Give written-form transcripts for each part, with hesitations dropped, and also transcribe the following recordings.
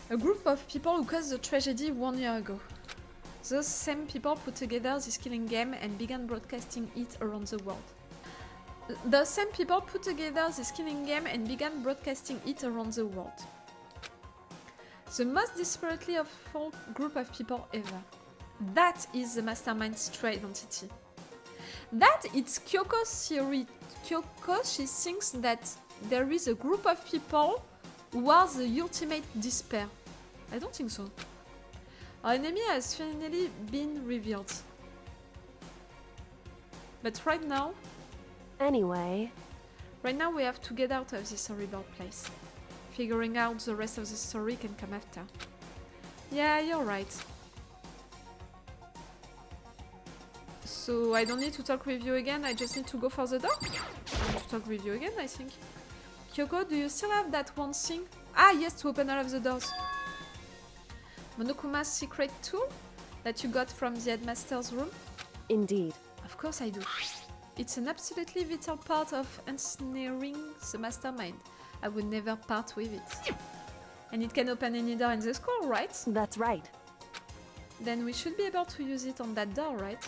A group of people who caused the tragedy 1 year ago. Those same people put together this killing game and began broadcasting it around the world. The same people put together this killing game and began broadcasting it around the world. The most desperately awful group of people ever. That is the mastermind's true identity. That it's Kyoko's theory. Kyoko, she thinks that there is a group of people who are the ultimate despair. I don't think so. Our enemy has finally been revealed. But right now... Anyway... Right now we have to get out of this horrible place. Figuring out the rest of the story can come after. Yeah, you're right. So I don't need to talk with you again, I just need to go for the door? I need to talk with you again, I think. Kyoko, do you still have that one thing? Ah, yes, to open all of the doors. Monokuma's secret tool that you got from the headmaster's room? Indeed. Of course I do. It's an absolutely vital part of ensnaring the mastermind. I would never part with it. And it can open any door in the school, right? That's right. Then we should be able to use it on that door, right?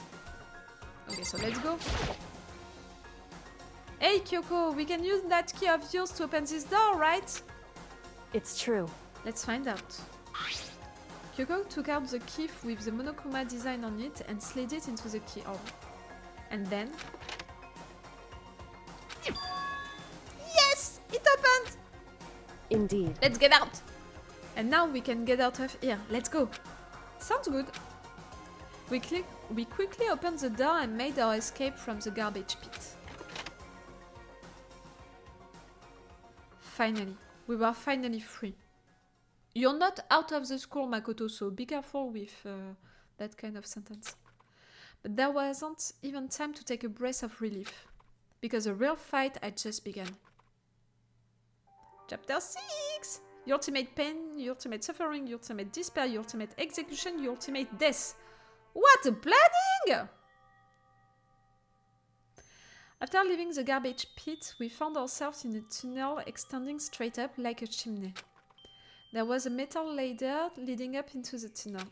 Okay, so let's go. Hey Kyoko, we can use that key of yours to open this door, right? It's true. Let's find out. Kyoko took out the key with the Monokuma design on it and slid it into the keyhole. And then... Yes! It opened! Indeed. Let's get out! And now we can get out of here. Let's go! Sounds good. We quickly opened the door and made our escape from the garbage pit. Finally. We were finally free. You're not out of the school, Makoto, so be careful with that kind of sentence. But there wasn't even time to take a breath of relief, because the real fight had just begun. Chapter 6! Your ultimate pain, your ultimate suffering, your ultimate despair, your ultimate execution, your ultimate death. What a planning! After leaving the garbage pit, we found ourselves in a tunnel extending straight up like a chimney. There was a metal ladder leading up into the tunnel.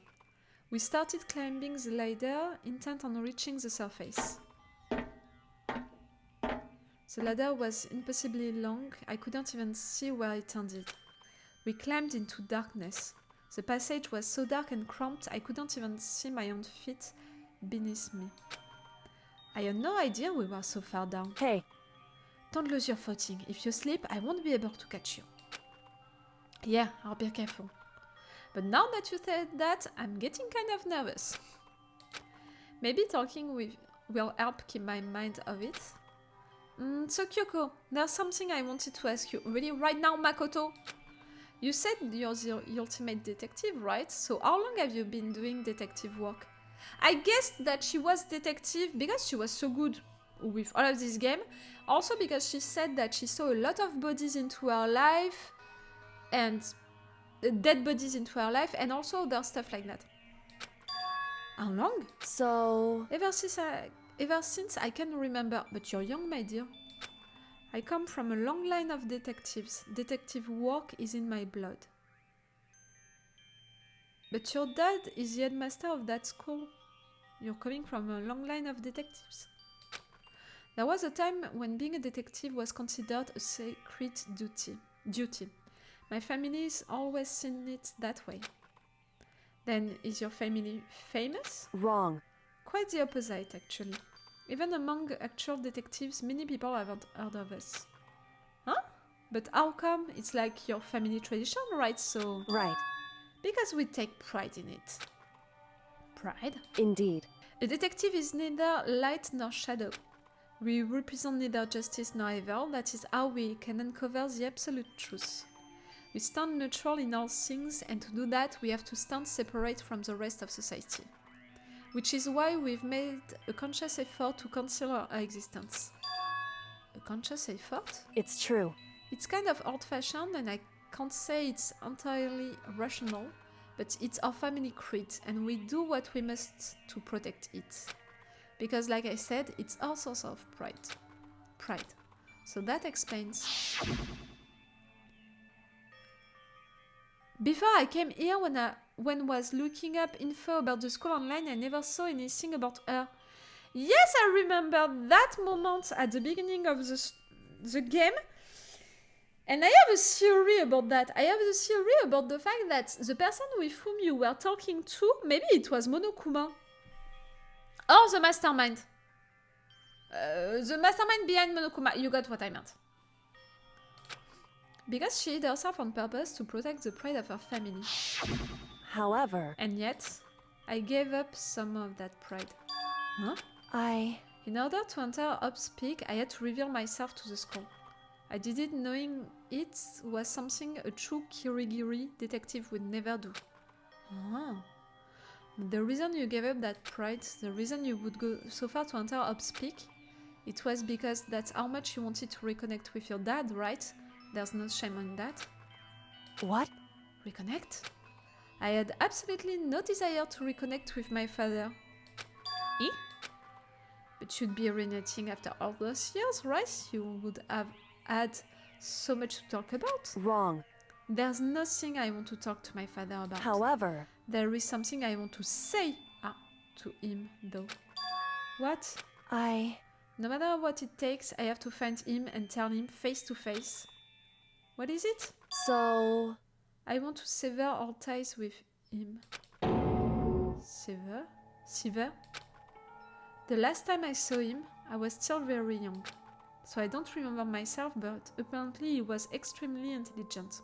We started climbing the ladder, intent on reaching the surface. The ladder was impossibly long, I couldn't even see where it ended. We climbed into darkness. The passage was so dark and cramped, I couldn't even see my own feet beneath me. I had no idea we were so far down. Hey! Don't lose your footing. If you slip, I won't be able to catch you. Yeah, I'll be careful. But now that you said that, I'm getting kind of nervous. Maybe talking will help keep my mind off it. So Kyoko, there's something I wanted to ask you. Really, right now, Makoto? You said you're the ultimate detective, right? So how long have you been doing detective work? I guessed that she was detective because she was so good with all of this game. Also because she said that she saw a lot of bodies into her life and dead bodies into her life and also other stuff like that. How long? So... Ever since I can remember, but you're young, my dear. I come from a long line of detectives. Detective work is in my blood. But your dad is the headmaster of that school. You're coming from a long line of detectives. There was a time when being a detective was considered a sacred duty. My family's always seen it that way. Then, is your family famous? Wrong. Quite the opposite, actually. Even among actual detectives, many people haven't heard of us. Huh? But how come? It's like your family tradition, right? So... Right. Because we take pride in it. Pride? Indeed. A detective is neither light nor shadow. We represent neither justice nor evil. That is how we can uncover the absolute truth. We stand neutral in all things, and to do that, we have to stand separate from the rest of society. Which is why we've made a conscious effort to conceal our existence. A conscious effort? It's true. It's kind of old-fashioned, and I can't say it's entirely rational, but it's our family creed, and we do what we must to protect it. Because, like I said, it's our source of pride. So that explains. Before I came here, when was looking up info about the school online, I never saw anything about her. Yes, I remember that moment at the beginning of the game. And I have a theory about that. I have a theory about the fact that the person with whom you were talking to, maybe it was Monokuma. Or the mastermind. The mastermind behind Monokuma. You got what I meant. Because she hid herself on purpose to protect the pride of her family. However, And yet, I gave up some of that pride. Huh? In order to enter Ops Peak, I had to reveal myself to the school. I did it knowing it was something a true Kirigiri detective would never do. The reason you gave up that pride, the reason you would go so far to enter Ops Peak, it was because that's how much you wanted to reconnect with your dad, right? There's no shame in that. What? Reconnect? I had absolutely no desire to reconnect with my father. Eh? But you'd be reuniting after all those years, right? You would have had so much to talk about. Wrong. There's nothing I want to talk to my father about. However, There is something I want to say to him, though. What? No matter what it takes, I have to find him and tell him face to face. What is it? So... I want to sever all ties with him. Sever? Sever? The last time I saw him, I was still very young. So I don't remember myself, but apparently he was extremely intelligent.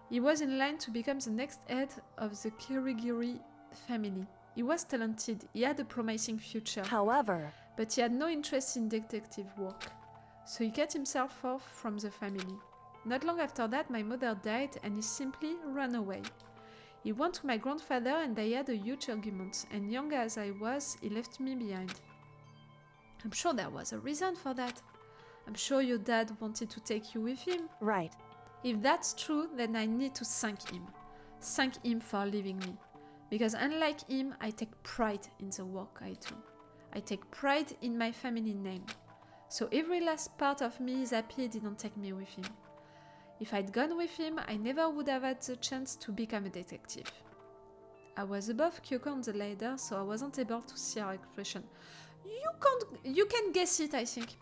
He was in line to become the next head of the Kirigiri family. He was talented, he had a promising future. However, But he had no interest in detective work. So he cut himself off from the family. Not long after that, my mother died and he simply ran away. He went to my grandfather and they had a huge argument, and young as I was, he left me behind. I'm sure there was a reason for that. I'm sure your dad wanted to take you with him. right. If that's true, then I need to thank him. Thank him for leaving me. Because unlike him, I take pride in the work I do. I take pride in my family name. So every last part of me is happy he didn't take me with him. If I'd gone with him, I never would have had the chance to become a detective. I was above Kyoko on the ladder, so I wasn't able to see her expression. You can guess it, I think.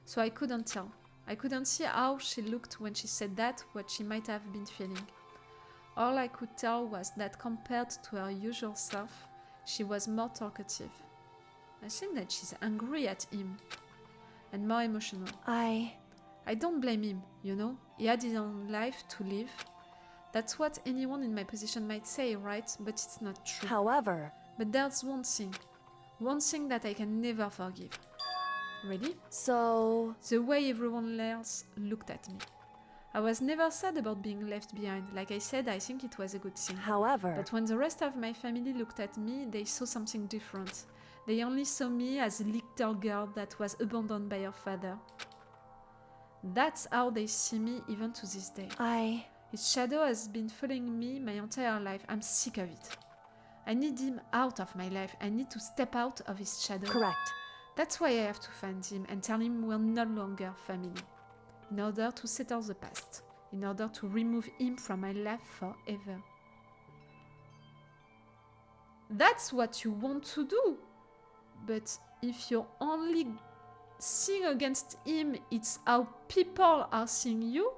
So I couldn't tell. I couldn't see how she looked when she said that, what she might have been feeling. All I could tell was that compared to her usual self, she was more talkative. I think that she's angry at him. And more emotional. I don't blame him, you know? He had his own life to live. That's what anyone in my position might say, right? But it's not true. However, But there's one thing that I can never forgive. Ready? so... The way everyone else looked at me. I was never sad about being left behind. Like I said, I think it was a good thing. However, But when the rest of my family looked at me, they saw something different. They only saw me as a little girl that was abandoned by her father. That's how they see me even to this day. His shadow has been following me my entire life. I'm sick of it. I need him out of my life. I need to step out of his shadow. correct. That's why I have to find him and tell him we're no longer family. In order to settle the past. In order to remove him from my life forever. That's what you want to do. But if you're only seeing against him, it's how people are seeing you.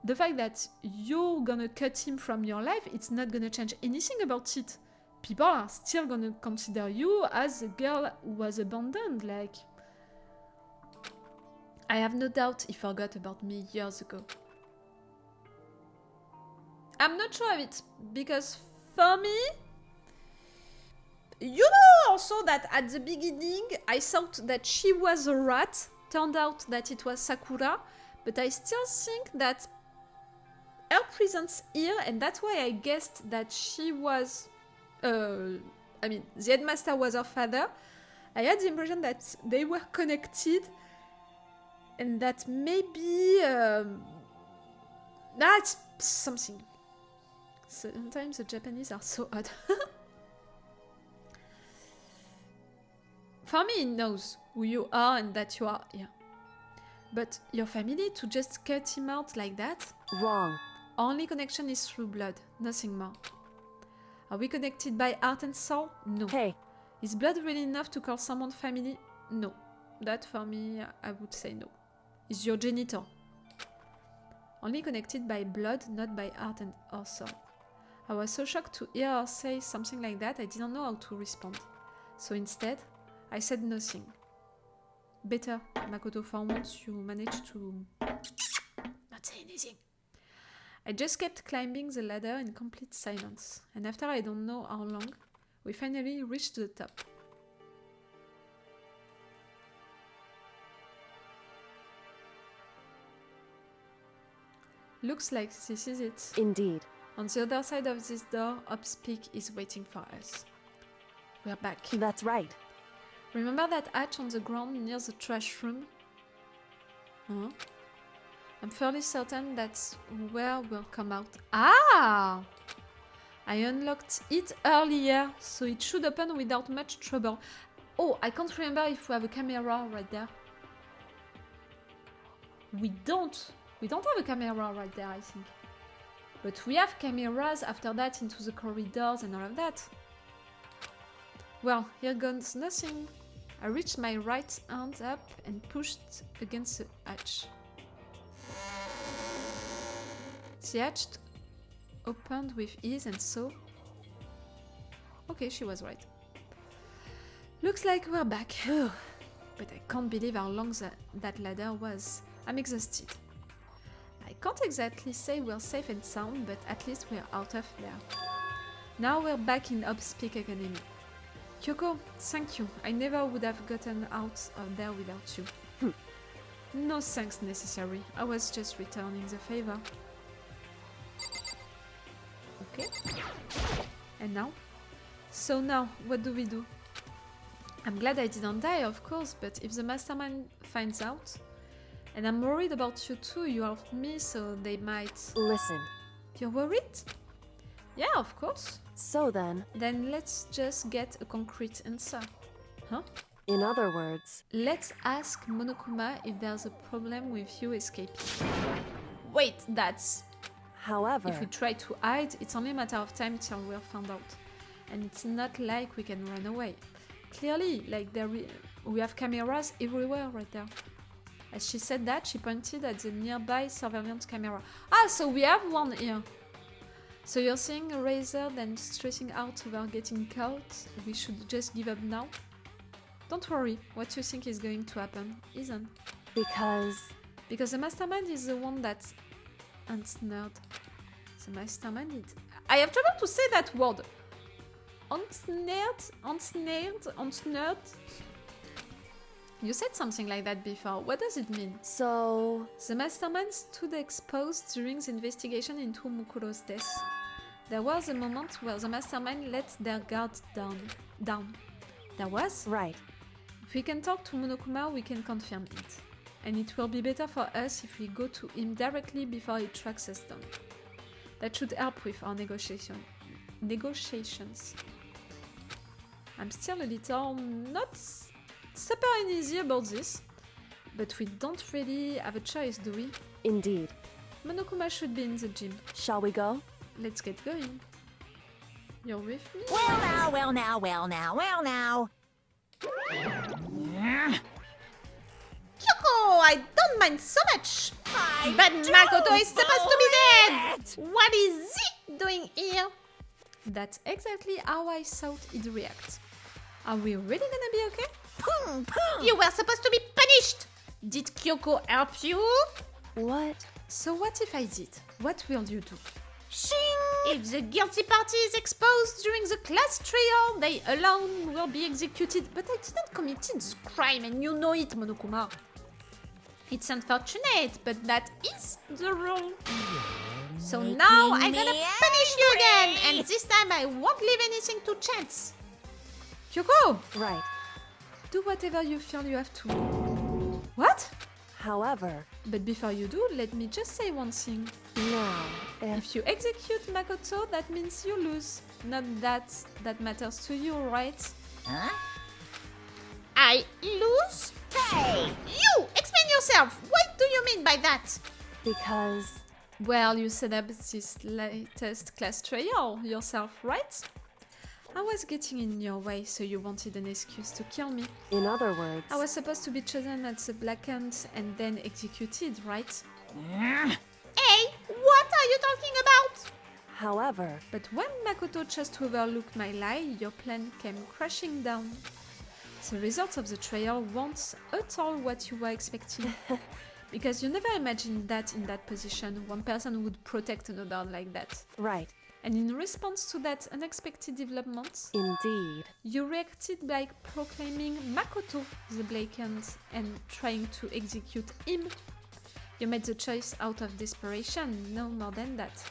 The fact that you're gonna cut him from your life, it's not gonna change anything about it. People are still gonna consider you as a girl who was abandoned, like... I have no doubt he forgot about me years ago. I'm not sure of it, because for me... You know also that at the beginning I thought that she was a rat. Turned out that it was Sakura. But I still think that her presence here, and that's why I guessed that she was... the headmaster was her father. I had the impression that they were connected. And that maybe... that's something. Sometimes the Japanese are so odd. For me, he knows who you are and that you are here. But your family, to just cut him out like that? Wrong. Only connection is through blood, nothing more. Are we connected by heart and soul? No. Hey, Is blood really enough to call someone family? No. That for me, I would say no. Is your genitor? Only connected by blood, not by heart and or soul. I was so shocked to hear her say something like that, I didn't know how to respond. So instead, I said nothing. Better, Makoto, for once you managed to not say anything. I just kept climbing the ladder in complete silence, and after I don't know how long, we finally reached the top. Looks like this is it. indeed. On the other side of this door, Upspeak is waiting for us. We're back. That's right. Remember that hatch on the ground near the trash room? Huh? I'm fairly certain that's where we'll come out. Ah! I unlocked it earlier, so it should open without much trouble. Oh, I can't remember if we have a camera right there. We don't. We don't have a camera right there, I think. But we have cameras after that into the corridors and all of that. Well, here goes nothing. I reached my right hand up and pushed against the hatch. The hatch opened with ease and so... Okay, she was right. Looks like we're back. But I can't believe how long that ladder was. I'm exhausted. I can't exactly say we're safe and sound, but at least we're out of there. Now we're back in Upspeak Academy. Kyoko, thank you. I never would have gotten out of there without you. No thanks necessary. I was just returning the favor. Okay. And now? So now, what do we do? I'm glad I didn't die, of course, but if the mastermind finds out... And I'm worried about you too, you helped me, so they might... Listen. You're worried? Yeah, of course. So then, Then let's just get a concrete answer. Huh? in other words, Let's ask Monokuma if there's a problem with you escaping. Wait, that's... however, If we try to hide, it's only a matter of time till we're found out. And it's not like we can run away. Clearly, like we have cameras everywhere right there. As she said that, she pointed at the nearby surveillance camera. Ah, so we have one here. So you're saying rather than stressing out over getting caught, we should just give up now? Don't worry, what you think is going to happen isn't. because The mastermind is the one that's ensnared. The mastermind is... I have trouble to say that word. Ensnared? You said something like that before. What does it mean? so The mastermind stood exposed during the investigation into Mukuro's death. There was a moment where the mastermind let their guard down. There was? right. If we can talk to Monokuma, we can confirm it. And it will be better for us if we go to him directly before he tracks us down. That should help with our negotiations. I'm still a little not super uneasy about this, but we don't really have a choice, do we? Indeed. Monokuma should be in the gym. Shall we go? Let's get going. You're with me? Well now. Kyoko, I don't mind so much. But Makoto is supposed to be dead. What is he doing here? That's exactly how I thought he'd react. Are we really gonna be okay? You were supposed to be punished. Did Kyoko help you? What? So what if I did? What will you do? Shing! If the guilty party is exposed during the class trial, they alone will be executed. But I didn't commit this crime and you know it, Monokuma. It's unfortunate, but that is the rule. So now I'm gonna punish you again, and this time I won't leave anything to chance. Kyoko! Right. Do whatever you feel you have to. What? However, But before you do, let me just say one thing. now, If you execute Makoto, that means you lose. Not that that matters to you, right? Huh? I lose? Hey! You! Explain yourself! What do you mean by that? because Well, you set up this latest class trial yourself, right? I was getting in your way, so you wanted an excuse to kill me. In other words, I was supposed to be chosen as the blackened and then executed, right? Hey, what are you talking about? however, But when Makoto chose to overlook my lie, your plan came crashing down. The results of the trial weren't at all what you were expecting. Because you never imagined that in that position, one person would protect another like that. right, And in response to that unexpected development, indeed. you reacted by proclaiming Makoto the blackened and trying to execute him. You made the choice out of desperation, no more than that.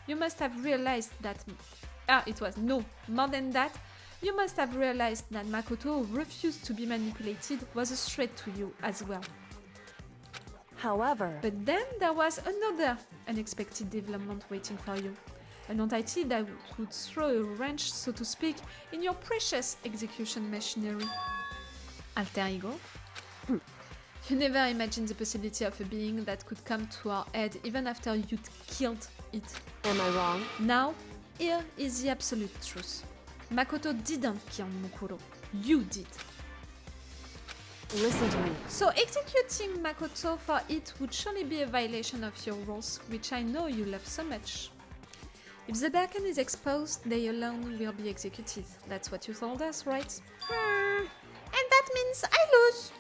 You must have realized that... more than that. You must have realized that Makoto, who refused to be manipulated, was a threat to you as well. However, But then there was another unexpected development waiting for you. An entity that would throw a wrench, so to speak, in your precious execution machinery. Alter ego? You never imagined the possibility of a being that could come to our aid even after you'd killed it. am I wrong? Now, here is the absolute truth. Makoto didn't kill Mukuro. You did. Listen to me. So executing Makoto for it would surely be a violation of your rules, which I know you love so much. If the Bakken is exposed, they alone will be executed. That's what you told us, right? And that means I lose.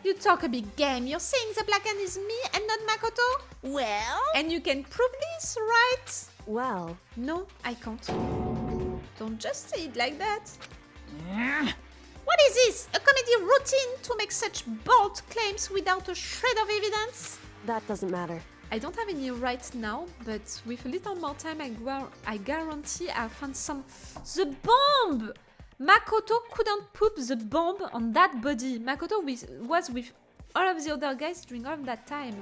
You talk a big game. You're saying the Bakken is me and not Makoto? Well, And you can prove this, right? Well, No, I can't. Don't just say it like that. what is this? A comedy routine to make such bold claims without a shred of evidence? that doesn't matter. I don't have any right now, but with a little more time, I guarantee I'll find some... The bomb! Makoto couldn't put the bomb on that body. Makoto was with all of the other guys during all that time.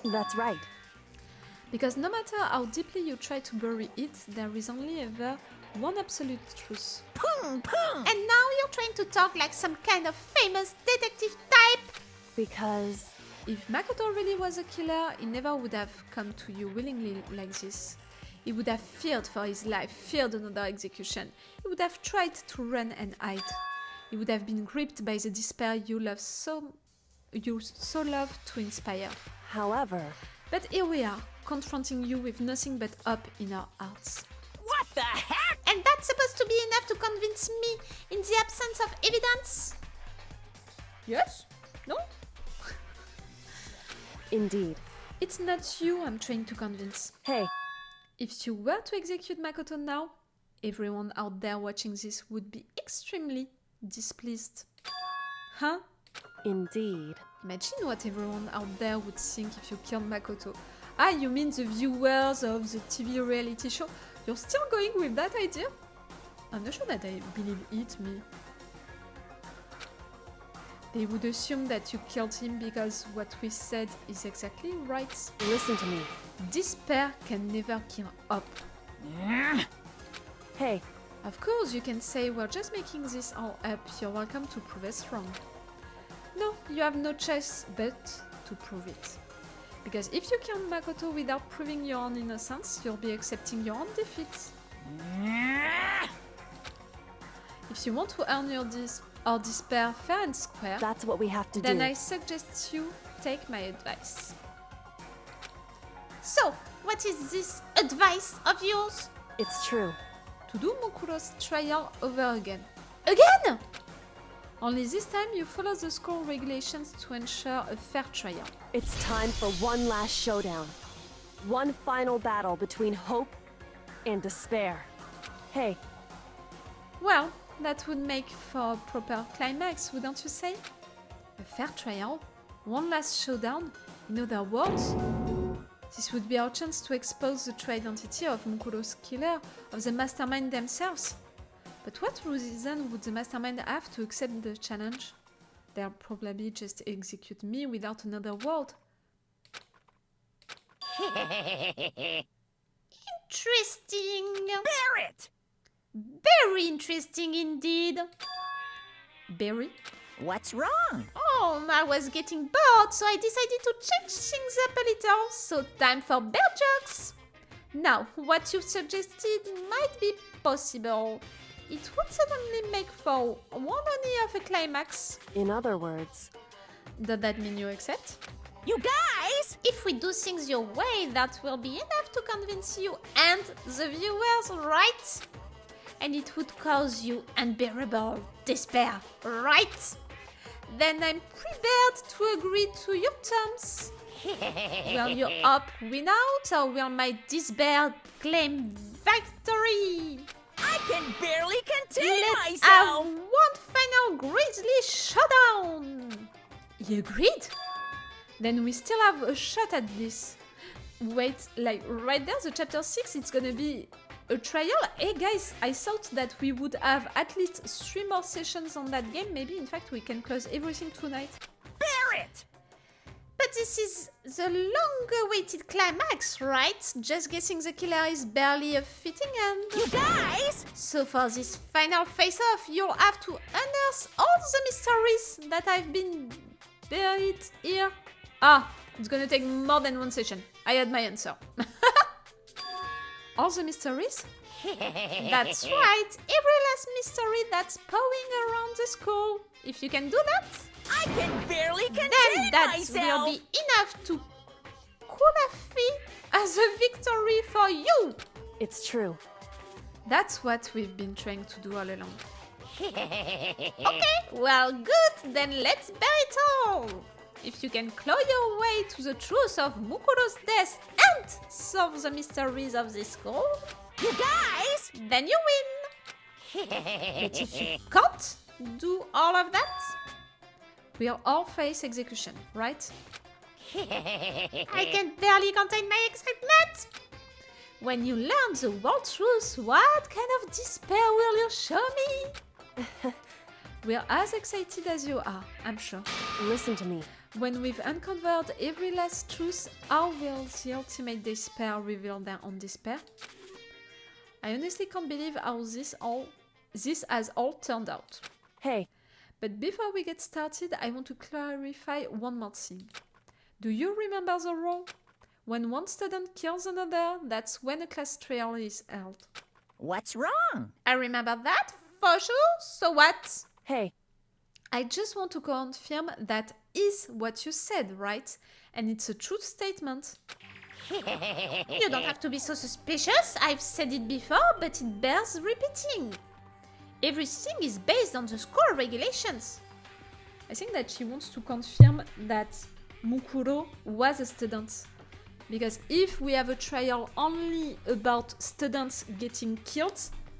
That's right. Because no matter how deeply you try to bury it, there is only ever one absolute truth. And now you're trying to talk like some kind of famous detective type? Because If Makoto really was a killer, he never would have come to you willingly like this. He would have feared for his life, feared another execution. He would have tried to run and hide. He would have been gripped by the despair you so love to inspire. however, But here we are, confronting you with nothing but hope in our hearts. What the heck? And that's supposed to be enough to convince me in the absence of evidence? Yes? No? indeed. It's not you I'm trying to convince. Hey, If you were to execute Makoto now, everyone out there watching this would be extremely displeased. Huh? indeed. Imagine what everyone out there would think if you killed Makoto. Ah, you mean the viewers of the TV reality show? You're still going with that idea? I'm not sure that I believe it, me. They would assume that you killed him because what we said is exactly right. Listen to me. Despair can never kill hope. Hey, Of course, you can say we're just making this all up. You're welcome to prove us wrong. No, you have no choice but to prove it. Because if you kill Makoto without proving your own innocence, you'll be accepting your own defeat. If you want to earn your despair fair and square, that's what we have to then do. I suggest you take my advice. So, what is this advice of yours? It's true. To do Mukuro's trial over again. Again? Only this time you follow the score regulations to ensure a fair trial. It's time for one last showdown. One final battle between hope and despair. Hey, Well, that would make for a proper climax, wouldn't you say? A fair trial? One last showdown? In other words, this would be our chance to expose the true identity of Mukuro's killer, of the mastermind themselves. But what reason would the mastermind have to accept the challenge? They'll probably just execute me without another word. Interesting. Barrett! Very interesting indeed. Berry? What's wrong? home. I was getting bored, so I decided to change things up a little. So time for bear jokes. Now, what you've suggested might be possible. It would certainly make for one only of a climax. In other words, Does that mean you accept? You guys! If we do things your way, that will be enough to convince you and the viewers, right? And it would cause you unbearable despair, right? Then I'm prepared to agree to your terms. Will your hope win out, or will my despair claim victory? I can barely contain Let's have myself! one final grisly showdown! You agreed? Then we still have a shot at this. Wait, like right there, the chapter 6, it's gonna be a trial. Hey guys, I thought that we would have at least 3 more sessions on that game. Maybe in fact we can close everything tonight. Bear it! But this is the long-awaited climax, right? Just guessing the killer is barely a fitting end. You guys! So for this final face-off, you'll have to unearth all the mysteries that have been buried here. Ah, it's gonna take more than 1 session. I had my answer. All the mysteries? That's right, every last mystery that's powing around the school. If you can do that, I can barely contain then that myself! will be enough to qualify as a victory for you. it's true. That's what we've been trying to do all along. Okay, well good, then let's bear it all. If you can claw your way to the truth of Mukuro's death and solve the mysteries of this school, You guys! then you win. But if you can't do all of that, We'll all face execution, right? I can barely contain my excitement. When you learn the world truth, what kind of despair will you show me? We're as excited as you are, I'm sure. Listen to me. When we've uncovered every last truth, how will the ultimate despair reveal their own despair? I honestly can't believe how this has all turned out. Hey, But before we get started, I want to clarify one more thing. Do you remember the rule? When one student kills another, that's when a class trial is held. What's wrong? I remember that for sure. So what? hey, I just want to confirm that is what you said, right? And it's a true statement. You don't have to be so suspicious. I've said it before, but it bears repeating. Everything is based on the school regulations. I think that she wants to confirm that Mukuro was a student. Because if we have a trial only about students getting killed,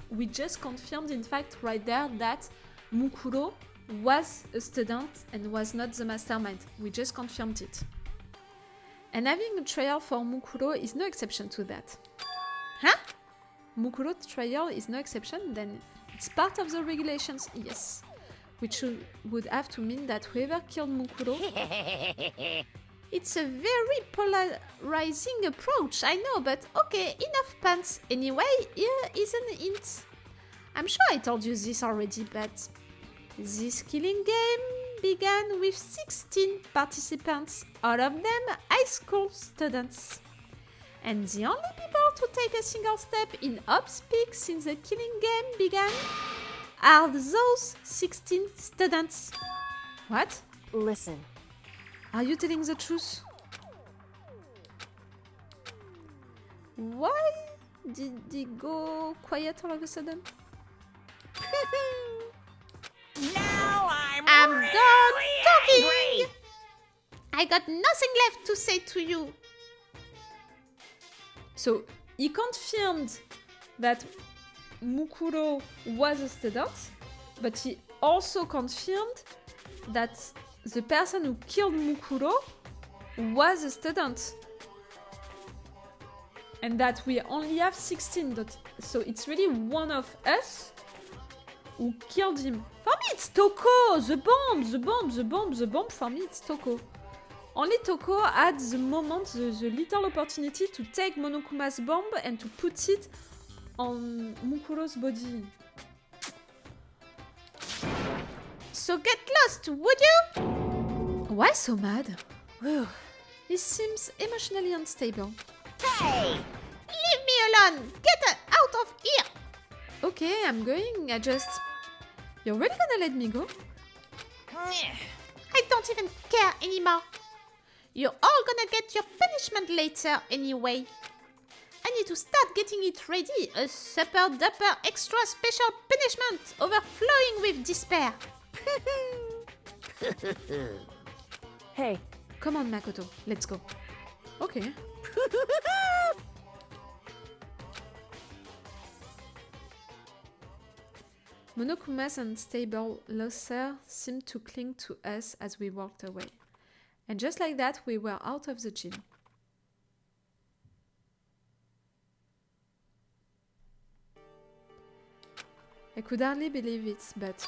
we just confirmed in fact right there that Mukuro was a student and was not the mastermind. We just confirmed it. And having a trial for Mukuro is no exception to that. Huh? Mukuro trial is no exception, then it's part of the regulations, yes. Which would have to mean that whoever killed Mukuro... It's a very polarizing approach, I know, but okay, enough pants. Anyway, here is an hint. I'm sure I told you this already, but this killing game began with 16 participants, all of them high school students. And the only people to take a single step in upspeak since the killing game began are those 16 students. What? listen. Are you telling the truth? Why did he go quiet all of a sudden? Now I'm really done talking! angry. I got nothing left to say to you. So, he confirmed that Mukuro was a student, but he also confirmed that the person who killed Mukuro was a student. And that we only have 16, so it's really one of us who killed him. For me, it's Toko! The bomb! For me, it's Toko. Only Toko had the moment, the little opportunity to take Monokuma's bomb and to put it on Mukuro's body. So get lost, would you? Why so mad? Whew. He seems emotionally unstable. Hey! Leave me alone! Get out of here! Okay, I'm going. You're really gonna let me go? I don't even care anymore. You're all gonna get your punishment later anyway. I need to start getting it ready. A super duper extra special punishment overflowing with despair. Hey, Come on, Makoto. Let's go. Okay. Monokuma's unstable loser seemed to cling to us as we walked away. And just like that, we were out of the gym. I could hardly believe it, but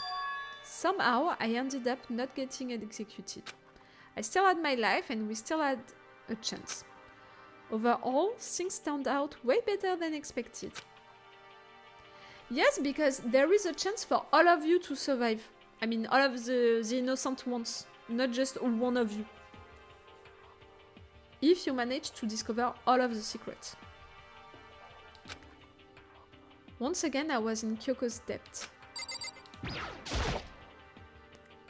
somehow I ended up not getting executed. I still had my life and we still had a chance. Overall, things turned out way better than expected. Yes, because there is a chance for all of you to survive. I mean, all of the innocent ones, not just one of you. If you manage to discover all of the secrets. Once again, I was in Kyoko's debt.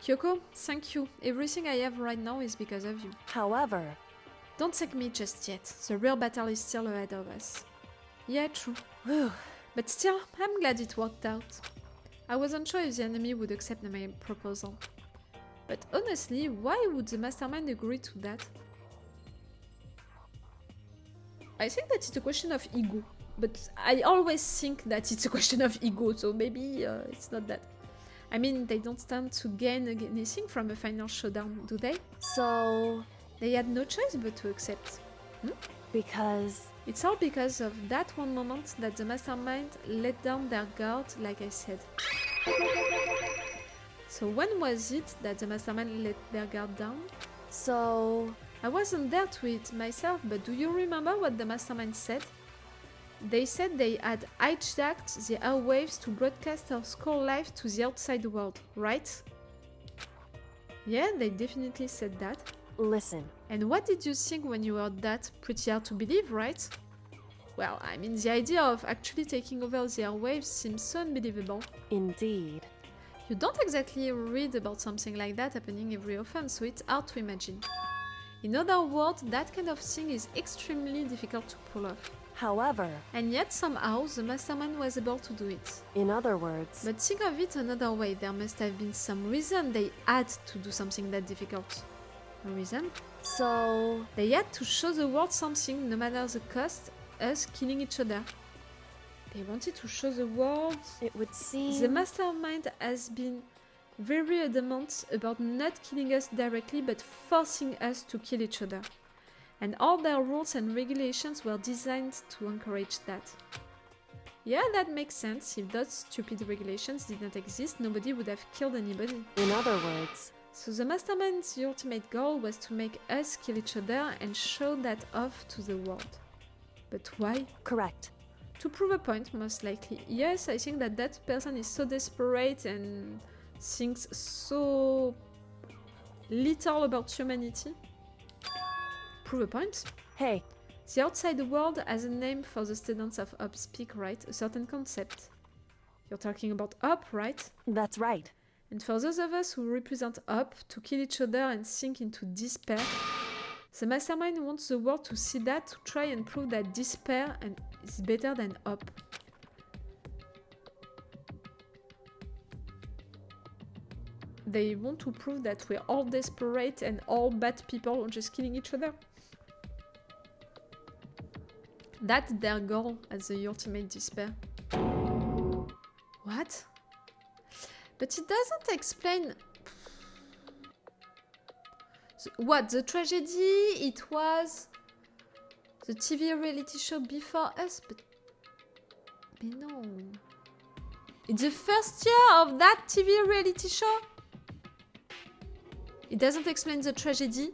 Kyoko, thank you. Everything I have right now is because of you. however, Don't take me just yet. The real battle is still ahead of us. Yeah, true. whew, But still, I'm glad it worked out. I wasn't sure if the enemy would accept my proposal. But honestly, why would the mastermind agree to that? I think that it's a question of ego. But I always think that it's a question of ego, so maybe it's not that. I mean, they don't stand to gain anything from a final showdown, do they? so They had no choice but to accept. because It's all because of that one moment that the mastermind let down their guard, like I said. So when was it that the mastermind let their guard down? so I wasn't there to it myself, but do you remember what the mastermind said? They said they had hijacked the airwaves to broadcast our school life to the outside world, right? Yeah, they definitely said that. listen, And what did you think when you heard that? Pretty hard to believe, right? Well, I mean, the idea of actually taking over the airwaves seems so unbelievable. indeed. You don't exactly read about something like that happening every often, so it's hard to imagine. In other words, that kind of thing is extremely difficult to pull off. However, And yet, somehow, the mastermind was able to do it. in other words, But think of it another way, there must have been some reason they had to do something that difficult. A reason? so They had to show the world something, no matter the cost, us killing each other. They wanted to show the world. it would seem The mastermind has been very adamant about not killing us directly, but forcing us to kill each other. And all their rules and regulations were designed to encourage that. Yeah, that makes sense. If those stupid regulations did not exist, nobody would have killed anybody. in other words, So the mastermind's ultimate goal was to make us kill each other and show that off to the world. But why? correct. To prove a point, most likely. Yes, I think that that person is so desperate and thinks so little about humanity. Prove a point? Hey, The outside world has a name for the students of Up speak, right? A certain concept. You're talking about Up, right? that's right. And for those of us who represent Up, to kill each other and sink into despair, the mastermind wants the world to see that, to try and prove that despair is better than Up. They want to prove that we're all desperate and all bad people just killing each other. That's their goal as the ultimate despair. What? But it doesn't explain... What, the tragedy? It was the TV reality show before us? But no. It's the first year of that TV reality show? It doesn't explain the tragedy.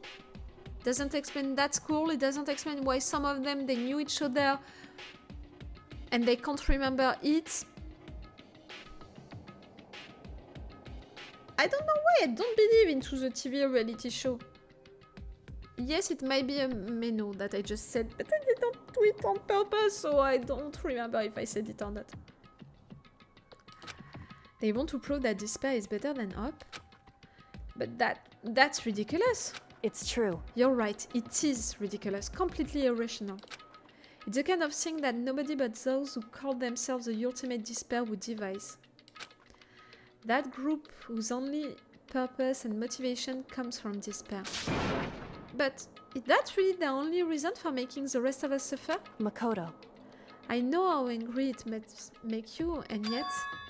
Doesn't explain that school. It doesn't explain why some of them, they knew each other and they can't remember it. I don't know why I don't believe into the TV reality show. Yes, it might be a menu that I just said, but I didn't do it on purpose, so I don't remember if I said it or not. They want to prove that despair is better than hope? But that's ridiculous. It's true. You're right, it is ridiculous, completely irrational. It's the kind of thing that nobody but those who call themselves the ultimate despair would devise. That group whose only purpose and motivation comes from despair. But is that really the only reason for making the rest of us suffer? Makoto. I know how angry it must make you, and yet,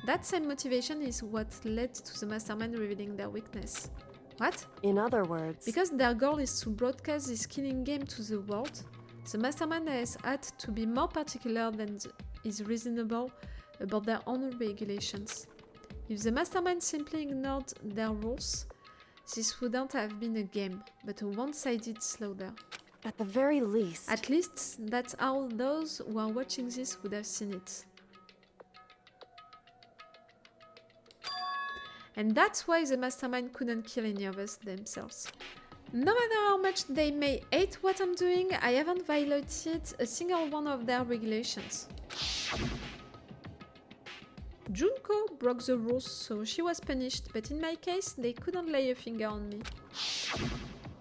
that same motivation is what led to the mastermind revealing their weakness. What? In other words, Because their goal is to broadcast this killing game to the world, the mastermind has had to be more particular than is reasonable about their own regulations. If the mastermind simply ignored their rules, this wouldn't have been a game, but a one-sided slaughter. at the very least, At least, that's how those who are watching this would have seen it. And that's why the mastermind couldn't kill any of us themselves. No matter how much they may hate what I'm doing, I haven't violated a single one of their regulations. Junko broke the rules, so she was punished, but in my case, they couldn't lay a finger on me.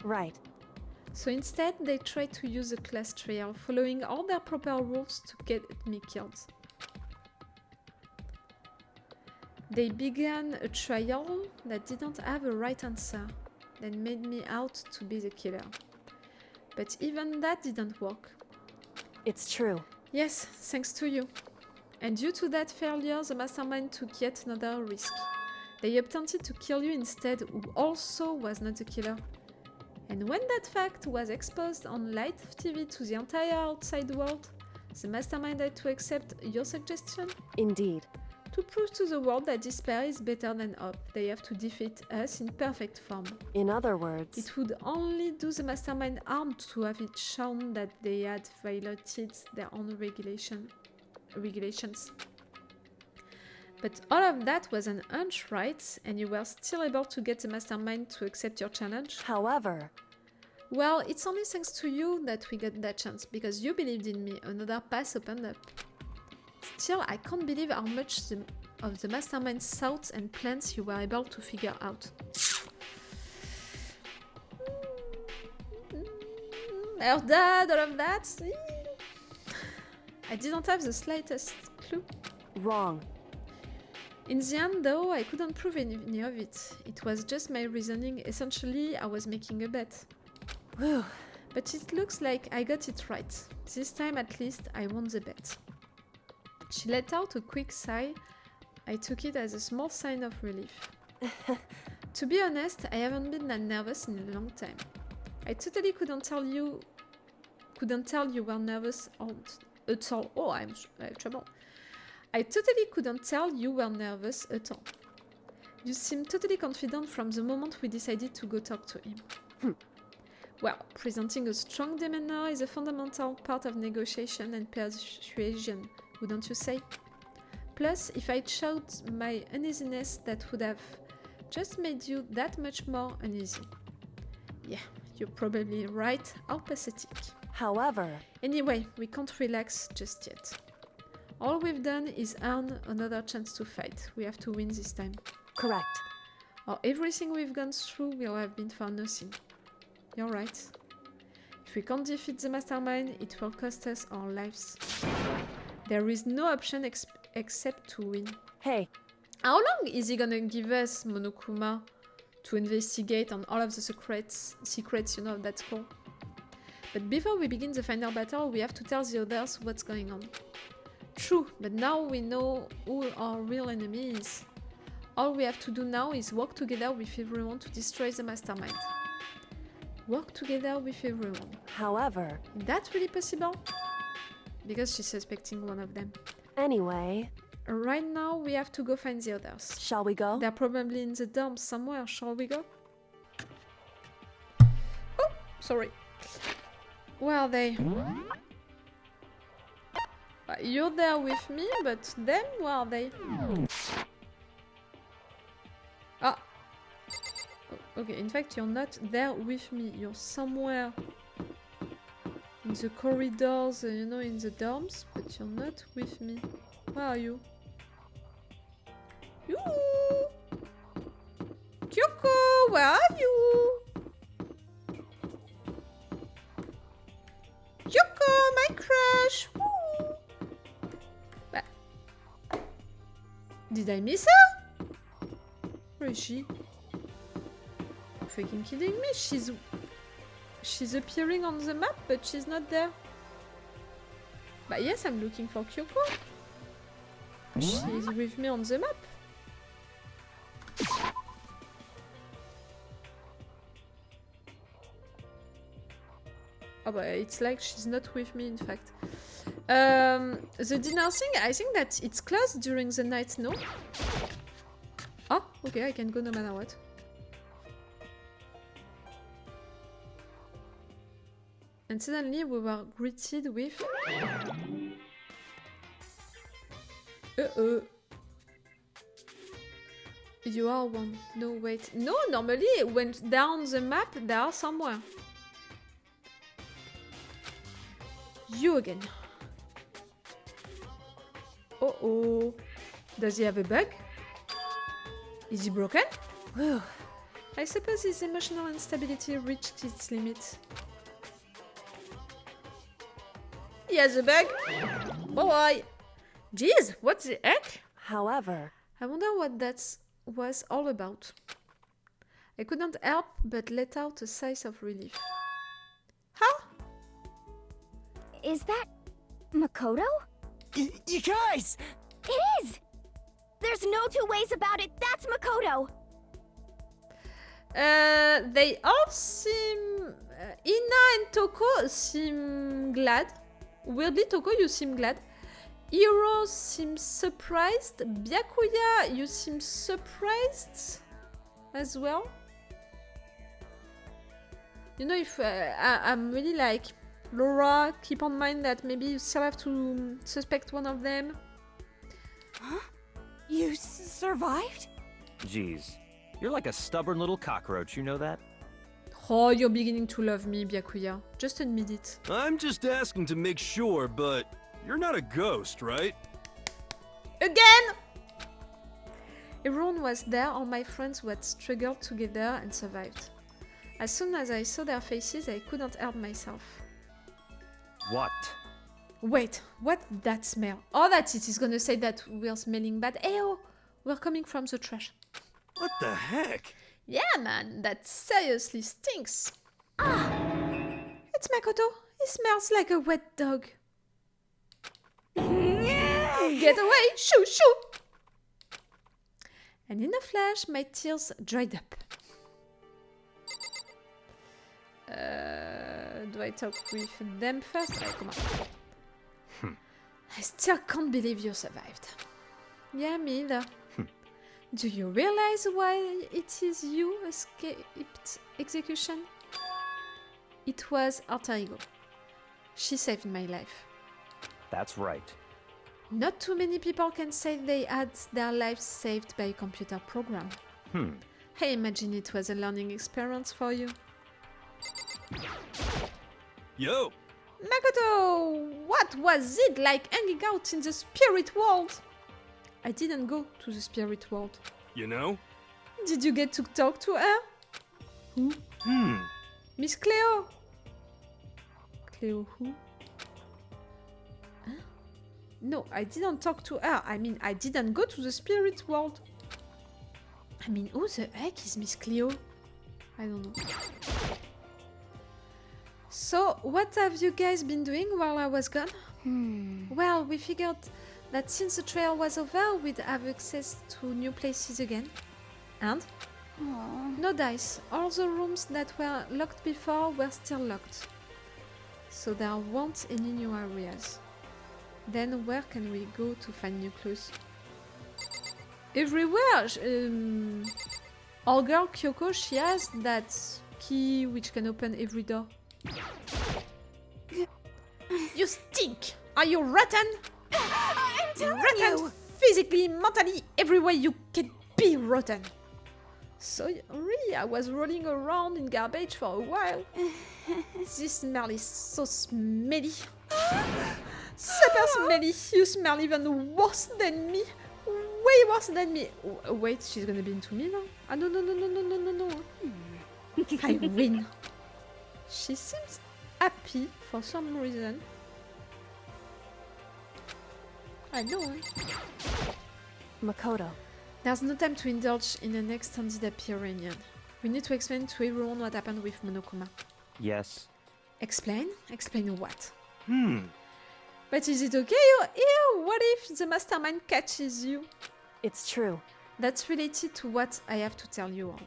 right. So instead, they tried to use a class trial, following all their proper rules to get me killed. They began a trial that didn't have a right answer, that made me out to be the killer. But even that didn't work. It's true. Yes, thanks to you. And due to that failure, the mastermind took yet another risk. They attempted to kill you instead, who also was not the killer. And when that fact was exposed on live TV to the entire outside world, the mastermind had to accept your suggestion. Indeed. To prove to the world that despair is better than hope, they have to defeat us in perfect form. In other words, It would only do the mastermind harm to have it shown that they had violated their own regulations. But all of that was an hunch, right? And you were still able to get the mastermind to accept your challenge? however, Well, it's only thanks to you that we got that chance, because you believed in me, another path opened up. Still, I can't believe how much of the mastermind's thoughts and plans you were able to figure out. Her dad, all of that. I didn't have the slightest clue. wrong. In the end, though, I couldn't prove any of it. It was just my reasoning. Essentially, I was making a bet. Whew. But it looks like I got it right. This time, at least, I won the bet. She let out a quick sigh. I took it as a small sign of relief. To be honest, I haven't been that nervous in a long time. I totally couldn't tell you were nervous at all. Oh, I have trouble. I totally couldn't tell you were nervous at all. You seemed totally confident from the moment we decided to go talk to him. Well, presenting a strong demeanor is a fundamental part of negotiation and persuasion, wouldn't you say? Plus, if I showed my uneasiness, that would have just made you that much more uneasy. Yeah, you're probably right. How pathetic. However, Anyway, we can't relax just yet. All we've done is earn another chance to fight. We have to win this time. correct. Or everything we've gone through will have been for nothing. You're right. If we can't defeat the mastermind, it will cost us our lives. There is no option except to win. Hey, How long is he gonna give us, Monokuma, to investigate on all of the secrets, of that school? But before we begin the final battle, we have to tell the others what's going on. True, but now we know who our real enemy is. All we have to do now is work together with everyone to destroy the mastermind. Work together with everyone. however, Is that really possible? Because she's suspecting one of them. anyway, Right now, we have to go find the others. shall we go? They're probably in the dorms somewhere. Shall we go? Oh, sorry. Where are they? You're there with me, but them? Where are they? Ah. Okay, in fact, you're not there with me. You're somewhere in the corridors, you know, in the dorms, but you're not with me. Where are you? You! Kyoko, where are you? Kyoko, my crush! Woo! Bah. Did I miss her? Where is she? Freaking kidding me? She's appearing on the map, but she's not there. But yes, I'm looking for Kyoko. She's with me on the map. Oh, but it's like she's not with me, in fact. The dinner thing, I think that it's closed during the night, no? Oh, okay, I can go no matter what. And suddenly we were greeted with... You are one. No, wait. No, normally when down the map, they are somewhere. You again. Uh-oh. Does he have a bug? Is he broken? Whew. I suppose his emotional instability reached its limit. He has a bug. Boy. Jeez, what the heck? However, I wonder what that was all about. I couldn't help but let out a sigh of relief. Huh? Is that Makoto? You guys! It is! There's no two ways about it, that's Makoto! They all seem... Ina and Toko seem glad. Weirdly, Toko, you seem glad. Hiro seems surprised. Byakuya, you seem surprised as well. You know, if I'm really like... Laura, keep on mind that maybe you still have to suspect one of them. Huh? You survived? Jeez, you're like a stubborn little cockroach, you know that? Oh, you're beginning to love me, Byakuya. Just admit it. I'm just asking to make sure, but you're not a ghost, right? Again! Everyone was there, all my friends who had struggled together and survived. As soon as I saw their faces, I couldn't help myself. What? Wait, what's that smell? Oh, that's it. He's gonna say that we're smelling bad. Ew, we're coming from the trash. What the heck? Yeah, man, that seriously stinks. Ah, it's Makoto. He smells like a wet dog. Get away! Shoo, shoo! And in a flash, my tears dried up. Do I talk with them first? Oh, come on. I still can't believe you survived. Yeah, me either. Do you realize why it is you escaped execution? It was alter ego. She saved my life. That's right. Not too many people can say they had their lives saved by a computer program. I imagine it was a learning experience for you. Yo! Makoto, what was it like hanging out in the spirit world? I didn't go to the spirit world. You know? Did you get to talk to her? Who? Miss Cleo. Cleo who? Huh? No, I didn't talk to her. I mean, I didn't go to the spirit world. I mean, who the heck is Miss Cleo? I don't know. So, what have you guys been doing while I was gone? Well, we figured that since the trail was over, we'd have access to new places again. And? No dice. All the rooms that were locked before were still locked. So there weren't any new areas. Then where can we go to find new clues? Everywhere! Our girl Kyoko, she has that key which can open every door. You stink! Are you rotten? I'm telling Rotten you! physically, mentally, everywhere you can be rotten. So really, I was rolling around in garbage for a while. This smell is so smelly. Super smelly. You smell even worse than me. Way worse than me. Wait, she's gonna be into me now? Ah, no. I win. She seems happy for some reason. I know. Makoto, There's no time to indulge in an extended happy reunion. We need to explain to everyone what happened with Monokuma. Yes. Explain? Explain what? Hmm. But is it okay you're here? What if the mastermind catches you? it's true. That's related to what I have to tell you all.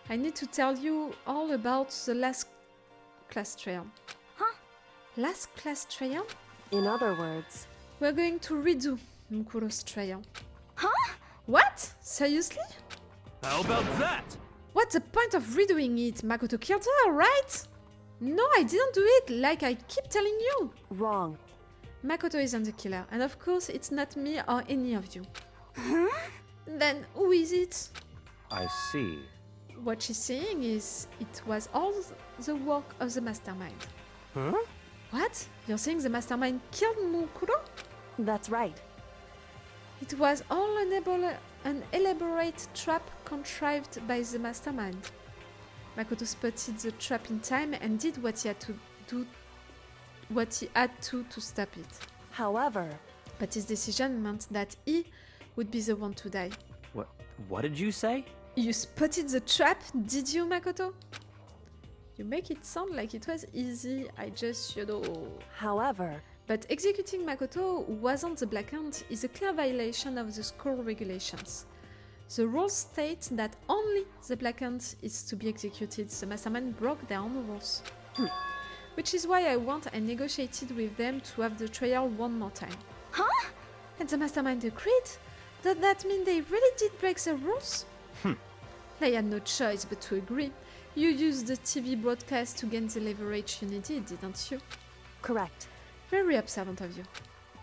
I need to tell you all about the last class trial. Huh? Last class trial? In other words, We're going to redo Mukuro's trial. Huh? What? Seriously? How about that? What's the point of redoing it? Makoto killed her, right? No, I didn't do it, like I keep telling you. wrong. Makoto isn't the killer, and of course it's not me or any of you. Huh? Then who is it? I see. What she's saying is it was all the work of the mastermind. Huh? What? You're saying the mastermind killed Mukuro? That's right. It was all an elaborate trap contrived by the mastermind. Makoto spotted the trap in time and did what he had to do, to stop it. However, But his decision meant that he would be the one to die. What did you say? You spotted the trap, did you, Makoto? You make it sound like it was easy, I just, however, But executing Makoto, who wasn't the Black Hand, is a clear violation of the school regulations. The rules state that only the Black Hand is to be executed. The mastermind broke their own rules. Which is why I went and negotiated with them to have the trial one more time. Huh? And the mastermind agreed? Does that mean they really did break the rules? They had no choice but to agree. You used the TV broadcast to gain the leverage you needed, didn't you? correct. Very observant of you.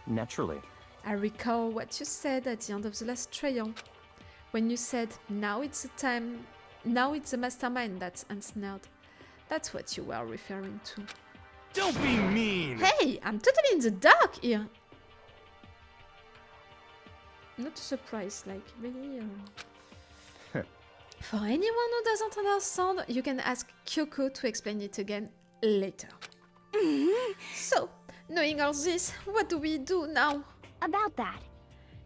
Naturally. I recall what you said at the end of the last trial. When you said, now it's the mastermind that's ensnared. That's what you were referring to. Don't be mean! Hey, I'm totally in the dark here! Not surprised, like, really? For anyone who doesn't understand, you can ask Kyoko to explain it again later. So, knowing all this, what do we do now? About that.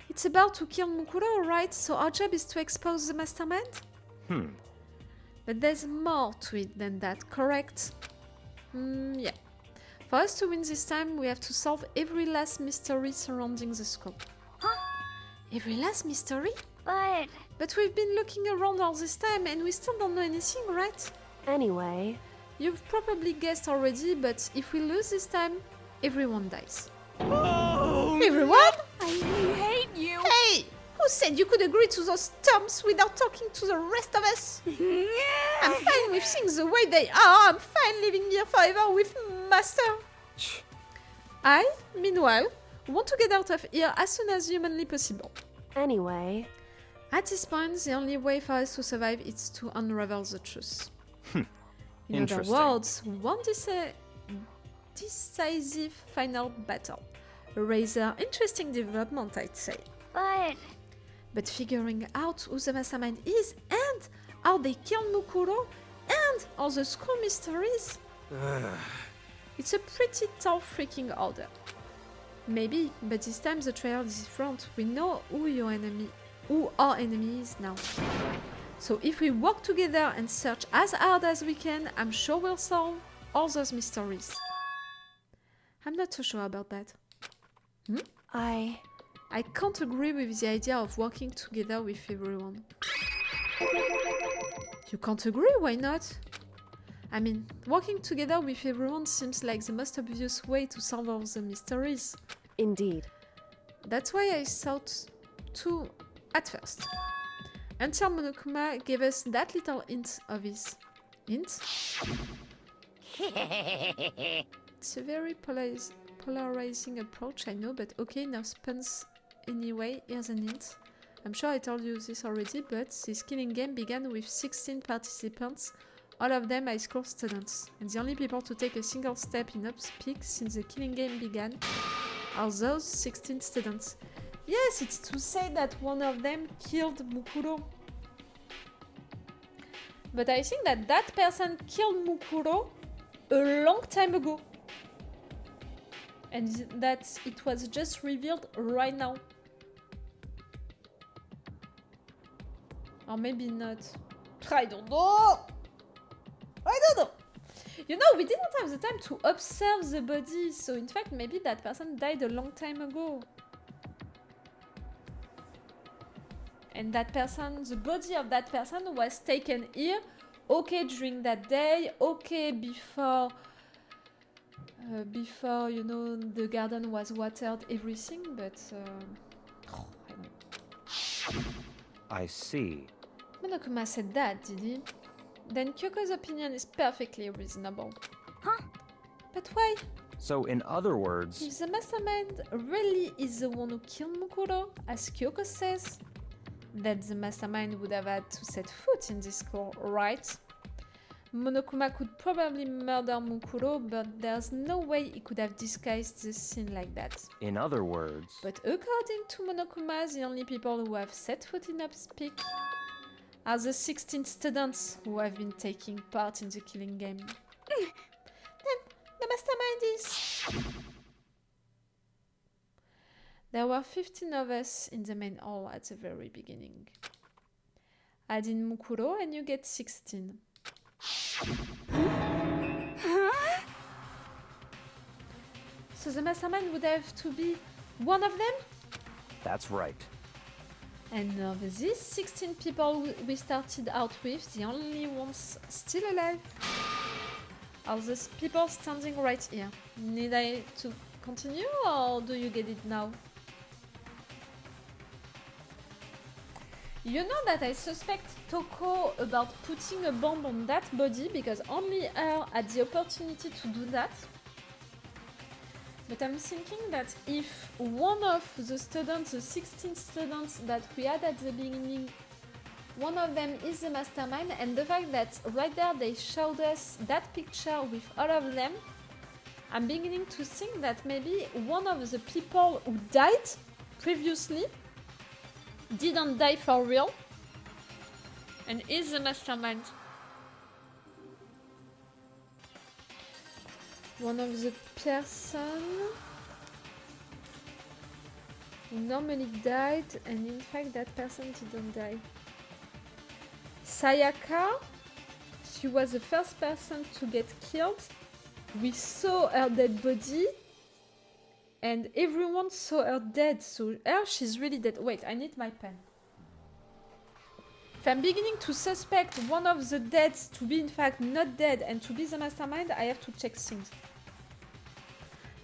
It's about to kill Mukuro, right? So our job is to expose the mastermind? But there's more to it than that, correct? Yeah. For us to win this time, we have to solve every last mystery surrounding the school. Huh? Every last mystery? But But we've been looking around all this time and we still don't know anything, right? Anyway, You've probably guessed already, but if we lose this time, everyone dies. Oh! Everyone? I hate you. Hey! Who said you could agree to those terms without talking to the rest of us? I'm fine with things the way they are. I'm fine living here forever with Master. I, meanwhile, want to get out of here as soon as humanly possible. anyway, At this point, the only way for us to survive is to unravel the truth. In other Interesting. words, one decisive final battle. A rather interesting development, I'd say. But figuring out who the mastermind is and how they killed Mukuro and all the school mysteries, it's a pretty tall freaking order. Maybe, but this time the trial is different. We know who our enemy is now. So if we work together and search as hard as we can, I'm sure we'll solve all those mysteries. I'm not so sure about that. I can't agree with the idea of working together with everyone. You can't agree? Why not? I mean, working together with everyone seems like the most obvious way to solve all the mysteries. indeed. That's why I thought too at first. Until Monokuma gave us that little hint of his... Hint? It's a very polarizing approach, I know, but okay, now spawns anyway. Here's an hint. I'm sure I told you this already, but this killing game began with 16 participants, all of them high school students. And the only people to take a single step in Hope's Peak since the killing game began are those 16 students. Yes, it's to say that one of them killed Mukuro. But I think that that person killed Mukuro a long time ago. And that it was just revealed right now. Or maybe not. I don't know! I don't know! You know, we didn't have the time to observe the body, so in fact, maybe that person died a long time ago. And that person, the body of that person was taken here, okay, during that day, okay, before, you know, the garden was watered, everything, but, I don't know. I see. Monokuma said that, did he? Then Kyoko's opinion is perfectly reasonable. Huh? But why? So, in other words, If the mastermind really is the one who killed Mukuro, as Kyoko says, then the mastermind would have had to set foot in this school, right? Monokuma could probably murder Mukuro, but there's no way he could have disguised the scene like that. in other words, But according to Monokuma, the only people who have set foot in Hope's Peak are the 16 students who have been taking part in the killing game. Then the mastermind is... There were 15 of us in the main hall at the very beginning. Add in Mukuro and you get 16. So the mastermind would have to be one of them? that's right. And of these 16 people we started out with, the only ones still alive are those people standing right here. Need I to continue or do you get it now? You know that I suspect Toko about putting a bomb on that body because only her had the opportunity to do that. But I'm thinking that if one of the students, the 16 students that we had at the beginning, one of them is the mastermind, and the fact that right there they showed us that picture with all of them, I'm beginning to think that maybe one of the people who died previously didn't die for real and is the mastermind. One of the person who normally died and in fact that person didn't die. Sayaka, she was the first person to get killed. We saw her dead body and everyone saw her dead, so her, she's really dead. Wait, I need my pen. If I'm beginning to suspect one of the deads to be in fact not dead and to be the mastermind, I have to check things.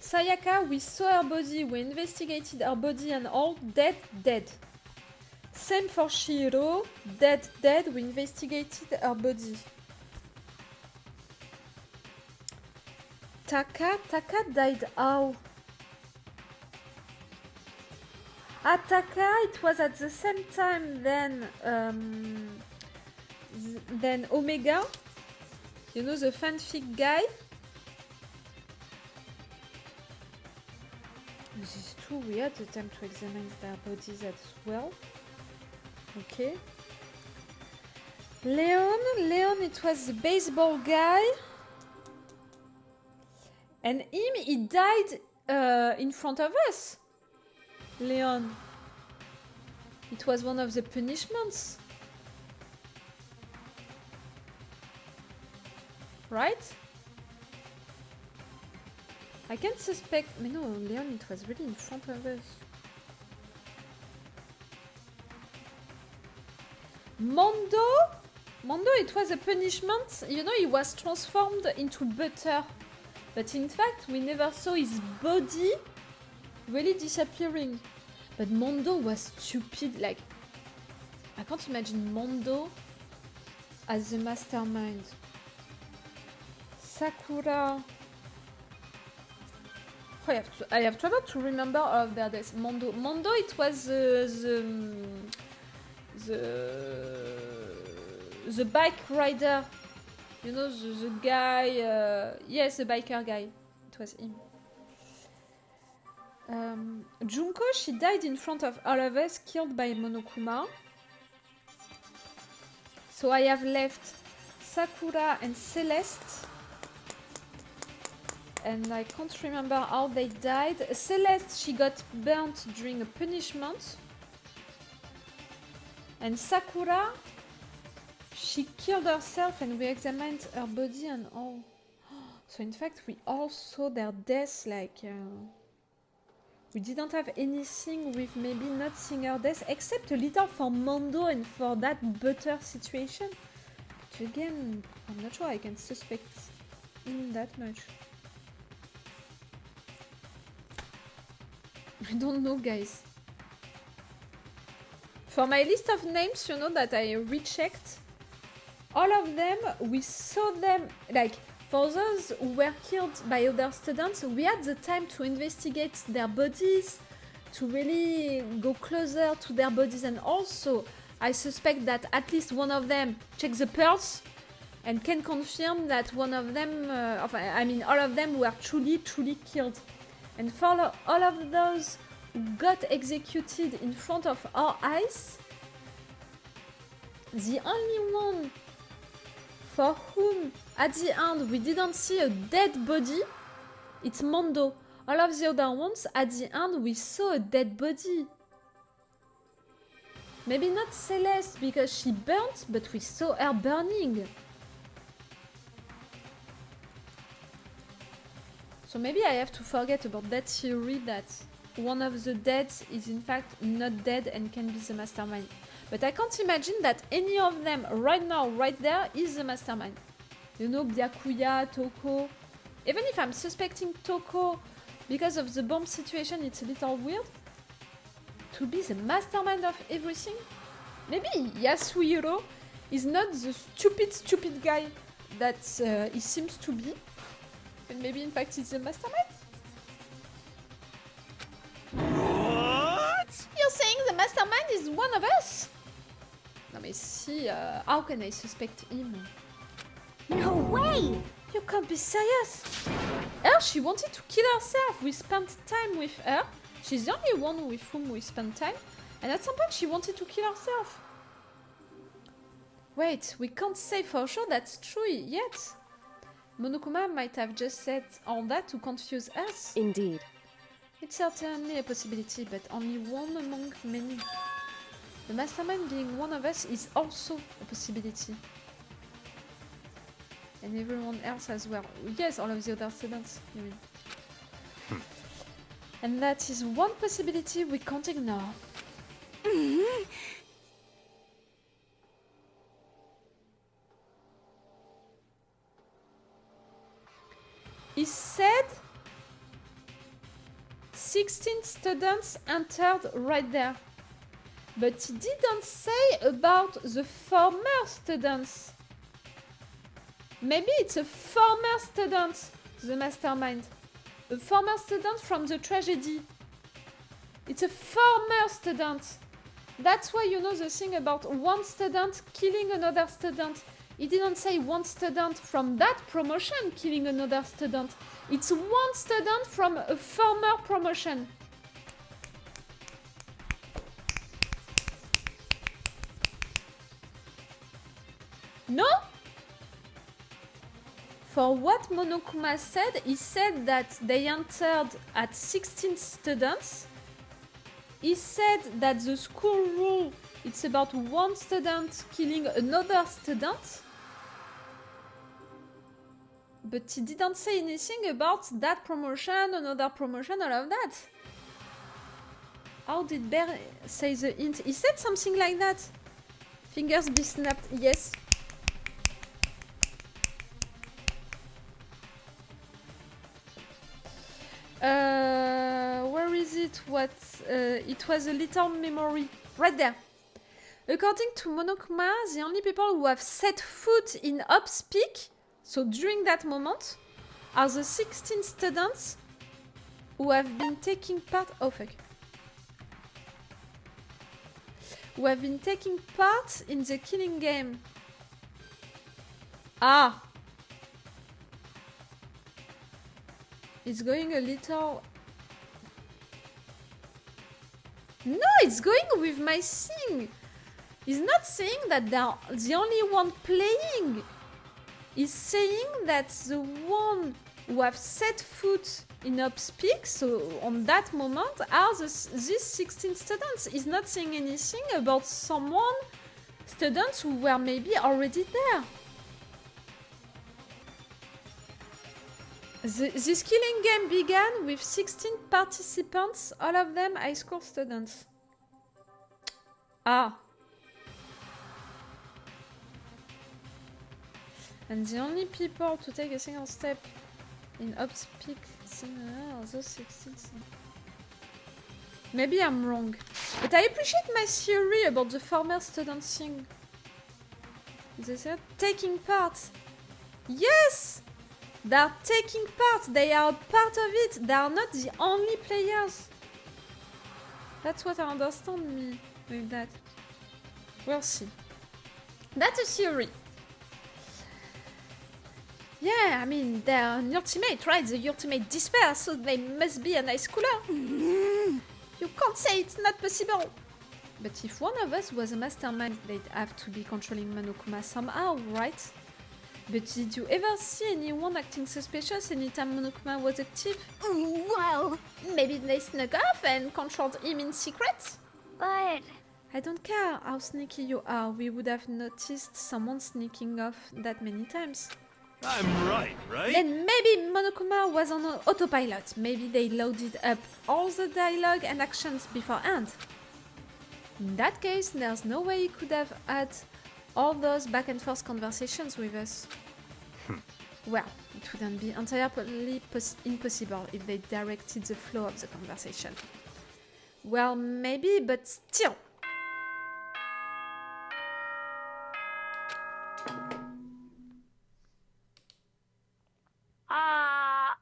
Sayaka, we saw her body, we investigated her body and all, dead, dead. Same for Shiro, dead, dead, we investigated her body. Taka died how? Taka, it was at the same time then Omega, you know, the fanfic guy. These two, we had the time to examine their bodies as well. Okay. Leon, it was the baseball guy. And him, he died in front of us. Leon. It was one of the punishments. Right? I can't suspect... But no, Leon, it was really in front of us. Mondo, it was a punishment. You know, he was transformed into butter. But in fact, we never saw his body really disappearing. But Mondo was stupid. Like, I can't imagine Mondo as the mastermind. Sakura... I have trouble to remember all of their days. Mondo, it was the the bike rider. You know, the guy... yes, the biker guy. It was him. Junko, she died in front of all of us, killed by Monokuma. So I have left Sakura and Celeste. And I can't remember how they died. Celeste, she got burnt during a punishment. And Sakura, she killed herself and we examined her body and all. So in fact, we all saw their deaths, like... we didn't have anything with maybe not seeing her death, except a little for Mondo and for that butter situation. But again, I'm not sure I can suspect him that much. I don't know, guys. For my list of names, you know, that I rechecked, all of them, we saw them, like, for those who were killed by other students, we had the time to investigate their bodies, to really go closer to their bodies, and also, I suspect that at least one of them checked the pulse and can confirm that one of them, all of them were truly killed. And for all of those who got executed in front of our eyes, the only one for whom, at the end, we didn't see a dead body, it's Mondo. All of the other ones, at the end, we saw a dead body. Maybe not Celeste, because she burnt, but we saw her burning. So maybe I have to forget about that theory that one of the dead is in fact not dead and can be the mastermind. But I can't imagine that any of them right now, right there, is the mastermind. You know, Byakuya, Toko. Even if I'm suspecting Toko because of the bomb situation, it's a little weird. To be the mastermind of everything? Maybe Yasuhiro is not the stupid guy that he seems to be. And maybe in fact he's the mastermind? What? You're saying the mastermind is one of us? No, mais si, how can I suspect him? No way! You can't be serious! Her, she wanted to kill herself. We spent time with her. She's the only one with whom we spent time. And at some point she wanted to kill herself. Wait, we can't say for sure that's true yet. Monokuma might have just said all that to confuse us. Indeed. It's certainly a possibility, but only one among many. The mastermind being one of us is also a possibility. And everyone else as well. Yes, all of the other students, you mean. And that is one possibility we can't ignore. He said 16 students entered right there. But he didn't say about the former students. Maybe it's a former student, the mastermind. A former student from the tragedy. It's a former student. That's why you know the thing about one student killing another student. He didn't say one student from that promotion killing another student. It's one student from a former promotion. No? For what Monokuma said, he said that they entered at 16 students. He said that the school rule, it's about one student killing another student. But he didn't say anything about that promotion, another promotion, all of that. How did Bear say the hint? He said something like that. Fingers be snapped, yes. Where is it? What? It was a little memory. Right there. According to Monokuma, the only people who have set foot in Ops Peak, so during that moment, are the 16 students who have been taking part... Oh, fuck. who have been taking part in the killing game. Ah! It's going a little... No, it's going with my thing! It's not saying that they're the only one playing. It's saying that the one who have set foot in Hop's Peak, so on that moment, are these 16 students. It's not saying anything about students who were maybe already there. This killing game began with 16 participants, all of them high school students. Ah. And the only people to take a single step in Hop's Peak are those 16. Maybe I'm wrong. But I appreciate my theory about the former student thing. They said taking part. Yes! They are taking part. They are part of it. They are not the only players. That's what I understand me with that. We'll see. That's a theory. Yeah, I mean, they're an ultimate, right? The ultimate despair, so they must be an high schooler. You can't say it's not possible. But if one of us was a mastermind, they'd have to be controlling Monokuma somehow, right? But did you ever see anyone acting suspicious anytime Monokuma was active? Well, Maybe they snuck off and controlled him in secret? but I don't care how sneaky you are, we would have noticed someone sneaking off that many times. I'm right? Then maybe Monokuma was on autopilot. Maybe they loaded up all the dialogue and actions beforehand. In that case, there's no way he could have had all those back and forth conversations with us. Well, it wouldn't be entirely impossible if they directed the flow of the conversation. Well, maybe, but still.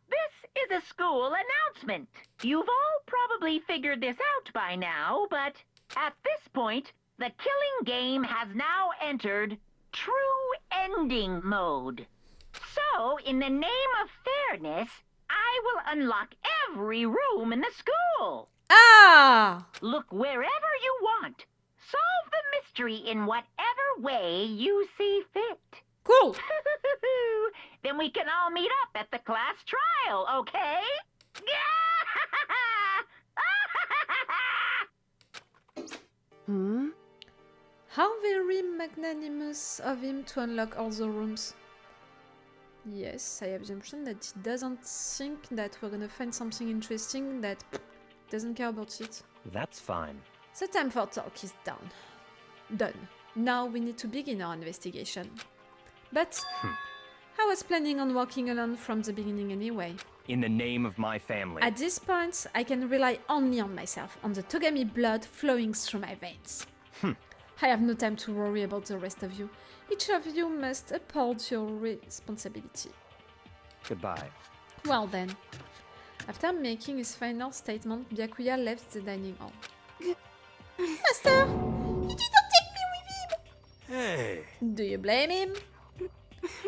This is a school announcement. You've all probably figured this out by now, but at this point, the killing game has now entered true ending mode. So, in the name of fairness, I will unlock every room in the school. Ah! Look wherever you want. Solve the mystery in whatever way you see fit. Cool! Then we can all meet up at the class trial, okay? How very magnanimous of him to unlock all the rooms. Yes, I have the impression that he doesn't think that we're gonna find something interesting, that doesn't care about it. That's fine. The time for talk is done. Done. Now we need to begin our investigation. But I was planning on walking alone from the beginning anyway. In the name of my family. At this point, I can rely only on myself, on the Togami blood flowing through my veins. I have no time to worry about the rest of you. Each of you must uphold your responsibility. Goodbye. Well then. After making his final statement, Byakuya left the dining hall. Master! He didn't take me with him! Hey. Do you blame him?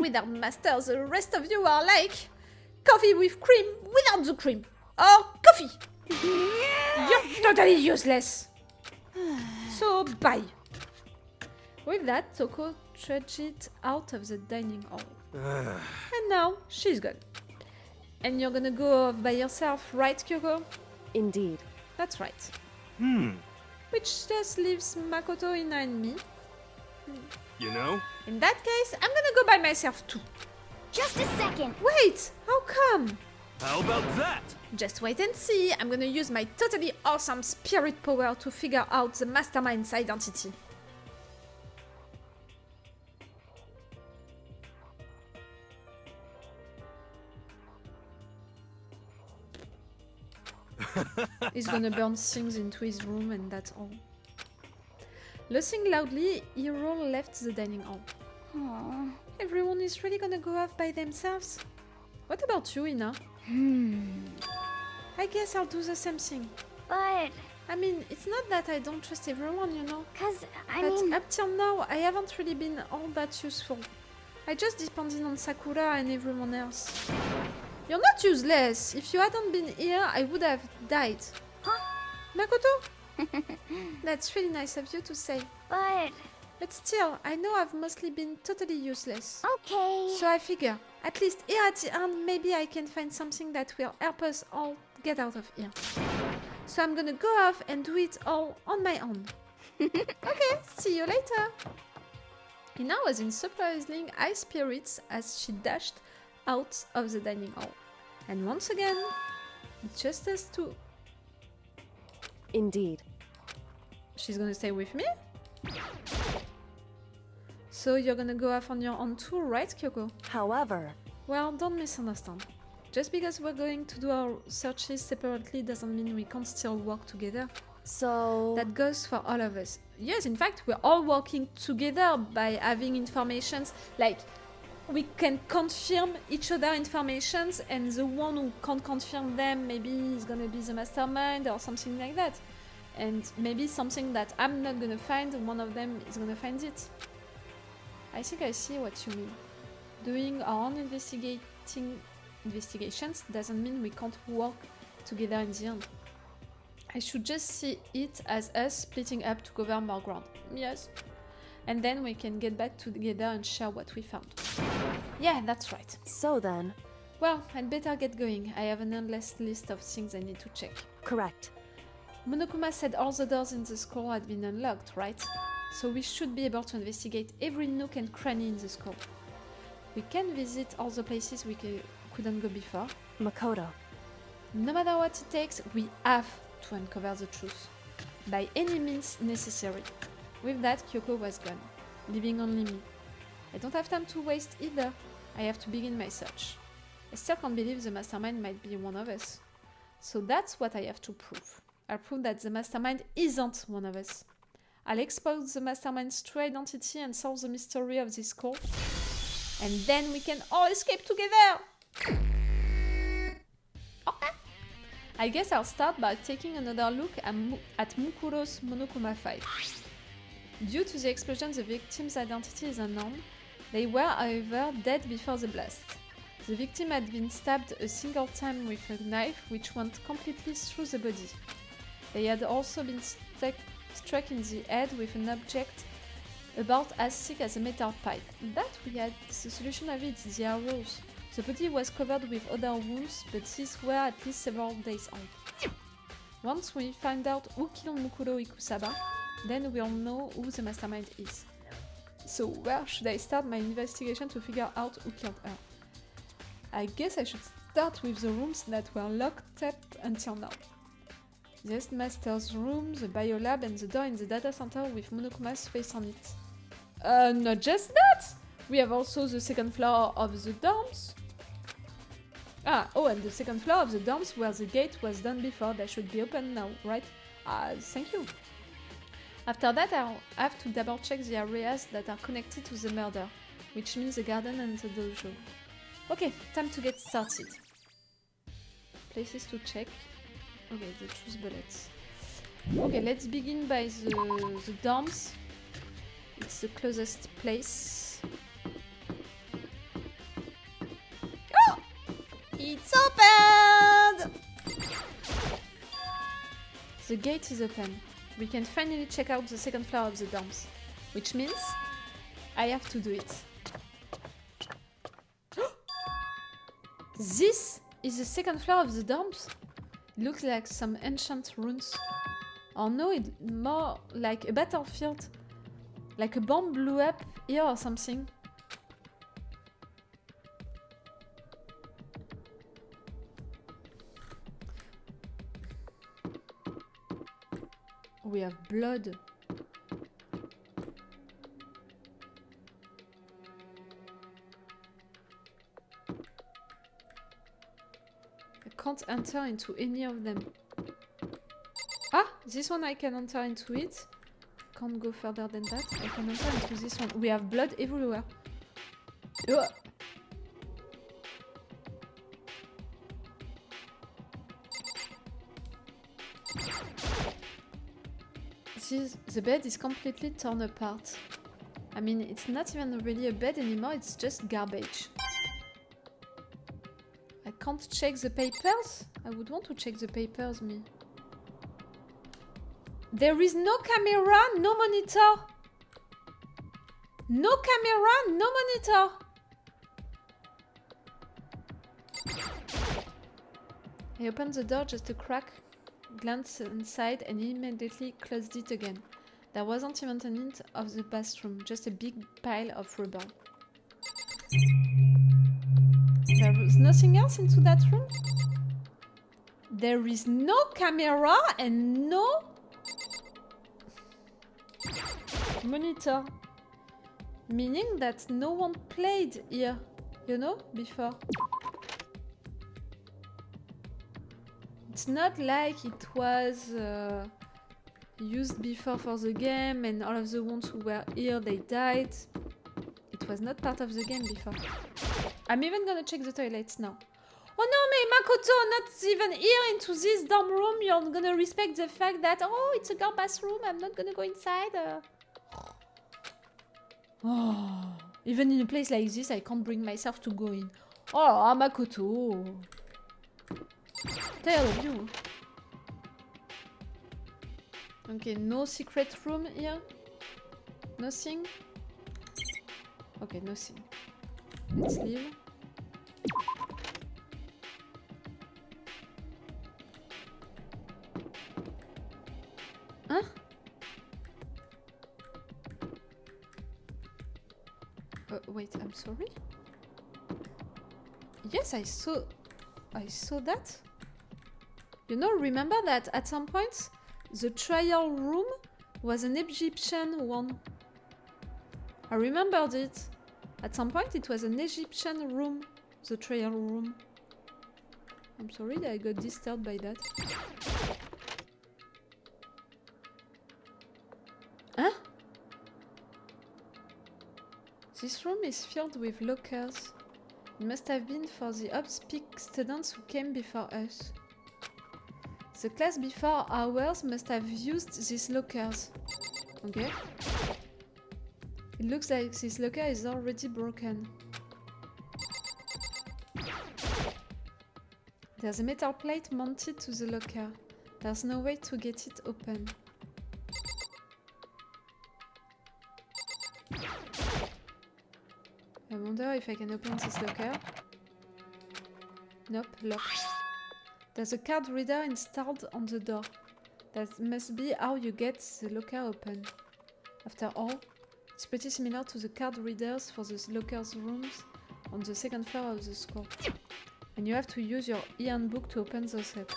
Without Master, the rest of you are like coffee with cream without the cream. Or coffee! You're totally useless! So, bye! With that, Toko trudged out of the dining hall. And now, she's gone. And you're gonna go off by yourself, right, Kyoko? Indeed. That's right. Which just leaves Makoto behind me. You know? In that case, I'm gonna go by myself too. just a second. Wait! How come? How about that? Just wait and see. I'm gonna use my totally awesome spirit power to figure out the mastermind's identity. He's gonna burn things into his room and that's all. Laughing loudly, Hiro left the dining hall. Aww. Everyone is really gonna go off by themselves? What about you, Ina? I guess I'll do the same thing. But I mean, it's not that I don't trust everyone, you know. Cause, I But mean... up till now, I haven't really been all that useful. I just depended on Sakura and everyone else. You're not useless. If you hadn't been here, I would have died. Huh? Makoto? That's really nice of you to say. But... Still, I know I've mostly been totally useless. Okay. So I figure, at least here at the end, maybe I can find something that will help us all get out of here. So I'm gonna go off and do it all on my own. Okay, see you later. Ina was in surprisingly high spirits as she dashed out of the dining hall. And once again, it's just us two. Indeed. She's gonna stay with me? So you're gonna go off on your own too, right, Kyoko? However, Well, don't misunderstand. Just because we're going to do our searches separately doesn't mean we can't still work together. so... That goes for all of us. Yes, in fact, we're all working together by having informations, like we can confirm each other informations, and the one who can't confirm them maybe is gonna be the mastermind or something like that. And maybe something that I'm not gonna find, one of them is gonna find it. I think I see what you mean. Doing our own investigations doesn't mean we can't work together in the end. I should just see it as us splitting up to cover more ground. Yes. And then we can get back together and share what we found. Yeah, that's right. So then, Well, I'd better get going. I have an endless list of things I need to check. correct. Monokuma said all the doors in the school had been unlocked, right? So we should be able to investigate every nook and cranny in the school. We can visit all the places we couldn't go before. Makoto. No matter what it takes, we have to uncover the truth. By any means necessary. With that, Kyoko was gone, leaving only me. I don't have time to waste either. I have to begin my search. I still can't believe the mastermind might be one of us. So that's what I have to prove. I'll prove that the mastermind isn't one of us. I'll expose the mastermind's true identity and solve the mystery of this school. And then we can all escape together! Okay. I guess I'll start by taking another look at Mukuro's Monokuma 5. Due to the explosion, the victim's identity is unknown. They were, however, dead before the blast. The victim had been stabbed a single time with a knife, which went completely through the body. They had also been struck in the head with an object about as thick as a metal pipe. That we had the solution of it, the arrows. The body was covered with other wounds, but these were at least several days old. Once we find out who killed Mukuro Ikusaba, then we'll know who the mastermind is. So where should I start my investigation to figure out who killed her? I guess I should start with the rooms that were locked up until now. The headmaster's room, the biolab, and the door in the data center with Monokuma's face on it. Not just that! We have also the second floor of the dorms. And the second floor of the dorms where the gate was done before. That should be open now, right? Thank you. After that, I'll have to double check the areas that are connected to the murder, which means the garden and the dojo. Okay, time to get started. Places to check. Okay, the truth bullets. Okay, let's begin by the dorms. It's the closest place. Oh! It's opened! The gate is open. We can finally check out the second floor of the dorms. Which means I have to do it. This is the second floor of the dorms? It looks like some ancient ruins. Or no, it's more like a battlefield. Like a bomb blew up here or something. We have blood. I can't enter into any of them. This one I can enter into it. Can't go further than that. I can enter into this one. We have blood everywhere. Ugh. See, the bed is completely torn apart. I mean, it's not even really a bed anymore, it's just garbage. I can't check the papers? I would want to check the papers, me. There is no camera, no monitor! No camera, no monitor! I opened the door just a crack, glanced inside and immediately closed it again. There wasn't even a hint of the bathroom, just a big pile of rubble. There was nothing else into that room? There is no camera and no monitor. Meaning that no one played here, you know, before. It's not like it was used before for the game and all of the ones who were here, they died. It was not part of the game before. I'm even gonna check the toilets now. Oh no, Makoto, not even here into this dorm room. You're gonna respect the fact that, oh, it's a girl bathroom, I'm not gonna go inside. Oh, even in a place like this, I can't bring myself to go in. Oh, Makoto. Tired of you. Okay, no secret room here. Nothing. Okay, nothing. Let's leave. Huh? Wait, I'm sorry? Yes, I saw that. You know, remember that at some point the trial room was an Egyptian one. I remembered it. At some point it was an Egyptian room, the trial room. I'm sorry that I got disturbed by that. Huh? This room is filled with lockers. It must have been for the ops-peak students who came before us. The class before ours must have used these lockers. Okay. It looks like this locker is already broken. There's a metal plate mounted to the locker. There's no way to get it open. I wonder if I can open this locker. Nope, locked. There's a card reader installed on the door. That must be how you get the locker open. After all, it's pretty similar to the card readers for the lockers rooms on the second floor of the school. And you have to use your e-handbook to open those up.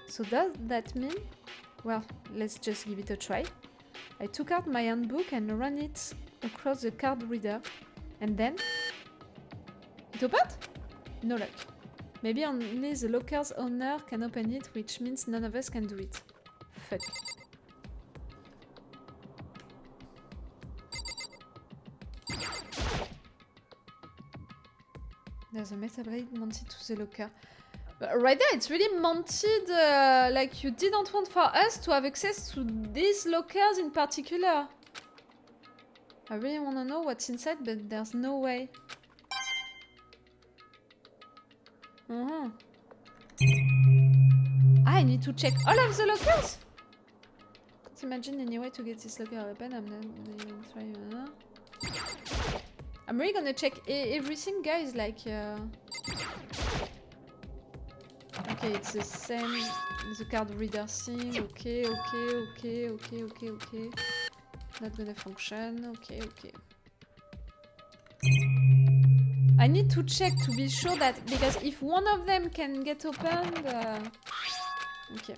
So does that mean? Well, let's just give it a try. I took out my handbook and ran it across the card reader. And then... it opened? No luck. Maybe only the locker's owner can open it, which means none of us can do it. Fuck. There's a metal blade mounted to the locker. But right there, it's really mounted like you didn't want for us to have access to these lockers in particular. I really want to know what's inside, but there's no way. I need to check all of the lockers? Can't imagine any way to get this locker open. I'm not gonna even try. I'm really gonna check everything, guys. Like, okay, it's the same. The card reader thing. Okay. Not gonna function. Okay. I need to check to be sure that, because if one of them can get opened, okay.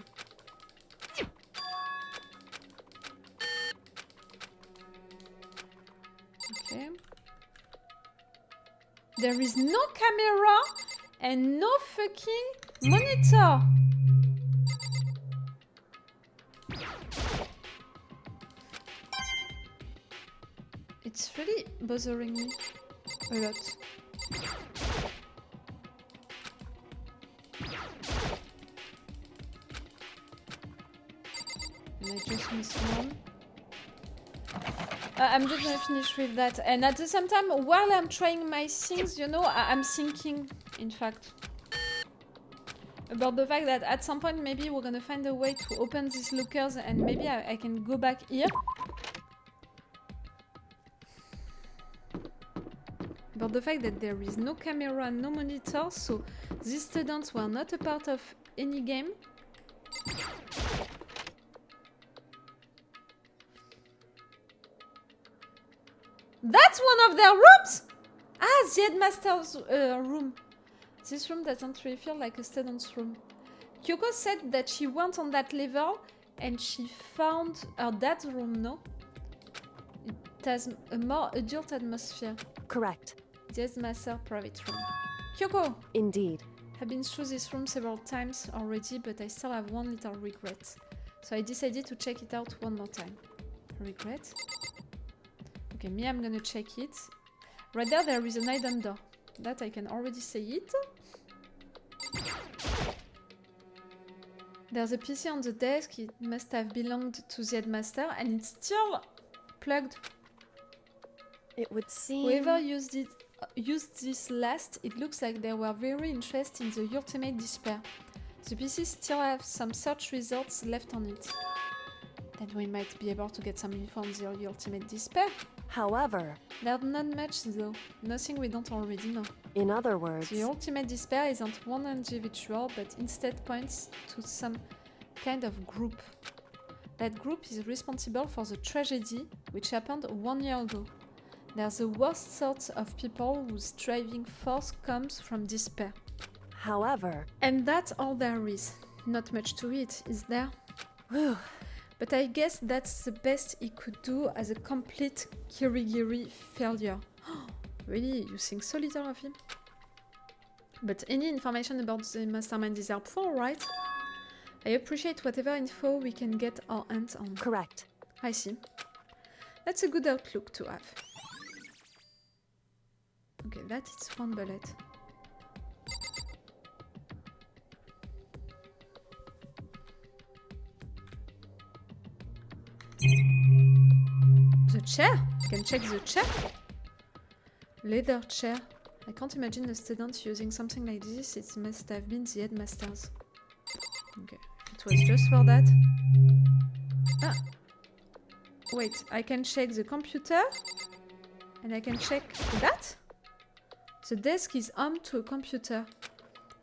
Okay. There is no camera and no fucking monitor. It's really bothering me a lot. And I just missed one. I'm just gonna finish with that. And at the same time, while I'm trying my things, you know, I'm thinking, in fact, about the fact that at some point maybe we're gonna find a way to open these lockers and maybe I can go back here. About the fact that there is no camera, no monitor, so these students were not a part of any game. That's one of their rooms! Ah, the headmaster's room. This room doesn't really feel like a student's room. Kyoko said that she went on that level and she found her dad's room, no? It has a more adult atmosphere. Correct. The headmaster's private room. Kyoko! Indeed. I've been through this room several times already, but I still have one little regret. So I decided to check it out one more time. Regret? Okay, me, I'm gonna check it. Right there is an hidden door. That I can already see it. There's a PC on the desk. It must have belonged to the headmaster, and it's still plugged. It would seem... Whoever used this last, it looks like they were very interested in the ultimate despair. The PC still has some search results left on it. Then we might be able to get some info on the ultimate despair. However... There's not much though. Nothing we don't already know. In other words... The ultimate despair isn't one individual, but instead points to some kind of group. That group is responsible for the tragedy which happened 1 year ago. They're the worst sorts of people whose driving force comes from despair. However... And that's all there is. Not much to it, is there? Whew. But I guess that's the best he could do as a complete Kirigiri failure. Really? You think so little of him? But any information about the mastermind is helpful, right? I appreciate whatever info we can get our hands on. Correct. I see. That's a good outlook to have. Okay, that is one bullet. The chair? You can check the chair? Leather chair. I can't imagine a student using something like this. It must have been the headmaster's. Okay, it was just for that. Ah! Wait, I can check the computer. And I can check that? The desk is armed to a computer.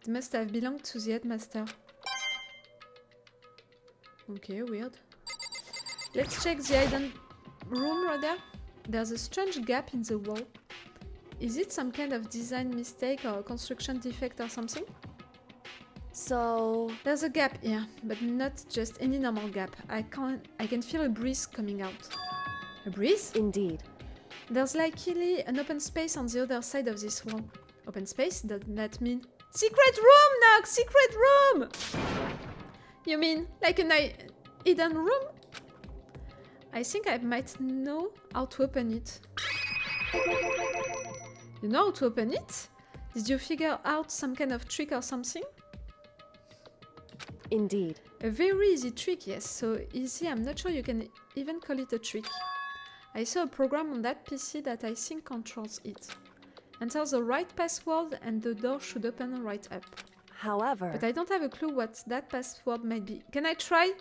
It must have belonged to the headmaster. Okay, weird. Let's check the hidden room right there. There's a strange gap in the wall. Is it some kind of design mistake or a construction defect or something? So... There's a gap here, but not just any normal gap. I can feel a breeze coming out. A breeze? Indeed. There's likely an open space on the other side of this wall. Open space? Does that mean... Secret room, Nox! Secret room! You mean, like a hidden room? I think I might know how to open it. You know how to open it? Did you figure out some kind of trick or something? Indeed. A very easy trick, yes. So easy, I'm not sure you can even call it a trick. I saw a program on that PC that I think controls it. Enter the right password and the door should open right up. However... But I don't have a clue what that password might be. Can I try?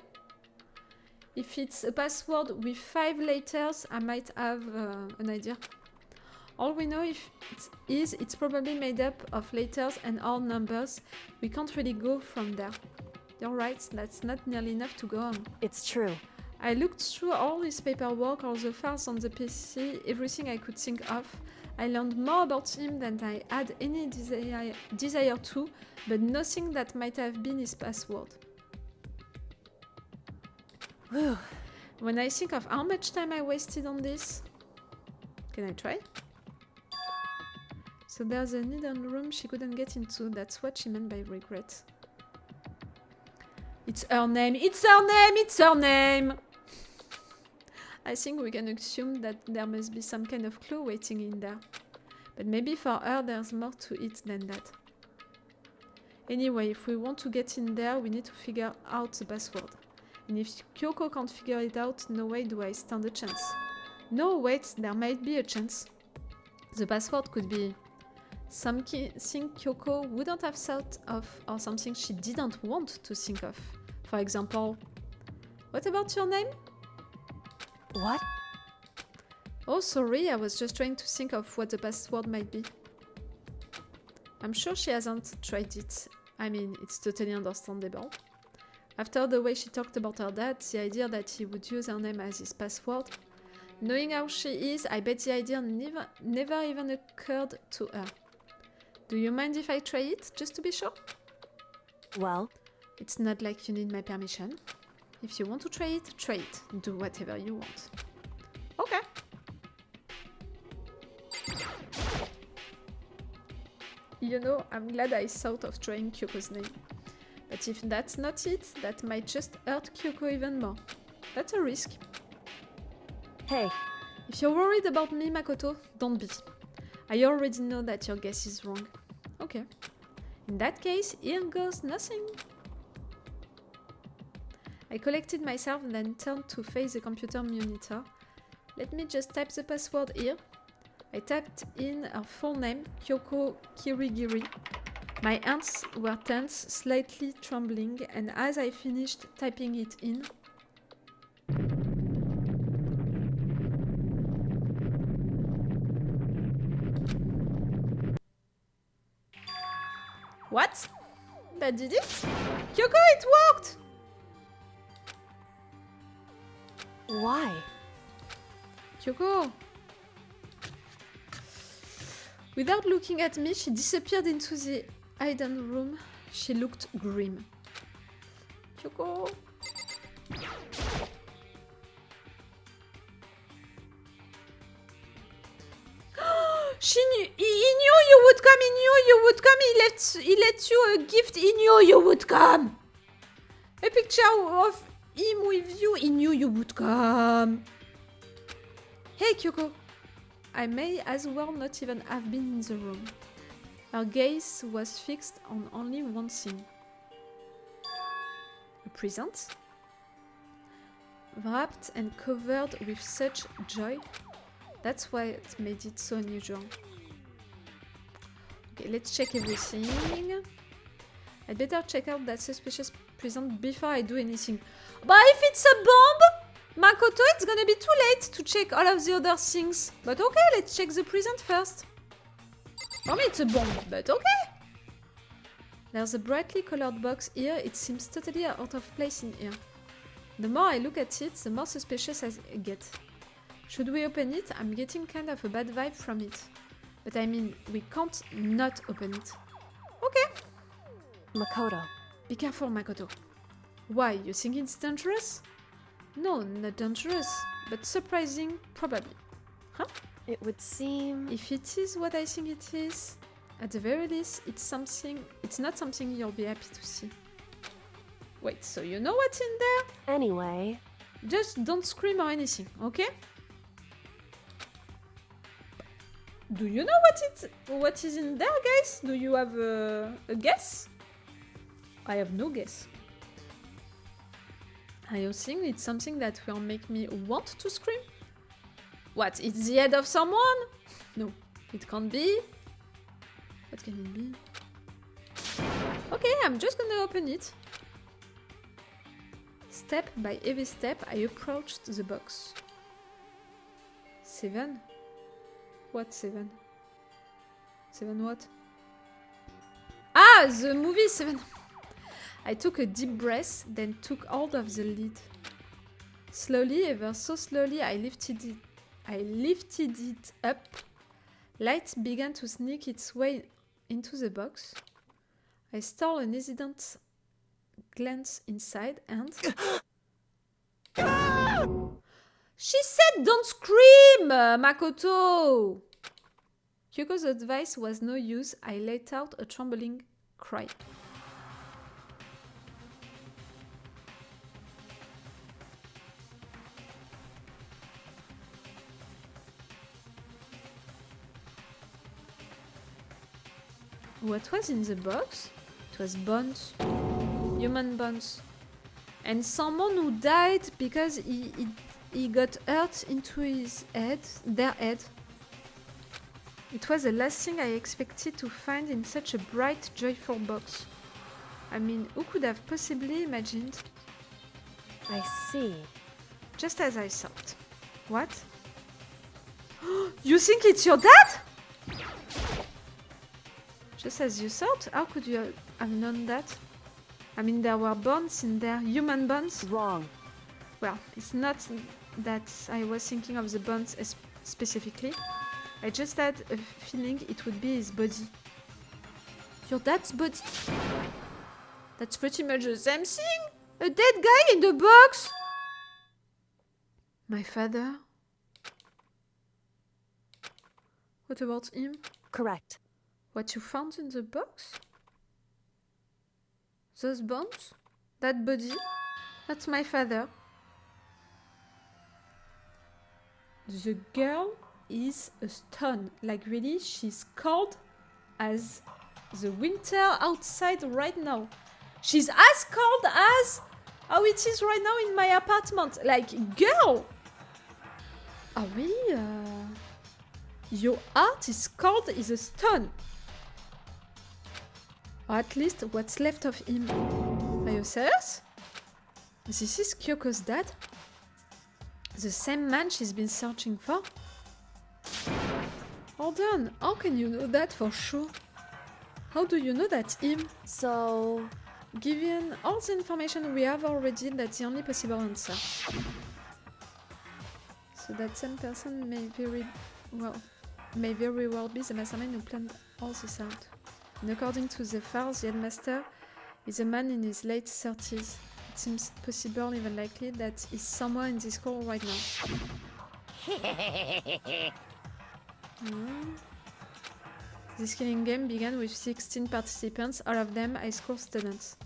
If it's a password with 5 letters, I might have an idea. All we know it's probably made up of letters and all numbers. We can't really go from there. You're right, that's not nearly enough to go on. It's true. I looked through all this paperwork, all the files on the PC, everything I could think of. I learned more about him than I had any desire to, but nothing that might have been his password. Whew. When I think of how much time I wasted on this... Can I try? So there's a hidden room she couldn't get into. That's what she meant by regret. It's her name! It's her name! It's her name! I think we can assume that there must be some kind of clue waiting in there. But maybe for her there's more to it than that. Anyway, if we want to get in there, we need to figure out the password. And if Kyoko can't figure it out, no way do I stand a chance. No, wait, there might be a chance. The password could be something Kyoko wouldn't have thought of or something she didn't want to think of. For example, what about your name? What? Oh, sorry, I was just trying to think of what the password might be. I'm sure she hasn't tried it. I mean, it's totally understandable. After the way she talked about her dad, the idea that he would use her name as his password, knowing how she is, I bet the idea never even occurred to her. Do you mind if I try it, just to be sure? Well, It's not like you need my permission. If you want to try it, try it. Do whatever you want. Okay. You know, I'm glad I thought of trying Kyoko's name. But if that's not it, that might just hurt Kyoko even more. That's a risk. hey, If you're worried about me, Makoto, don't be. I already know that your guess is wrong. Okay. In that case, here goes nothing. I collected myself and then turned to face the computer monitor. Let me just type the password here. I typed in her full name, Kyoko Kirigiri. My hands were tense, slightly trembling, and as I finished typing it in, what? That did it? Kyoko, it worked! why? Kyoko! Without looking at me, she disappeared into the hidden room. She looked grim. Kyoko! He knew you would come, he knew you would come, he let you a gift, he knew you would come! A picture of him with you, he knew you would come! Hey Kyoko! I may as well not even have been in the room. Her gaze was fixed on only one thing. A present? Wrapped and covered with such joy. That's what made it so unusual. Okay, let's check everything. I'd better check out that suspicious present before I do anything. But if it's a bomb, Makoto, it's gonna be too late to check all of the other things. But okay, let's check the present first. For me, it's a bomb, but okay. There's a brightly colored box here. It seems totally out of place in here. The more I look at it, the more suspicious I get. Should we open it? I'm getting kind of a bad vibe from it. But I mean, we can't not open it. Okay. Makoto. Be careful, Makoto. Why? You think it's dangerous? No, not dangerous, but surprising, probably. Huh? It would seem... If it is what I think it is, at the very least, it's not something you'll be happy to see. Wait, so you know what's in there? Anyway... Just don't scream or anything, okay? Do you know what is in there, guys? Do you have a guess? I have no guess. Are you saying it's something that will make me want to scream? What, it's the head of someone? No, it can't be. What can it be? Okay, I'm just gonna open it. Step by every step, I approached the box. 7? What 7? 7 what? Ah, the movie 7! I took a deep breath, then took hold of the lid. Slowly, ever so slowly, I lifted it up. Light began to sneak its way into the box. I stole an hesitant glance inside and... She said don't scream, Makoto! Kyoko's advice was no use. I let out a trembling cry. What was in the box? It was bones. Human bones. And someone who died because he got hurt into their head. It was the last thing I expected to find in such a bright, joyful box. I mean, who could have possibly imagined? I see. Just as I thought. What? You think it's your dad? Just as you thought? How could you have known that? I mean, there were bones in there, human bones. Wrong. Well, it's not that I was thinking of the bones specifically. I just had a feeling it would be his body. Your dad's body? That's pretty much the same thing! A dead guy in the box! My father? What about him? Correct. What you found in the box? Those bones? That body? That's my father. The girl is a stone. Like really, she's cold as the winter outside right now. She's as cold as how it is right now in my apartment. Like, girl! Are we, your heart is cold as a stone. Or at least what's left of him. Are you serious? This is Kyoko's dad? The same man she's been searching for? Hold on, how can you know that for sure? How do you know that's him? So... Given all the information we have already, that's the only possible answer. So that same person may very well be the mastermind who planned all this out. And according to the files, the headmaster is a man in his late 30s. It seems possible, even likely, that he's somewhere in this school right now. This killing game began with 16 participants, all of them high school students.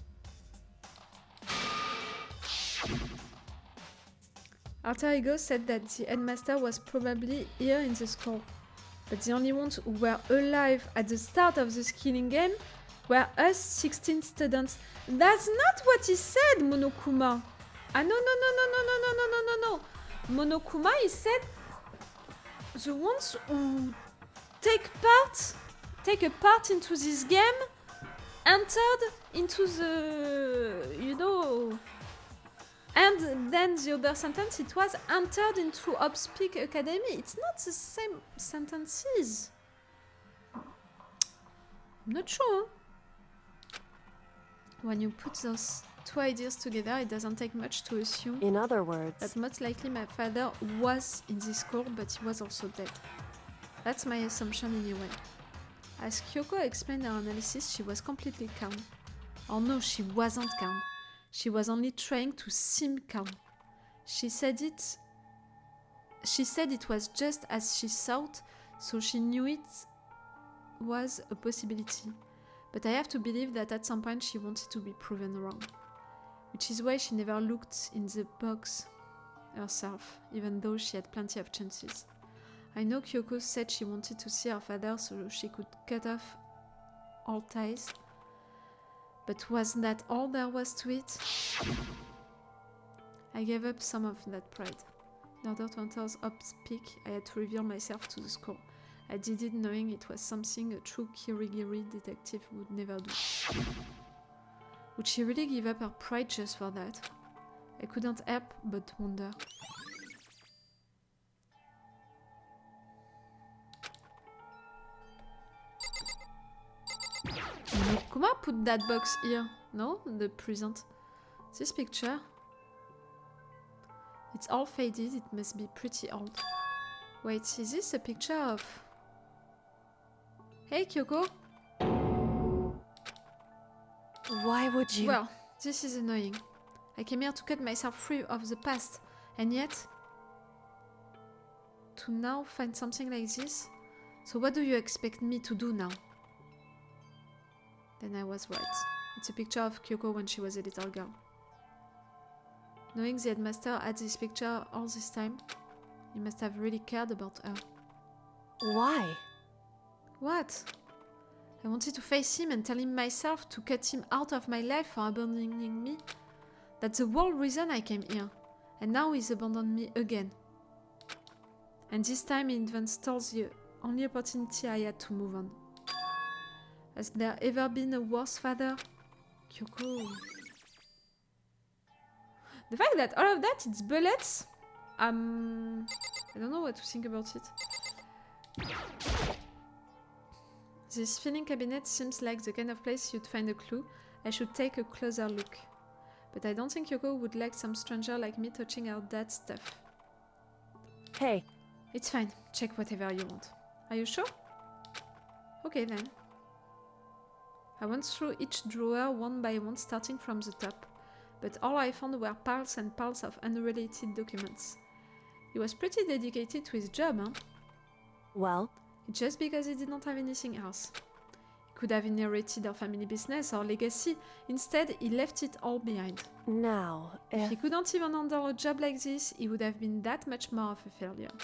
Alter Ego said that the headmaster was probably here in the school, but the only ones who were alive at the start of the killing game were us 16 students. That's not what he said, Monokuma. Ah no. Monokuma, he said the ones who take a part into this game entered into the, and then the other sentence, it was entered into Upspeak Academy. It's not the same sentences. I'm not sure. When you put those two ideas together, it doesn't take much to assume In other words... that most likely my father was in this school, but he was also dead. That's my assumption anyway. As Kyoko explained her analysis, she was completely calm. Oh no, she wasn't calm. She was only trying to seem calm. She said it was just as she thought, so she knew it was a possibility. But I have to believe that at some point she wanted to be proven wrong. Which is why she never looked in the box herself, even though she had plenty of chances. I know Kyoko said she wanted to see her father so she could cut off all ties. But wasn't that all there was to it? I gave up some of that pride. In order to enter Upspeak, I had to reveal myself to the school. I did it knowing it was something a true Kirigiri detective would never do. Would she really give up her pride just for that? I couldn't help but wonder. Monokuma put that box here, no? The present. This picture. It's all faded, it must be pretty old. Wait, is this a picture of... Hey, Kyoko? Why would you... Well, this is annoying. I came here to cut myself free of the past, and yet... to now find something like this? So what do you expect me to do now? Then I was right. It's a picture of Kyoko when she was a little girl. Knowing the headmaster had this picture all this time, he must have really cared about her. Why? What? I wanted to face him and tell him myself to cut him out of my life for abandoning me. That's the whole reason I came here. And now he's abandoned me again. And this time he even stalls the only opportunity I had to move on. Has there ever been a worse father? Kyoko. The fact that all of that, it's bullets, I don't know what to think about it. This filing cabinet seems like the kind of place you'd find a clue. I should take a closer look. But I don't think Kyoko would like some stranger like me touching her dad's stuff. Hey, It's fine. Check whatever you want. Are you sure? Okay then. I went through each drawer one by one, starting from the top. But all I found were piles and piles of unrelated documents. He was pretty dedicated to his job, huh? well, It's just because he did not have anything else. He could have inherited our family business or legacy. Instead, he left it all behind. now, If if... he couldn't even handle a job like this, he would have been that much more of a failure.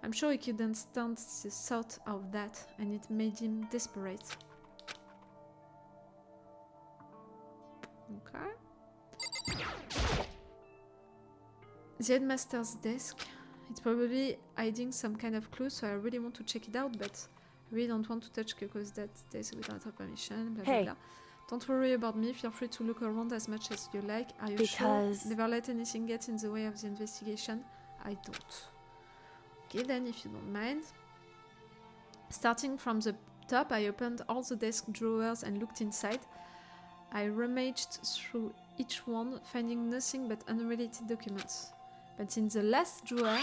I'm sure he couldn't stand the thought of that, and it made him desperate. Okay. The headmaster's desk. It's probably hiding some kind of clue, so I really want to check it out, but I really don't want to touch Kyoko's desk without her permission, blah blah Hey. blah. Don't worry about me, feel free to look around as much as you like. Are you Because- sure? Never let anything get in the way of the investigation. I don't. Okay then, if you don't mind. Starting from the top, I opened all the desk drawers and looked inside. I rummaged through each one, finding nothing but unrelated documents. But in the last drawer...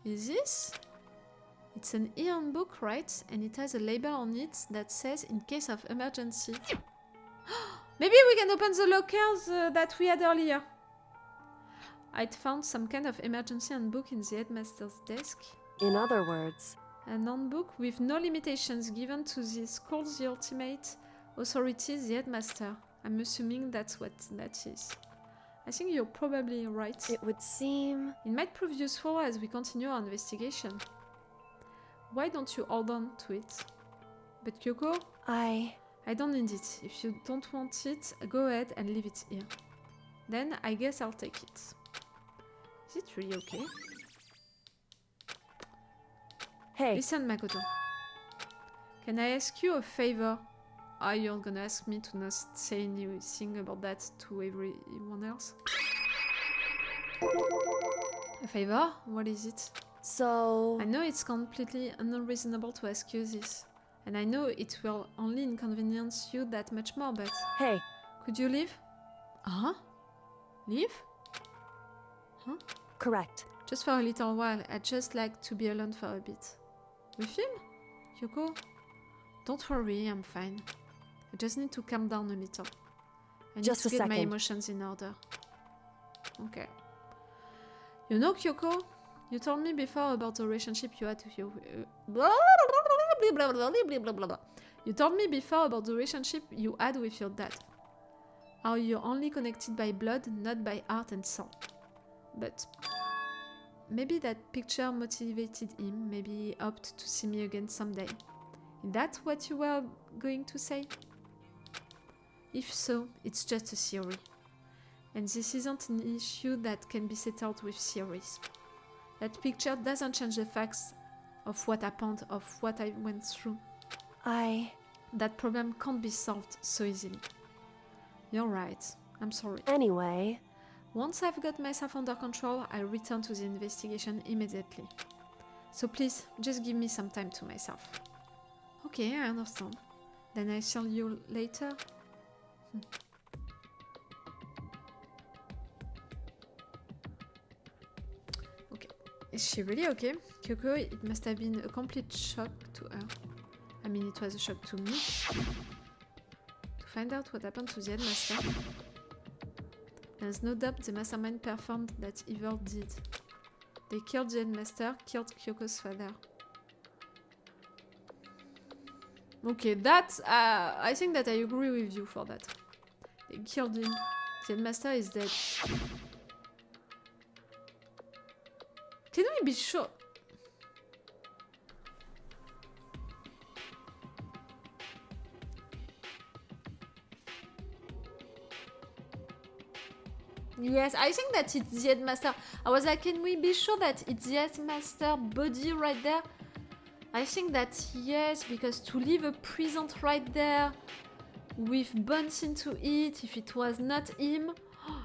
Is this? It's an Ian book, right? And it has a label on it that says in case of emergency. Maybe we can open the lockers that we had earlier. I'd found some kind of emergency handbook in the headmaster's desk. in other words, An handbook with no limitations given to the school's ultimate authority, the headmaster. I'm assuming that's what that is. I think you're probably right. it would seem... It might prove useful as we continue our investigation. Why don't you hold on to it? But Kyoko, I don't need it. If you don't want it, go ahead and leave it here. Then I guess I'll take it. Is it really okay? Hey, Listen, Makoto. Can I ask you a favor? Are you gonna ask me to not say anything about that to everyone else? A favor? What is it? so... I know it's completely unreasonable to ask you this. And I know it will only inconvenience you that much more, but... Hey, Could you leave? Huh? Leave? correct. Just for a little while. I'd just like to be alone for a bit. With him? Kyoko? Don't worry, I'm fine. I just need to calm down a little. I need Just to a get my second. emotions in order. Okay. You know, Kyoko, you told me before about the relationship you had with your... You told me before about the relationship you had with your dad. How you're only connected by blood, not by heart and soul. But maybe that picture motivated him. Maybe he hoped to see me again someday. Is that what you were going to say? If so, it's just a theory. And this isn't an issue that can be settled with theories. That picture doesn't change the facts of what happened, of what I went through. That problem can't be solved so easily. You're right. I'm sorry. Anyway, Once I've got myself under control, I'll return to the investigation immediately. So please, just give me some time to myself. Okay, I understand. Then I'll see you later. Okay. Is she really okay? Kyoko, it must have been a complete shock to her. I mean, it was a shock to me. To find out what happened to the headmaster. There's no doubt the mastermind performed that evil deed. They killed the headmaster, killed Kyoko's father. Okay, that... I think that I agree with you for that. They killed him. The headmaster is dead. Can we be sure? Yes, I think that it's the headmaster. I was like, can we be sure that it's the headmaster body right there? I think that yes, because to leave a present right there with bones into it, if it was not him,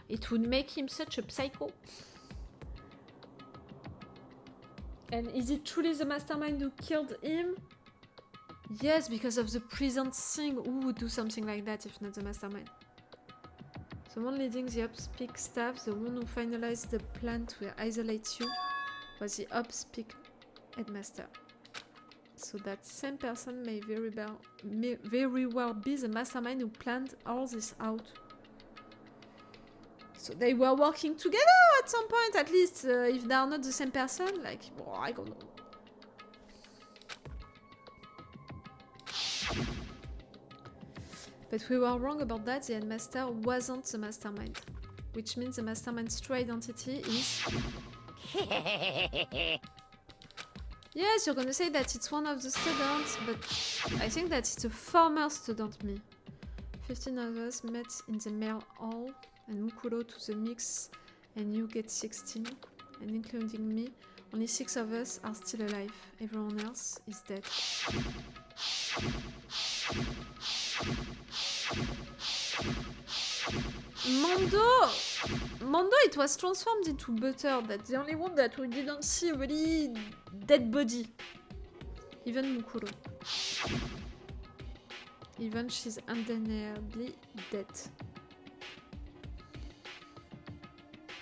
it would make him such a psycho. And is it truly the mastermind who killed him? Yes, because of the present thing. Who would do something like that if not the mastermind? The one leading the Upspeak staff, the one who finalized the plan to isolate you, was the Upspeak headmaster. So that same person may very well be the mastermind who planned all this out. So they were working together at some point, at least, if they are not the same person, like, well, I don't know. But we were wrong about that, the headmaster wasn't the mastermind. Which means the mastermind's true identity is... Yes, you're gonna say that it's one of the students, but I think that it's a former student, me. 15 of us met in the male hall, and Mukuro to the mix, and you get 16, and including me, only 6 of us are still alive. Everyone else is dead. Mondo, it was transformed into butter. That's the only one that we didn't see really dead body. Even Mukuro. Even she's undeniably dead.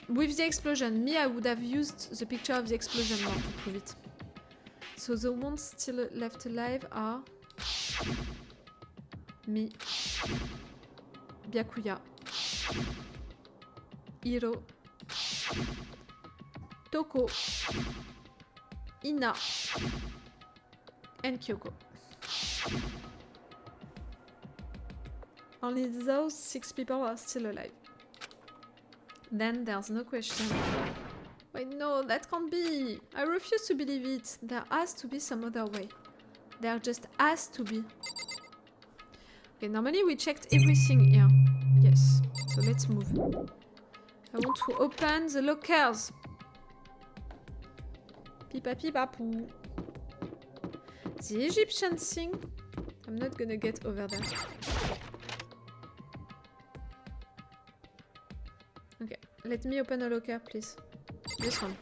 With the explosion, me, I would have used the picture of the explosion more to prove it. So the ones still left alive are... me, Byakuya, Hiro, Toko, Ina, and Kyoko. Only those 6 people are still alive. Then there's no question. Wait, no, that can't be. I refuse to believe it. There has to be some other way. There just has to be. Okay, normally we checked everything here. Yes, so let's move. I want to open the lockers. Pipa-pipa-poo. The Egyptian thing. I'm not gonna get over that. Okay, let me open a locker, please. This one.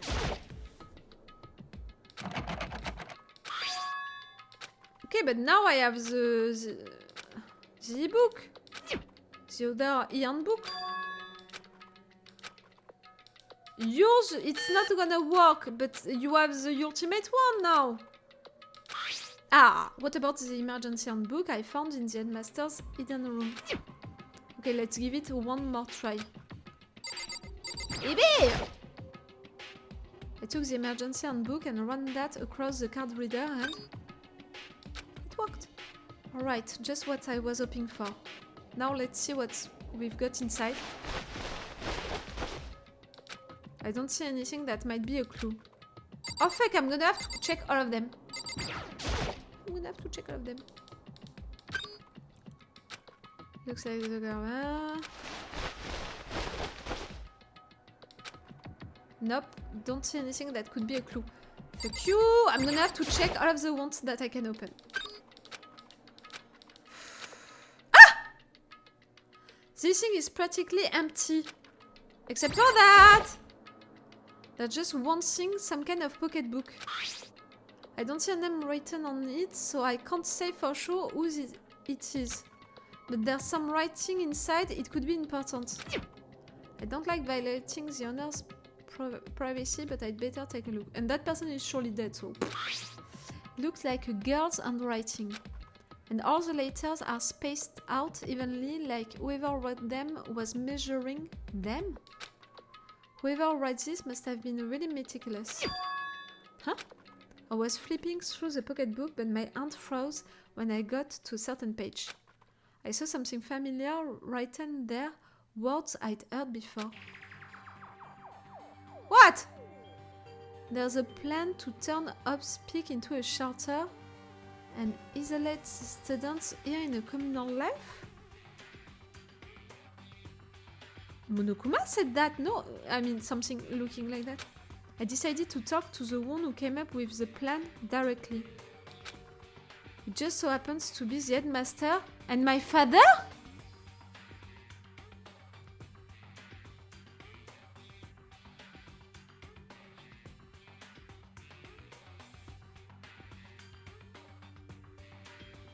Okay, but now I have the e-book. The other e-handbook. Yours, it's not gonna work, but you have the ultimate one now. Ah, what about the emergency handbook I found in the headmaster's hidden room? Okay, let's give it one more try. Baby! I took the emergency handbook and ran that across the card reader and... it worked. Alright, just what I was hoping for. Now let's see what we've got inside. I don't see anything that might be a clue. Oh fuck, I'm gonna have to check all of them. Looks like the girl. Nope, don't see anything that could be a clue. Fuck you! I'm gonna have to check all of the ones that I can open. Ah! This thing is practically empty. Except for that! There's just one thing, some kind of pocketbook. I don't see a name written on it, so I can't say for sure who it is. But there's some writing inside, it could be important. I don't like violating the owner's privacy, but I'd better take a look. And that person is surely dead, so... Looks like a girl's handwriting. And all the letters are spaced out evenly, like whoever wrote them was measuring them. Whoever wrote this must have been really meticulous. Huh? I was flipping through the pocketbook, but my hand froze when I got to a certain page. I saw something familiar written there, words I'd heard before. What? There's a plan to turn Upspeak into a shelter and isolate students here in a communal life? Monokuma said that. No, I mean something looking like that. I decided to talk to the one who came up with the plan directly. It just so happens to be the headmaster and my father?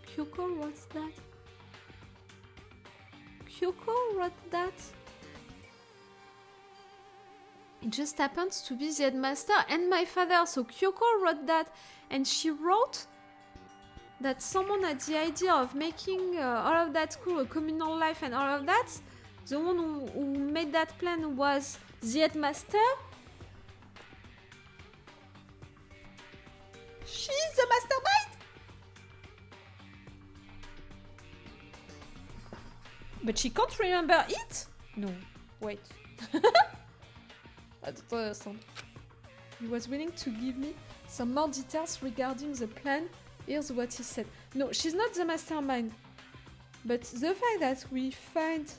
Kyoko wrote that? Kyoko wrote that? It just happens to be the headmaster and my father. So Kyoko wrote that, and she wrote that someone had the idea of making all of that school a communal life and all of that. The one who made that plan was the headmaster. She's the mastermind? But she can't remember it? No, wait. I don't understand. He was willing to give me some more details regarding the plan. Here's what he said. No, she's not the mastermind. But the fact that we find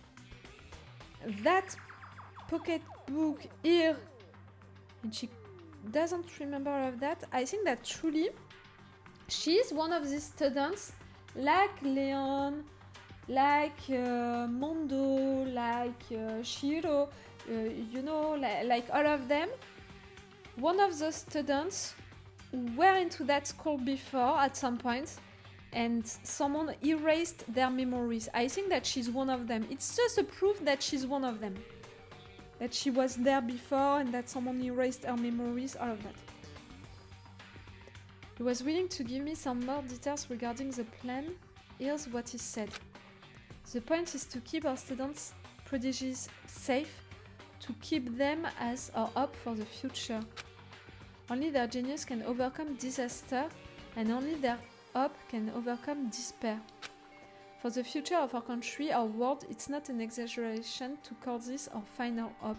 that pocketbook here and she doesn't remember all of that, I think that truly she's one of these students like Leon, like Mondo, like Shiro, you know, like all of them. One of the students were into that school before at some point and someone erased their memories. I think that she's one of them. It's just a proof that she's one of them. That she was there before and that someone erased her memories, all of that. He was willing to give me some more details regarding the plan. Here's what he said. The point is to keep our students, prodigies, safe, to keep them as our hope for the future. Only their genius can overcome disaster, and only their hope can overcome despair. For the future of our country, our world, it's not an exaggeration to call this our final hope.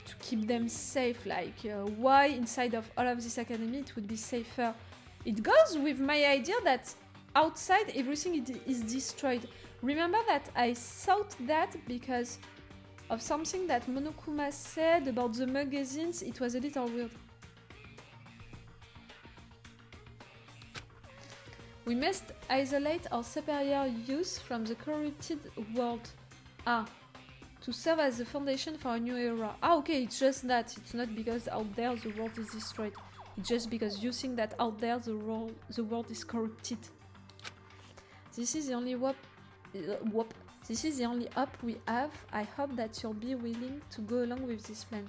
To keep them safe, like why inside of all of this academy it would be safer? It goes with my idea that outside everything is destroyed. Remember that I thought that because of something that Monokuma said about the magazines, it was a little weird. We must isolate our superior youth from the corrupted world. To serve as the foundation for a new era. Okay, it's just that. It's not because out there the world is destroyed. It's just because you think that out there the world is corrupted. This is the only This is the only hope we have. I hope that you'll be willing to go along with this plan.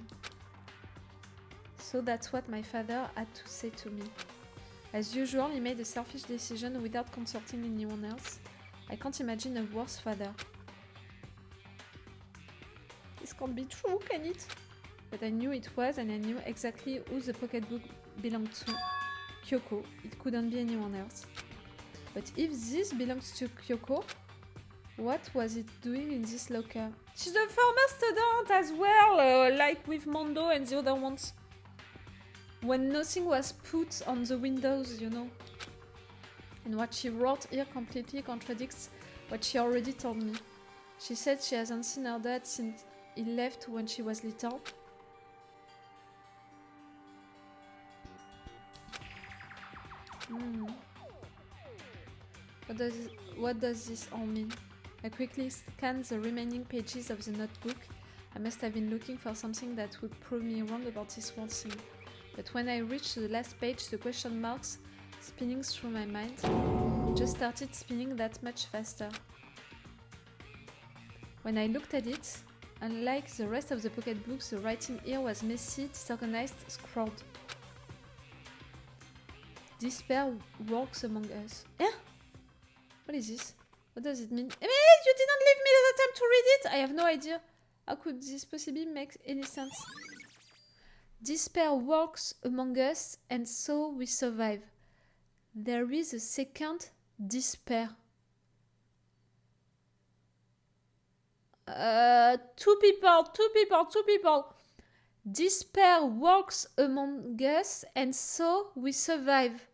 So that's what my father had to say to me. As usual, he made a selfish decision without consulting anyone else. I can't imagine a worse father. This can't be true, can it? But I knew it was, and I knew exactly who the pocketbook belonged to. Kyoko. It couldn't be anyone else. But if this belongs to Kyoko, what was it doing in this locker? She's a former student as well, like with Mondo and the other ones. When nothing was put on the windows, you know. And what she wrote here completely contradicts what she already told me. She said she hasn't seen her dad since he left when she was little. What does this all mean? I quickly scanned the remaining pages of the notebook. I must have been looking for something that would prove me wrong about this whole thing. But when I reached the last page, the question marks spinning through my mind just started spinning that much faster. When I looked at it, unlike the rest of the pocketbooks, the writing here was messy, disorganized, scrawled. Despair walks among us. Eh? What is this? What does it mean? Eh, you didn't leave me the time to read it! I have no idea. How could this possibly make any sense? Despair walks among us, and so we survive. There is a second despair. Two people. Despair walks among us, and so we survive.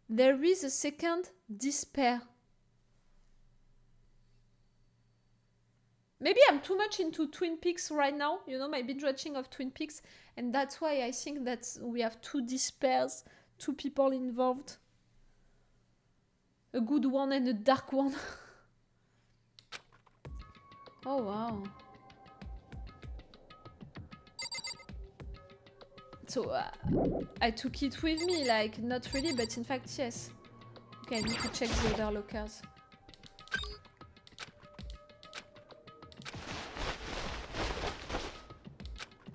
There is a second despair. Maybe I'm too much into Twin Peaks right now, you know, my binge watching of Twin Peaks, and that's why I think that we have two despairs, two people involved. A good one and a dark one. Oh wow. So I took it with me, like not really, but in fact yes. Okay, I need to check the other lockers.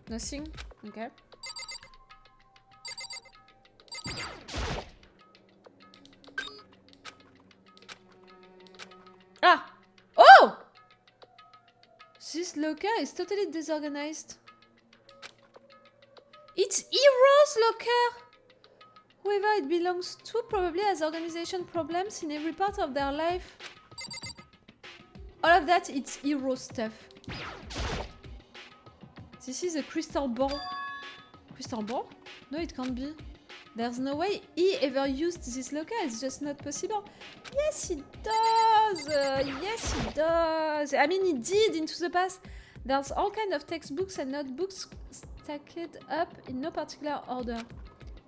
Nothing? Okay. Ah! Oh! This locker is totally disorganized. It's Hero's locker! Whoever it belongs to probably has organization problems in every part of their life. All of that, it's Hero stuff. This is a crystal ball. Crystal ball? No, it can't be. There's no way he ever used this locker. It's just not possible. Yes, he does. Yes, he does. I mean, he did into the past. There's all kind of textbooks and notebooks stacked up in no particular order.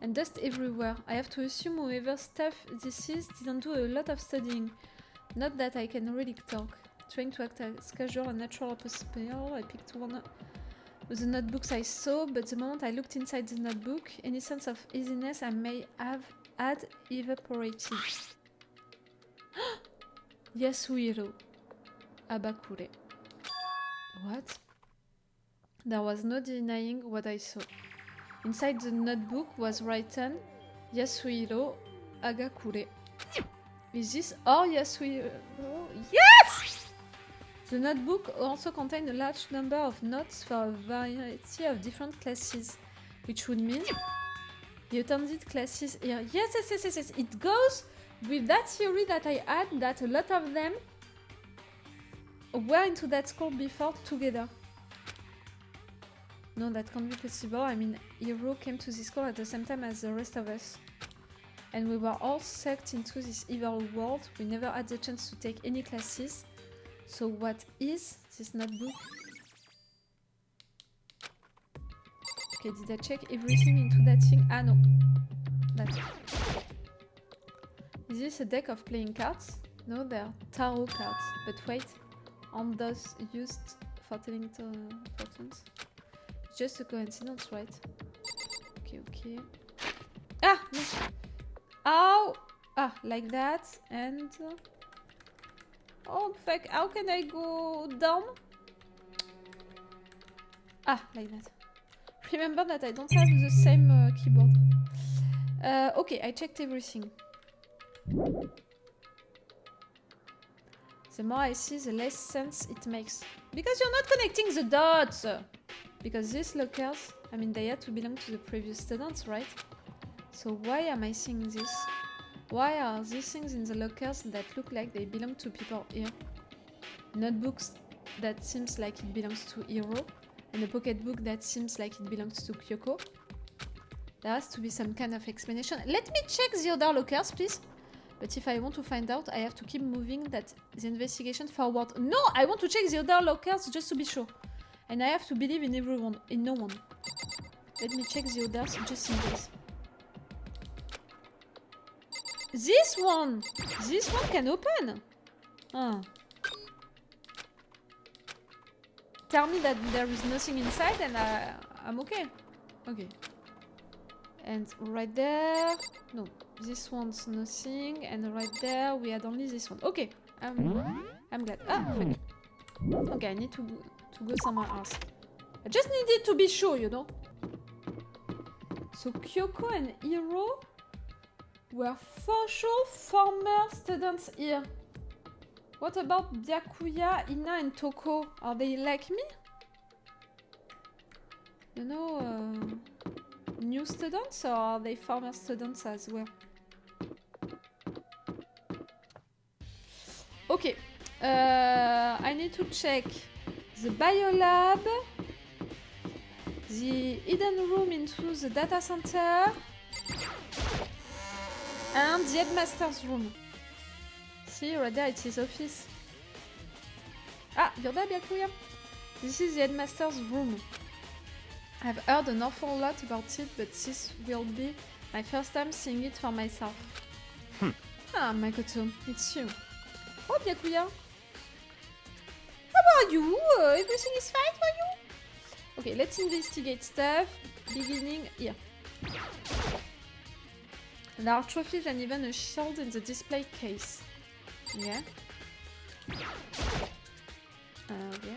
And dust everywhere. I have to assume whoever stuff this is didn't do a lot of studying. Not that I can really talk. Trying to act as casual and natural as possible, I picked one of the notebooks I saw, but the moment I looked inside the notebook, any sense of easiness I may have had evaporated. Yasuhiro Abakure. What? There was no denying what I saw. Inside the notebook was written Yasuhiro Agakure. Is this all Yasuhiro? Yes! The notebook also contained a large number of notes for a variety of different classes, which would mean he attended classes here. Yes. It goes with that theory that I had that a lot of them were into that school before together. No, that can't be possible. I mean, Hiro came to this school at the same time as the rest of us. And we were all sucked into this evil world. We never had the chance to take any classes. So what is this notebook? Okay, did I check everything into that thing? Ah, no. That. Is this a deck of playing cards? No, they're tarot cards. But wait, aren't those used for telling fortunes? Just a coincidence, right? Okay. Ah! No. Ow! Ah, like that. And... oh, fuck. How can I go down? Ah, like that. Remember that I don't have the same keyboard. Okay, I checked everything. The more I see, the less sense it makes. Because you're not connecting the dots! Because these lockers, I mean, they had to belong to the previous students, right? So why am I seeing this? Why are these things in the lockers that look like they belong to people here? Notebooks that seems like it belongs to Hiro, and a pocketbook that seems like it belongs to Kyoko. There has to be some kind of explanation. Let me check the other lockers, please. But if I want to find out, I have to keep moving the investigation forward. No, I want to check the other lockers just to be sure. And I have to believe in everyone, in no one. Let me check the others just in case. This one can open. Ah. Tell me that there is nothing inside and I'm okay. Okay. And right there, no, this one's nothing. And right there, we had only this one. Okay, I'm glad. Ah, fuck. Okay, I need to go somewhere else. I just needed to be sure, you know. So Kyoko and Hiro were for sure former students here. What about Byakuya, Ina, and Toko? Are they like me? You know, new students, or are they former students as well? Okay, I need to check the biolab, the hidden room into the data center, and the headmaster's room. See, right there, it's his office. Ah, you're there, Byakuya. This is the headmaster's room. I've heard an awful lot about it, but this will be my first time seeing it for myself. Ah, Makoto, it's you. Oh, Byakuya. How are you? Everything is fine for you? Okay, let's investigate stuff. Beginning here. There are trophies and even a shield in the display case. Yeah. Okay.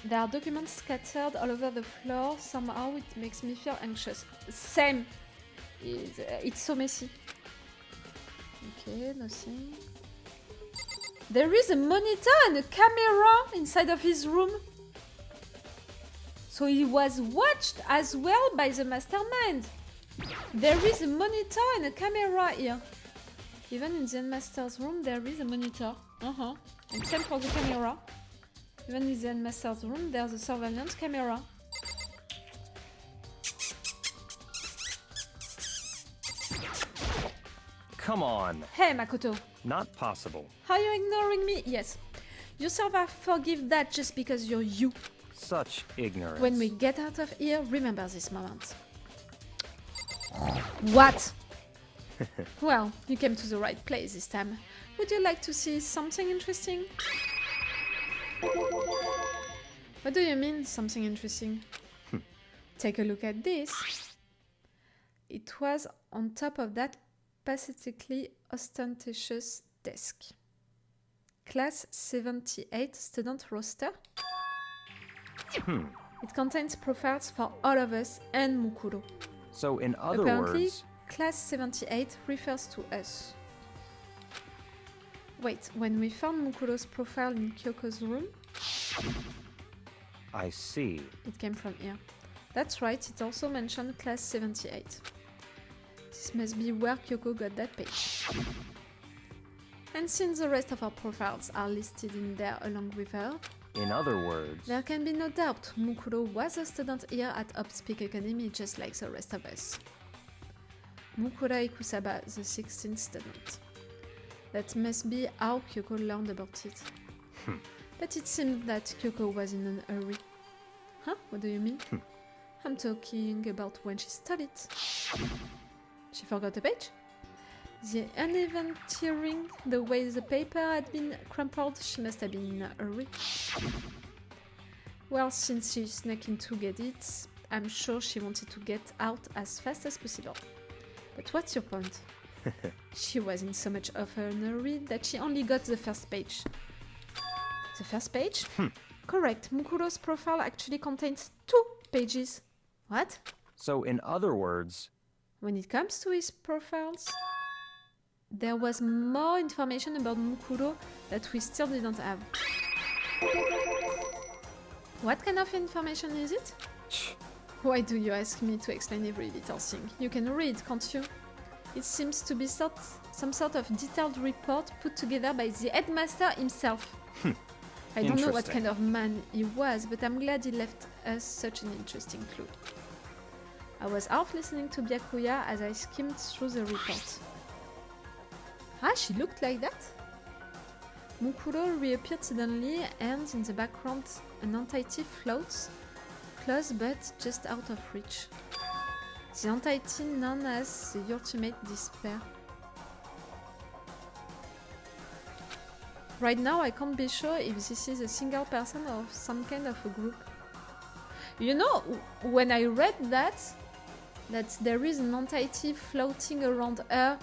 There are documents scattered all over the floor. Somehow it makes me feel anxious. Same. It's so messy. Okay, nothing. There is a monitor and a camera inside of his room. So he was watched as well by the mastermind. There is a monitor and a camera here. Even in the headmaster's room, there is a monitor. And same for the camera. Even in the headmaster's room, there's a surveillance camera. Come on. Hey, Makoto. Not possible. Are you ignoring me? Yes. You survive, forgive that just because you're you. Such ignorance. When we get out of here, remember this moment. What? Well, you came to the right place this time. Would you like to see something interesting? What do you mean, something interesting? Take a look at this. It was on top of that pathetically ostentatious desk. Class 78 student roster. It contains profiles for all of us and Mukuro. So in other Apparently, words... Class 78 refers to us. Wait, when we found Mukuro's profile in Kyoko's room, I see. it came from here. That's right, it also mentioned Class 78. This must be where Kyoko got that page. And since the rest of our profiles are listed in there along with her, In other words... there can be no doubt Mukuro was a student here at Upspeak Academy just like the rest of us. Mukura Ikusaba, the 16th student. That must be how Kyoko learned about it. But it seemed that Kyoko was in a hurry. Huh? What do you mean? I'm talking about when she studied. She forgot a page? The uneven tearing, the way the paper had been crumpled, she must have been in a hurry. Well, since she snuck in to get it, I'm sure she wanted to get out as fast as possible. But what's your point? She was in so much of a hurry that she only got the first page. The first page? Correct, Mukuro's profile actually contains 2 pages. What? So in other words... When it comes to his profiles, there was more information about Mukuro that we still didn't have. What kind of information is it? Why do you ask me to explain every little thing? You can read, can't you? It seems to be some sort of detailed report put together by the headmaster himself. I don't know what kind of man he was, but I'm glad he left us such an interesting clue. I was half listening to Byakuya as I skimmed through the report. Ah, she looked like that? Mukuro reappeared suddenly, and in the background an entity floats, close but just out of reach. The entity known as the Ultimate Despair. Right now I can't be sure if this is a single person or some kind of a group. You know, when I read that there is an entity floating around her,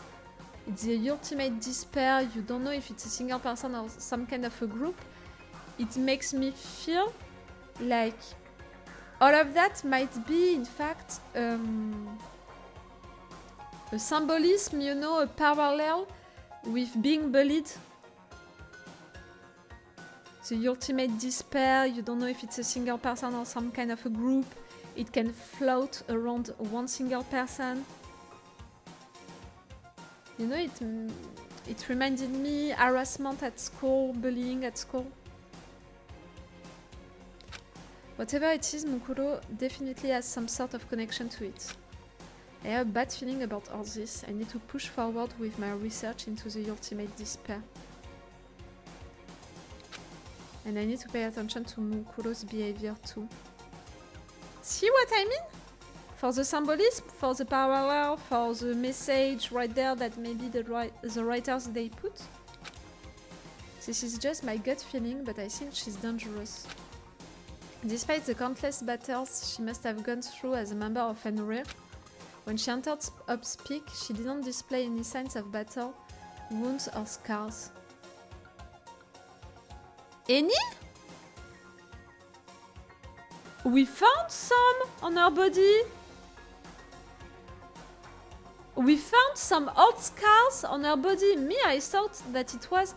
it's the Ultimate Despair, you don't know if it's a single person or some kind of a group, it makes me feel like all of that might be, in fact, a symbolism, you know, a parallel with being bullied. The ultimate despair, you don't know if it's a single person or some kind of a group. It can float around one single person. You know, it reminded me harassment at school, bullying at school. Whatever it is, Mukuro definitely has some sort of connection to it. I have a bad feeling about all this. I need to push forward with my research into the ultimate despair. And I need to pay attention to Mukuro's behavior too. See what I mean? For the symbolism, for the parallel, for the message right there that maybe the writers they put. This is just my gut feeling, but I think she's dangerous. Despite the countless battles she must have gone through as a member of Fenrir, when she entered Hope's Peak, she didn't display any signs of battle, wounds or scars. Any? We found some on her body. We found some old scars on her body. Me, I thought that it was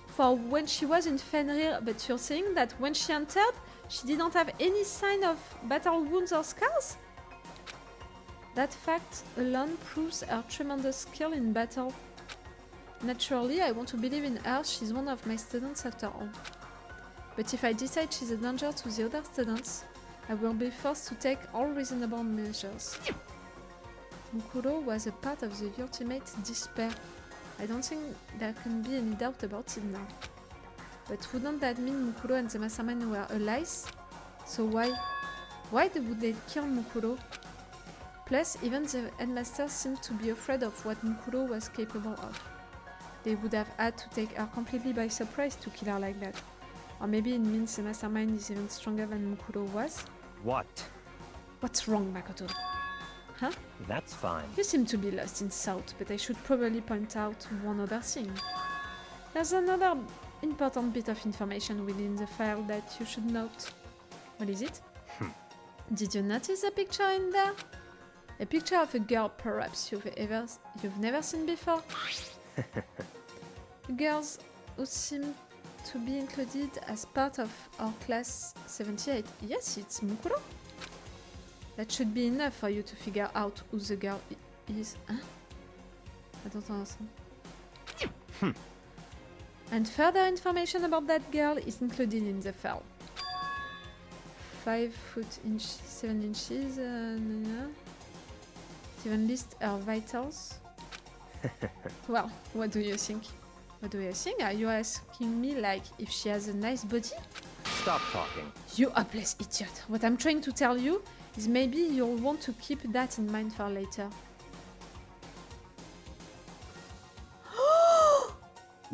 for when she was in Fenrir, but you're saying that when she entered, she didn't have any sign of battle wounds or scars? That fact alone proves her tremendous skill in battle. Naturally, I want to believe in her. She's one of my students after all. But if I decide she's a danger to the other students, I will be forced to take all reasonable measures. Mukuro was a part of the ultimate despair. I don't think there can be any doubt about it now. But wouldn't that mean Mukuro and the mastermind were allies? So why would they kill Mukuro? Plus, even the headmaster seemed to be afraid of what Mukuro was capable of. They would have had to take her completely by surprise to kill her like that. Or maybe it means the mastermind is even stronger than Mukuro was. What? What's wrong, Makoto? Huh? That's fine. You seem to be lost in thought, but I should probably point out one other thing. There's another important bit of information within the file that you should note. What is it? Did you notice a picture in there? A picture of a girl perhaps you've never seen before? Girls who seem to be included as part of our class 78. Yes, it's Mukuro. That should be enough for you to figure out who the girl is. Huh? I don't understand. And further information about that girl is included in the file. 5 foot 7 inches. It even lists her vitals. Well, what do you think? What do you think? Are you asking me like if she has a nice body? Stop talking. You hopeless idiot. What I'm trying to tell you is maybe you'll want to keep that in mind for later.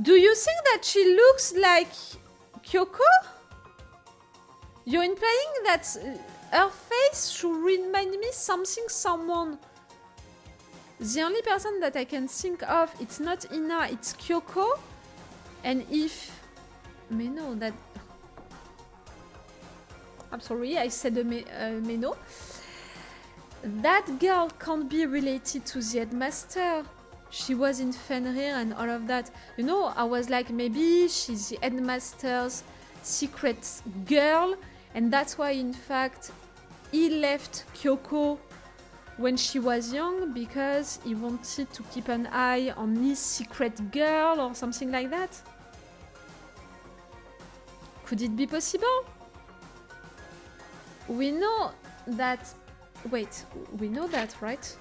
Do you think that she looks like Kyoko? You're implying that her face should remind me someone. The only person that I can think of, it's not Ina, it's Kyoko. And if... Meno, that... I'm sorry, I said Meno. That girl can't be related to the headmaster. She was in Fenrir and all of that. You know, I was like, maybe she's the headmaster's secret girl. And that's why, in fact, he left Kyoko when she was young because he wanted to keep an eye on his secret girl or something like that. Could it be possible? We know that... Wait, we know that, right?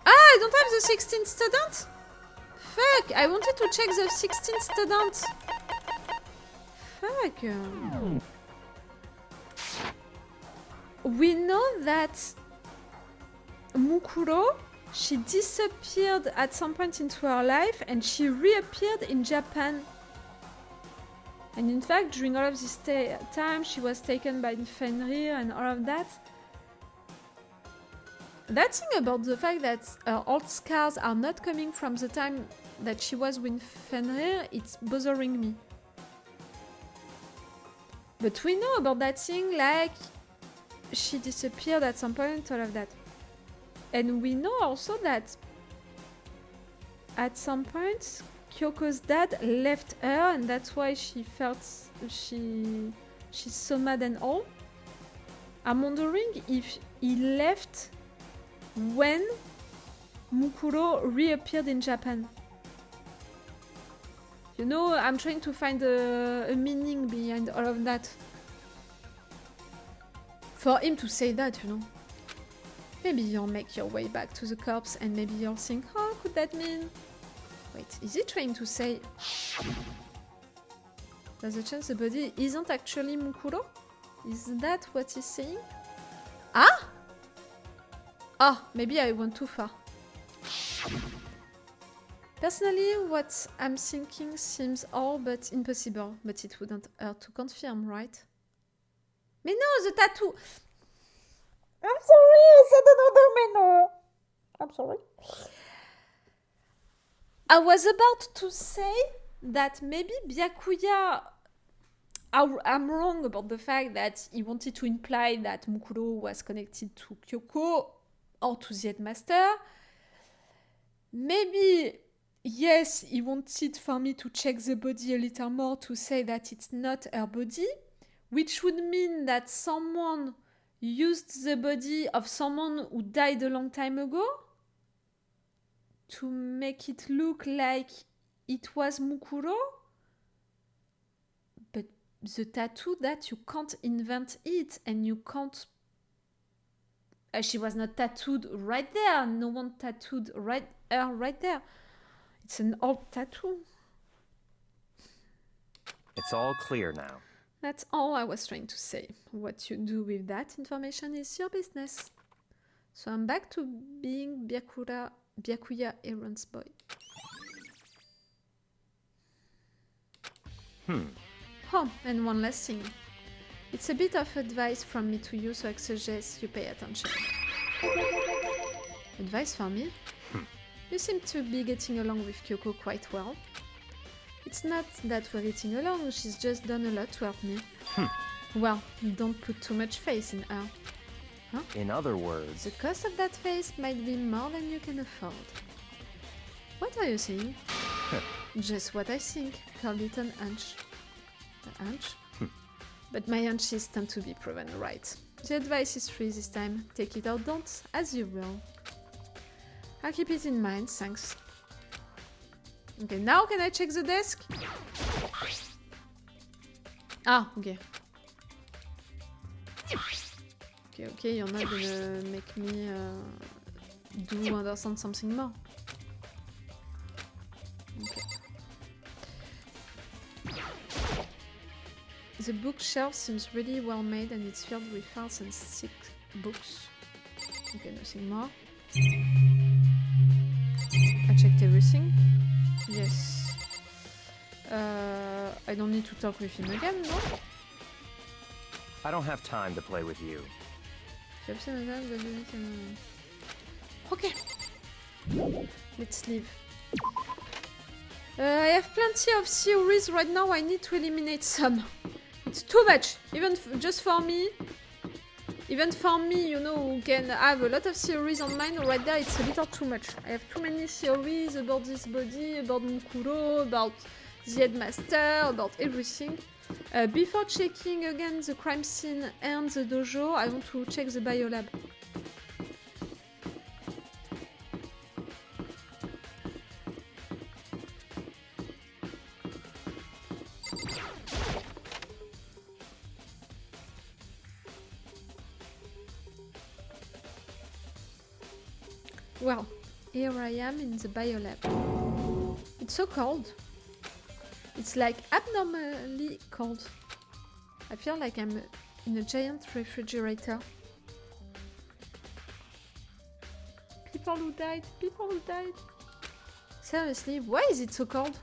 I don't have the 16th student? Fuck, I wanted to check the 16th student. Fuck. We know that Mukuro, she disappeared at some point into her life and she reappeared in Japan. And in fact, during all of this time, she was taken by Fenrir and all of that. That thing about the fact that old scars are not coming from the time that she was with Fenrir, it's bothering me. But we know about that thing, like she disappeared at some point, all of that. And we know also that at some point, Kyoko's dad left her, and that's why she felt she's so mad and all. I'm wondering if he left when Mukuro reappeared in Japan. You know, I'm trying to find a meaning behind all of that. For him to say that, you know. Maybe you'll make your way back to the corpse and maybe you'll think, oh, could that mean? Wait, is he trying to say... There's a chance the body isn't actually Mukuro? Is that what he's saying? Ah! Ah, maybe I went too far. Personally, what I'm thinking seems all but impossible, but it wouldn't hurt to confirm, right? Mais no, the tattoo! I'm sorry, I said another meno. I'm sorry. I was about to say that maybe Byakuya... I'm wrong about the fact that he wanted to imply that Mukuro was connected to Kyoko or to the headmaster. Maybe, yes, he wanted for me to check the body a little more to say that it's not her body, which would mean that someone used the body of someone who died a long time ago to make it look like it was Mukuro. But the tattoo, that you can't invent it and you can't... she was not tattooed right there. No one tattooed her right there. It's an old tattoo. It's all clear now. That's all I was trying to say. What you do with that information is your business. So I'm back to being Byakuya errand's boy. Oh, and one last thing. It's a bit of advice from me to you, so I suggest you pay attention. Advice for me? You seem to be getting along with Kyoko quite well. It's not that we're getting along, she's just done a lot to help me. Well, don't put too much faith in her. Huh? In other words... The cost of that faith might be more than you can afford. What are you saying? Just what I think. Call it an hunch. A hunch? But my hunches tend to be proven right. The advice is free this time. Take it or don't, as you will. I'll keep it in mind, thanks. Okay, now can I check the desk? Ah, okay. Okay, you're not gonna make me do understand something more. Okay. The bookshelf seems really well made and it's filled with files and thick books. Okay, nothing more. I checked everything. Yes. I don't need to talk with him again, no? I don't have time to play with you. Okay. Let's leave. I have plenty of theories right now. I need to eliminate some. It's too much. Even just for me. Even for me, you know, who can have a lot of theories on mine, right there, it's a little too much. I have too many theories about this body, about Mukuro, about the headmaster, about everything. Before checking again the crime scene and the dojo, I want to check the biolab. Well, here I am in the biolab. It's so cold. It's like abnormally cold. I feel like I'm in a giant refrigerator. People who died, people who died. Seriously, why is it so cold?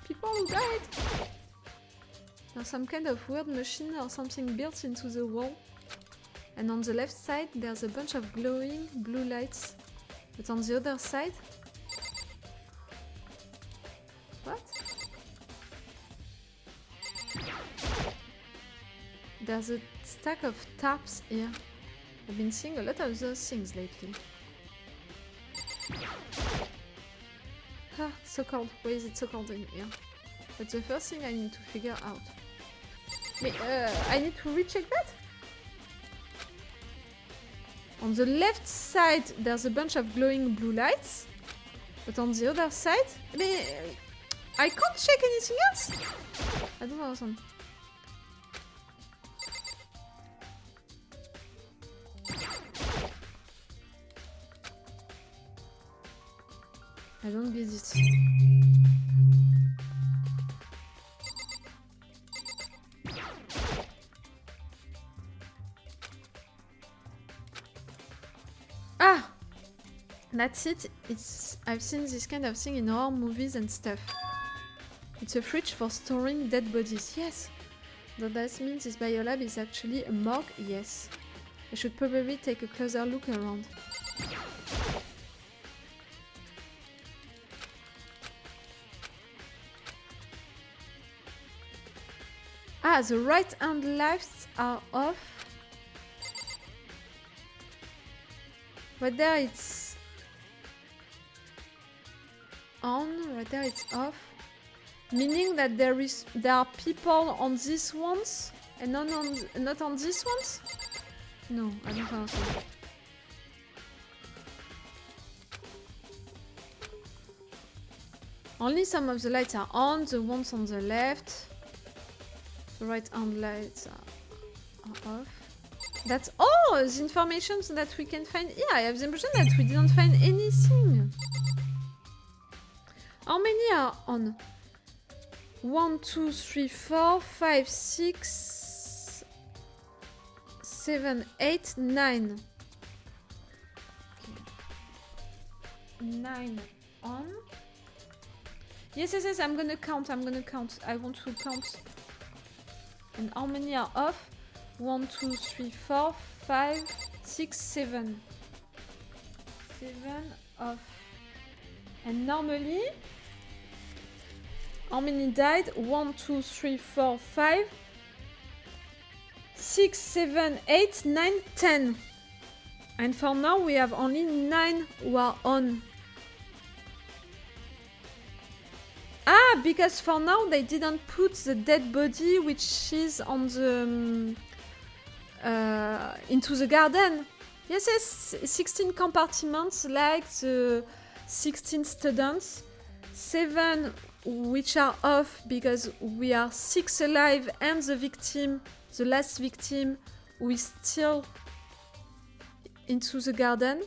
People who died. There's some kind of weird machine or something built into the wall. And on the left side, there's a bunch of glowing blue lights. But on the other side... What? There's a stack of tarps here. I've been seeing a lot of those things lately. Ah, so cold. Why is it so cold in here? That's the first thing I need to figure out. I need to recheck that? On the left side, there's a bunch of glowing blue lights. But on the other side... I can't check anything else? I don't understand. I don't get it. Ah! That's it. I've seen this kind of thing in horror movies and stuff. It's a fridge for storing dead bodies. Yes! Does that mean this biolab is actually a morgue? Yes. I should probably take a closer look around. Ah, the right-hand lights are off. Right there it's on, right there it's off. Meaning that there are people on these ones and not on these ones? No, I don't understand. Only some of the lights are on, the ones on the left. The right hand lights are off. That's all the information that we can find here. I have the impression that we didn't find anything. How many are on? 1, 2, 3, 4, 5, 6, 7, 8, 9. Okay. 9 on. Yes, I'm gonna count. I want to count. And how many are off? 1, 2, 3, 4, 5, 6, 7. 7 off. And normally, how many died? 1, 2, 3, 4, 5, 6, 7, 8, 9, 10. And for now, we have only 9 who are on. Ah, because for now they didn't put the dead body which is on the into the garden. Yes, 16 compartments like the 16 students, 7 which are off because we are 6 alive and the victim, the last victim, who is still into the garden.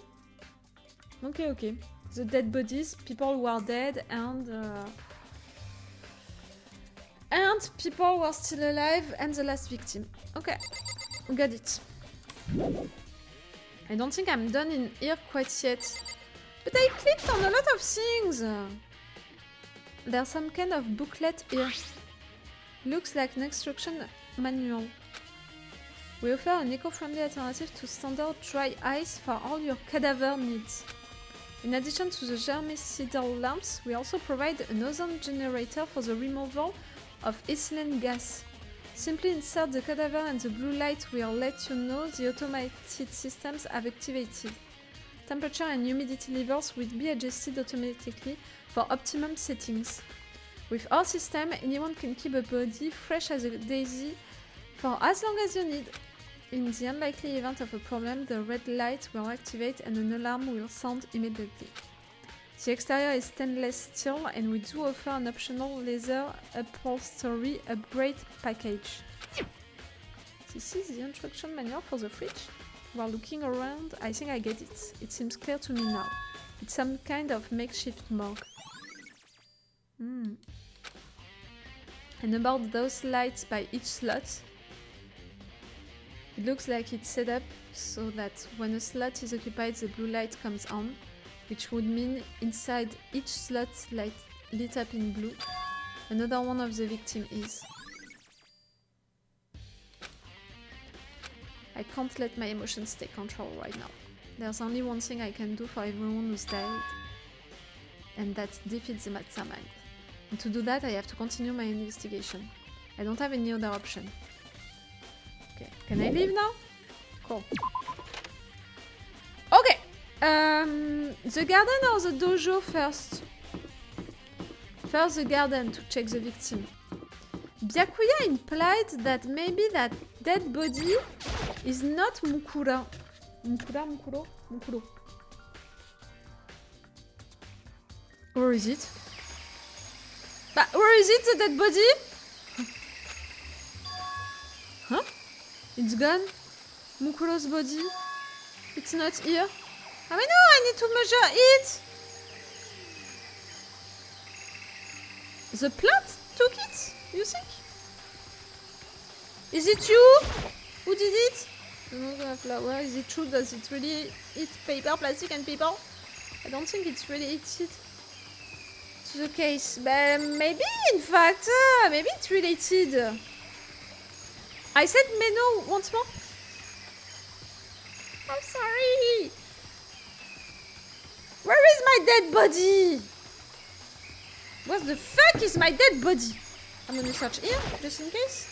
Okay. The dead bodies, people who are dead and people who are still alive and the last victim. Okay, got it. I don't think I'm done in here quite yet. But I clicked on a lot of things. There's some kind of booklet here. Looks like an instruction manual. We offer an eco-friendly alternative to standard dry ice for all your cadaver needs. In addition to the germicidal lamps, we also provide an ozone generator for the removal of ethylene gas. Simply insert the cadaver and the blue light will let you know the automated systems have activated. Temperature and humidity levels will be adjusted automatically for optimum settings. With our system, anyone can keep a body fresh as a daisy for as long as you need. In the unlikely event of a problem, the red light will activate and an alarm will sound immediately. The exterior is stainless steel and we do offer an optional leather upholstery upgrade package. This is the instruction manual for the fridge. While looking around, I think I get it. It seems clear to me now. It's some kind of makeshift morgue. And about those lights by each slot, it looks like it's set up so that when a slot is occupied, the blue light comes on, which would mean inside each slot light lit up in blue, another one of the victims is. I can't let my emotions take control right now. There's only one thing I can do for everyone who's died, and that's defeat the mastermind. And to do that, I have to continue my investigation. I don't have any other option. Okay, can I leave now? Cool. Okay, the garden or the dojo first? First the garden to check the victim. Byakuya implied that maybe that dead body is not Mukuro. Mukuro. Where is it? But where is it, the dead body? Huh? It's gone? Mukuro's body? It's not here? I mean, no, I need to measure it! The plant took it, you think? Is it you? Who did it? Another flower. Is it true? Does it really eat paper, plastic and paper? I don't think it's really eaten to the case. But maybe, in fact, maybe it's related. I said Meno once more. I'm sorry. Where is my dead body? What the fuck is my dead body? I'm gonna search here, just in case.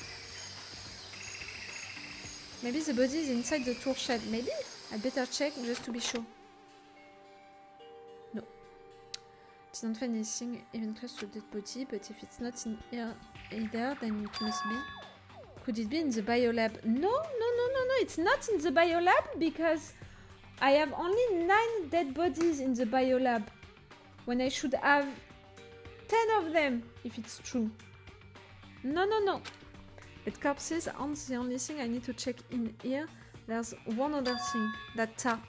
Maybe the body is inside the tool shed. Maybe? I better check just to be sure. No. It doesn't find anything even close to the dead body, but if it's not in here either, then it must be. Could it be in the biolab? No, it's not in the biolab because I have only 9 dead bodies in the biolab when I should have 10 of them, if it's true. No. But corpses aren't the only thing I need to check in here. There's one other thing, that tarp.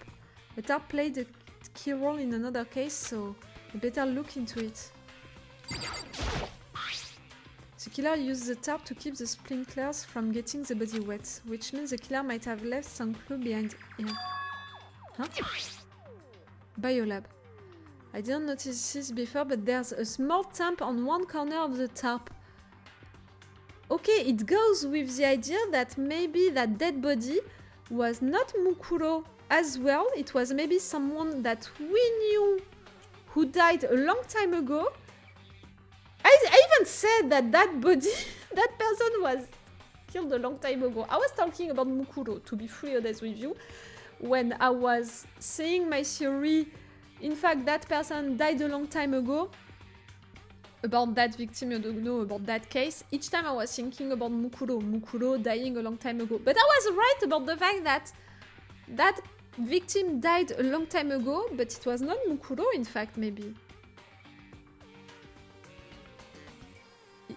The tarp played a key role in another case, so I better look into it. The killer used the tarp to keep the sprinklers from getting the body wet, which means the killer might have left some clue behind here. Huh? Biolab. I didn't notice this before, but there's a small tamp on one corner of the tarp. Okay, it goes with the idea that maybe that dead body was not Mukuro as well. It was maybe someone that we knew who died a long time ago. I even said that body, that person was killed a long time ago. I was talking about Mukuro, to be fully honest with you, when I was saying my theory. In fact, that person died a long time ago. About that victim, you don't know about that case. Each time I was thinking about Mukuro dying a long time ago. But I was right about the fact that that victim died a long time ago, but it was not Mukuro, in fact, maybe.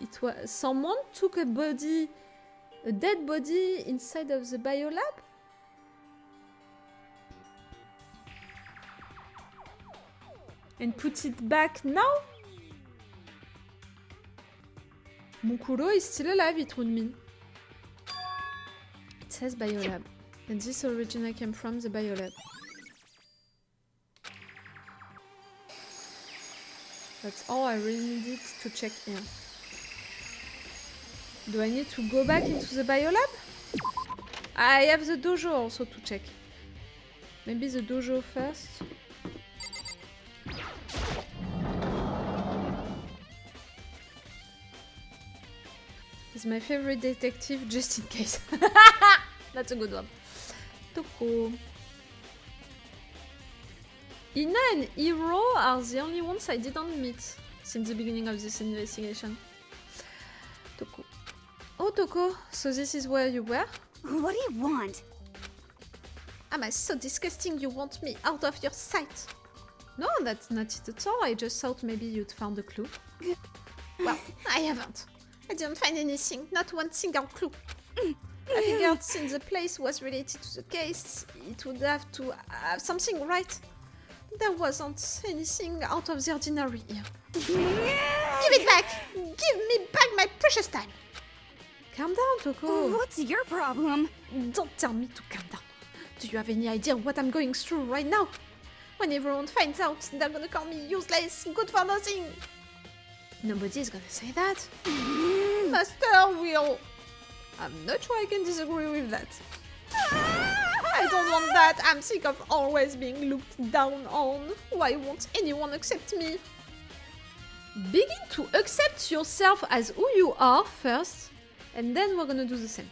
It was someone took a dead body inside of the biolab? And put it back now? Mukuro is still alive, it would mean. It says biolab. And this originally came from the biolab. That's all I really needed to check here. Do I need to go back into the biolab? I have the dojo also to check. Maybe the dojo first. He's my favorite detective, just in case. That's a good one. Toko. Ina and Hiro are the only ones I didn't meet since the beginning of this investigation. Toko. Oh, Toko, so this is where you were? What do you want? Am I so disgusting you want me out of your sight? No, that's not it at all. I just thought maybe you'd found a clue. Well, I haven't. I didn't find anything, not one single clue. I figured since the place was related to the case, it would have to have something, right? There wasn't anything out of the ordinary here. Give it back! Give me back my precious time! Calm down, Toko. What's your problem? Don't tell me to calm down. Do you have any idea what I'm going through right now? When everyone finds out, they're gonna call me useless, good for nothing. Nobody's gonna say that. Master will. I'm not sure I can disagree with that. I don't want that. I'm sick of always being looked down on. Why won't anyone accept me? Begin to accept yourself as who you are first, and then we're gonna do the same.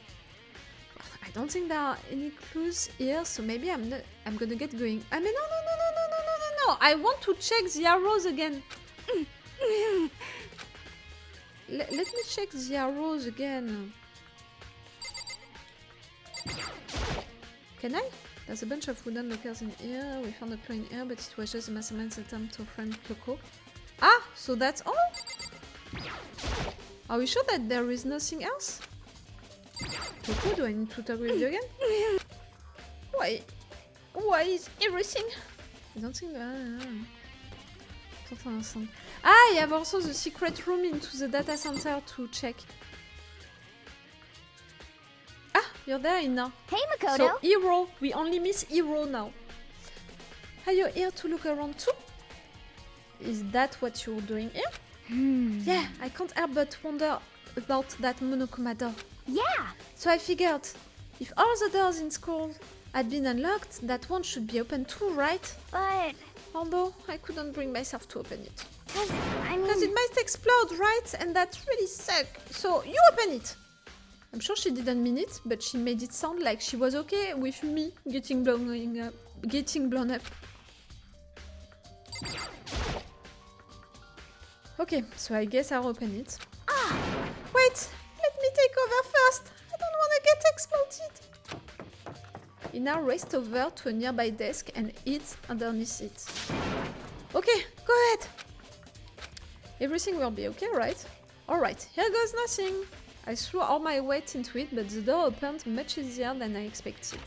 I don't think there are any clues here, so maybe I'm gonna get going. I mean, no. I want to check the arrows again. Let me check the arrows again. Can I? There's a bunch of wooden lockers in here. We found a clue in here, but it was just a mastermind's attempt to friend Kyoko. Ah, so that's all? Are we sure that there is nothing else? Kyoko, do I need to talk with you again? Why? Why is everything? I don't think... Important sound. Ah, you have also the secret room into the data center to check. Ah, you're there, Ina. Hey, Makoto. So, Hero. We only miss Hero now. Are you here to look around too? Is that what you're doing here? Yeah, I can't help but wonder about that Monokuma door. Yeah. So I figured, if all the doors in school had been unlocked, that one should be open too, right? But, Although I couldn't bring myself to open it. because Because it might explode, right? And that really sucks. So you open it. I'm sure she didn't mean it, but she made it sound like she was okay with me getting blown up. Okay, so I guess I'll open it. Wait, let me take over first. I don't want to get exploded. Ina raced over to a nearby desk and hid underneath it. Okay, go ahead. Everything will be okay, right? Alright, here goes nothing. I threw all my weight into it, but the door opened much easier than I expected.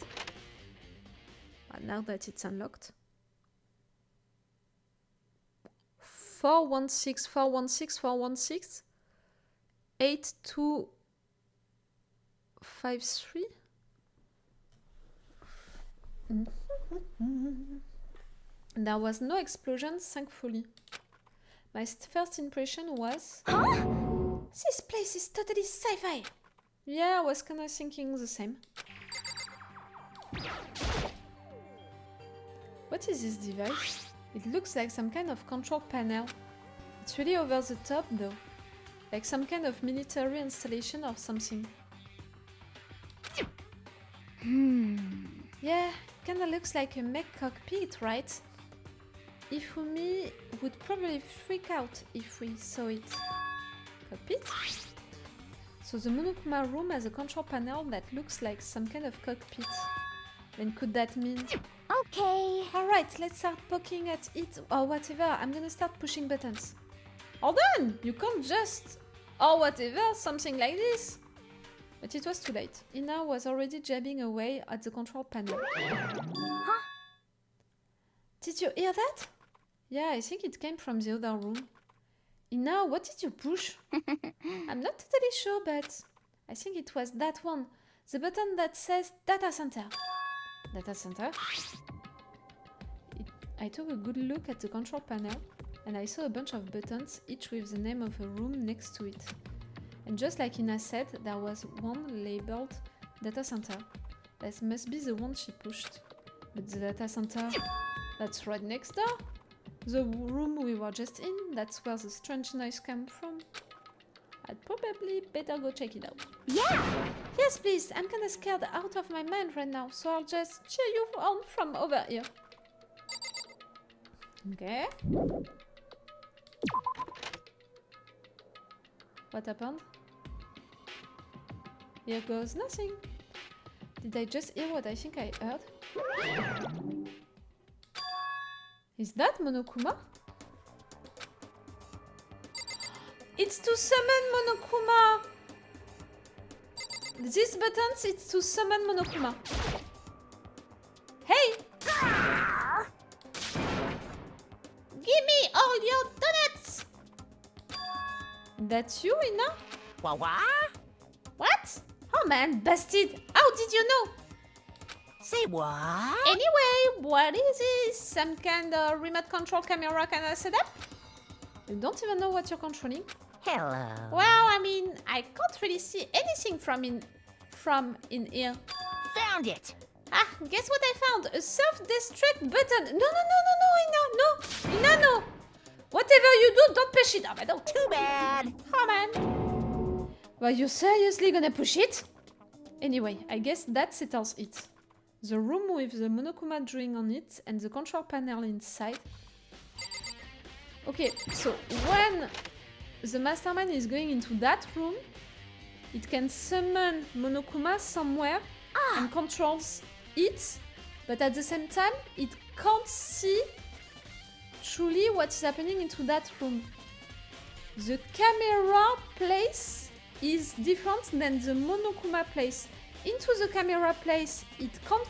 Now that it's unlocked. 416, 416, 416. 8253. There was no explosion, thankfully. My first impression was... Huh? This place is totally sci-fi! Yeah, I was kinda thinking the same. What is this device? It looks like some kind of control panel. It's really over the top though. Like some kind of military installation or something. Yeah, kinda looks like a mech cockpit, right? Ifumi would probably freak out if we saw it. Cockpit? So the Monokuma room has a control panel that looks like some kind of cockpit. Then could that mean... Okay. Alright, let's start poking at it or whatever. I'm gonna start pushing buttons. Hold on! You can't just... or whatever, something like this. But it was too late. Ina was already jabbing away at the control panel. Huh? Did you hear that? Yeah, I think it came from the other room. Ina, what did you push? I'm not totally sure, but I think it was that one. The button that says Data Center. Data Center? I took a good look at the control panel and I saw a bunch of buttons, each with the name of a room next to it. And just like Ina said, there was one labeled Data Center. That must be the one she pushed. But the Data Center, that's right next door. The room we were just in, that's where the strange noise came from. I'd probably better go check it out. Yeah. Yes, please. I'm kinda scared out of my mind right now, so I'll just cheer you on from over here. Okay. What happened? Here goes nothing. Did I just hear what I think I heard? Is that Monokuma? It's to summon Monokuma! These buttons, it's to summon Monokuma. Hey! Give me all your donuts! That's you, Ina? What? Oh man, busted! How did you know? Say what? Anyway, what is this? Some kind of remote control camera kind of setup? You don't even know what you're controlling? Hello. Well, I mean, I can't really see anything from in here. Found it. Ah, guess what I found? A self-destruct button. No, Ina, no. Whatever you do, don't push it. Oh, but don't. Too bad. Oh, man. Well, you seriously gonna push it? Anyway, I guess that settles it. The room with the Monokuma drawing on it and the control panel inside. Okay, so when the mastermind is going into that room, it can summon Monokuma somewhere and controls it, but at the same time, it can't see truly what is happening into that room. The camera place is different than the Monokuma place. Into the camera place, it can't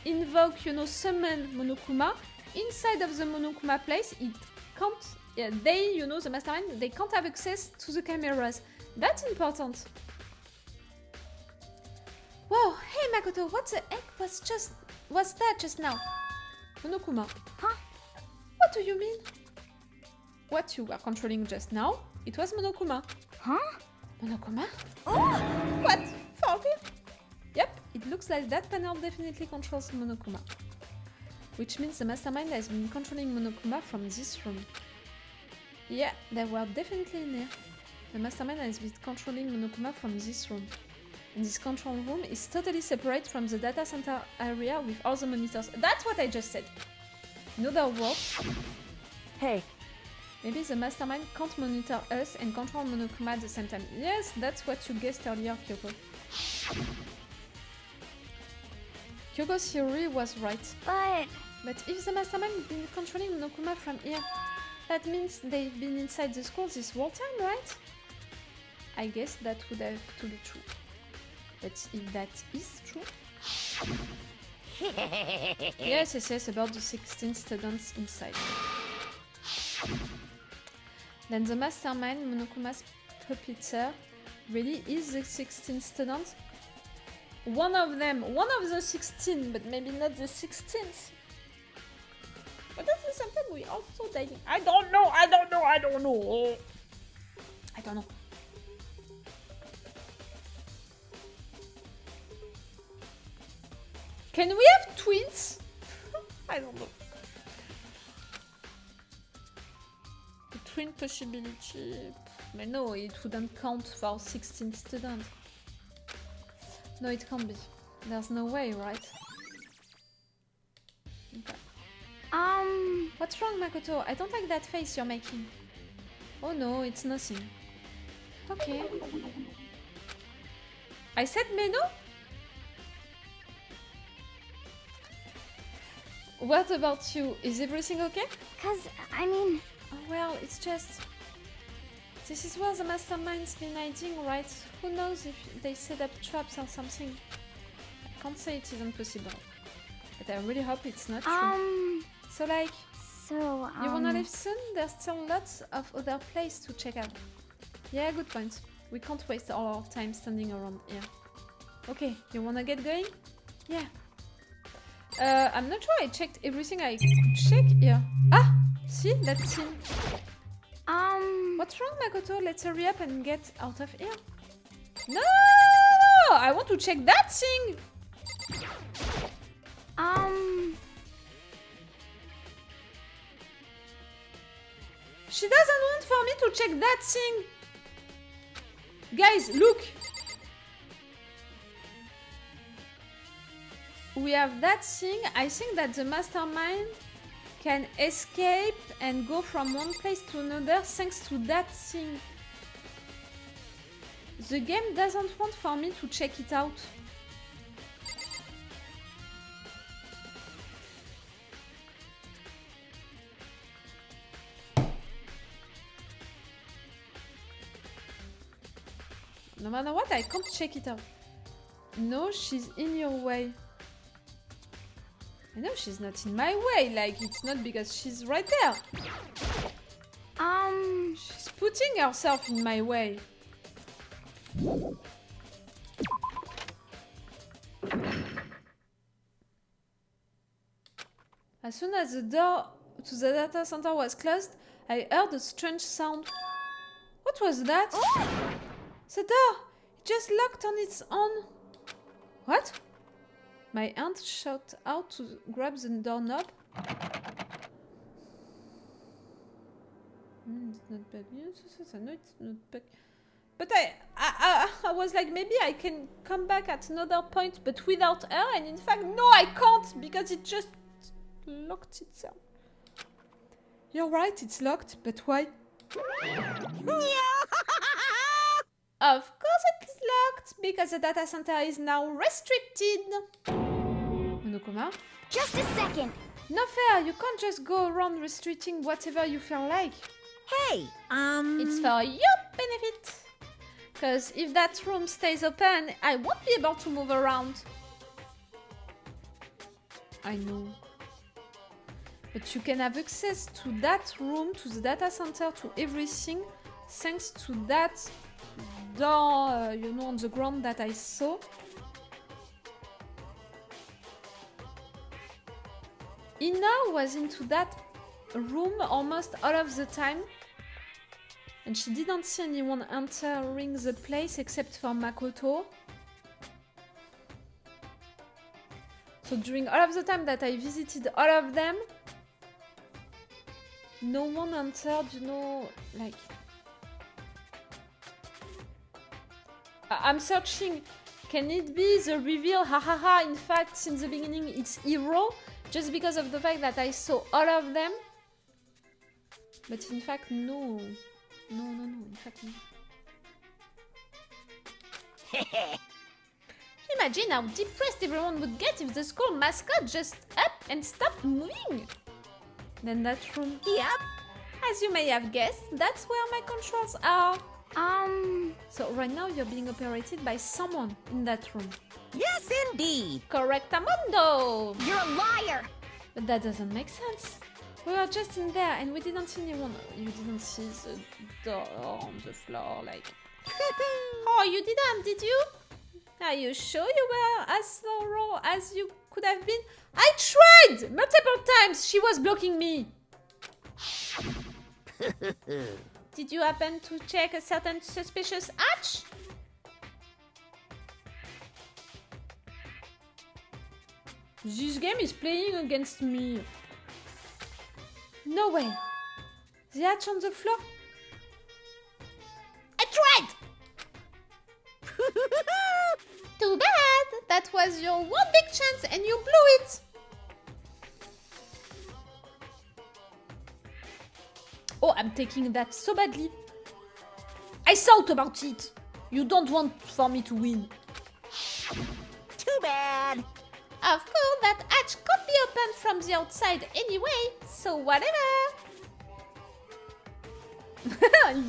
invoke, summon Monokuma. Inside of the Monokuma place, it can't, they, you know, the mastermind, they can't have access to the cameras. That's important. Whoa, hey Makoto, what the heck was that just now? Monokuma. Huh? What do you mean? What you were controlling just now, it was Monokuma. Huh? Monokuma? Oh! What? For real? Yep, it looks like that panel definitely controls Monokuma. Which means the mastermind has been controlling Monokuma from this room. Yeah, they were definitely in here. The mastermind has been controlling Monokuma from this room. And this control room is totally separate from the data center area with all the monitors. That's what I just said. In other words, Hey, maybe the mastermind can't monitor us and control Monokuma at the same time. Yes, that's what you guessed earlier, Kyoko. Kyoko's theory was right. But if the mastermind has been controlling Monokuma from here, that means they've been inside the school this whole time, right? I guess that would have to be true. But if that is true... yes, about the 16 students inside. Then the mastermind, Monokuma's puppeteer, really is the 16 student? One of them, one of the 16, but maybe not the 16th. But at the same time, we also dating. I don't know. Can we have twins? I don't know. The twin possibility. But no, it wouldn't count for 16 students. No, it can't be. There's no way, right? Okay. What's wrong, Makoto? I don't like that face you're making. Oh no, it's nothing. Okay. I said Meno? What about you? Is everything okay? I mean... Oh, well, it's just... This is where the mastermind's been hiding, right? Who knows if they set up traps or something? I can't say it isn't possible. But I really hope it's not true. So, like... You wanna leave soon? There's still lots of other places to check out. Yeah, good point. We can't waste all our time standing around here. Okay, you wanna get going? Yeah. I'm not sure I checked everything I could check here. Ah! See? That scene. What's wrong, Makoto? Let's hurry up and get out of here. No! I want to check that thing! She doesn't want for me to check that thing! Guys, look! We have that thing. I think that the mastermind can escape and go from one place to another thanks to that thing. The game doesn't want for me to check it out. No matter what, I can't check it out. No, she's in your way. I know she's not in my way, like it's not because she's right there. She's putting herself in my way. As soon as the door to the data center was closed, I heard a strange sound. What was that? The door! It just locked on its own. What? My aunt shot out to grab the doorknob. It's not bad news. I know it's not bad. But I was like, maybe I can come back at another point, but without her. And in fact, no, I can't because it just locked itself. You're right, it's locked, but why? Of course it's locked, because the data center is now restricted. Monokuma? Just a second. No fair, you can't just go around restricting whatever you feel like. Hey, It's for your benefit. Because if that room stays open, I won't be able to move around. I know. But you can have access to that room, to the data center, to everything, thanks to that door, you know, on the ground that I saw. Ina was into that room almost all of the time. And she didn't see anyone entering the place except for Makoto. So during all of the time that I visited all of them, no one entered, you know, like... I'm searching. Can it be the reveal? Hahaha, in fact, since the beginning it's Hero, just because of the fact that I saw all of them. But in fact, no. No, in fact, no. Imagine how depressed everyone would get if the school mascot just up and stopped moving. Then that room. Yep. As you may have guessed, that's where my controls are. So right now you're being operated by someone in that room. Yes, indeed. Correctamundo! You're a liar! But that doesn't make sense. We were just in there and we didn't see anyone. You didn't see the door on the floor, like... Oh, you didn't, did you? Are you sure you were as thorough as you could have been? I tried! Multiple times! She was blocking me! Did you happen to check a certain suspicious hatch? This game is playing against me. No way. The hatch on the floor? I tried! Too bad! That was your one big chance and you blew it! Oh, I'm taking that so badly. I thought about it. You don't want for me to win. Too bad. Of course, that hatch can't be opened from the outside anyway, so whatever.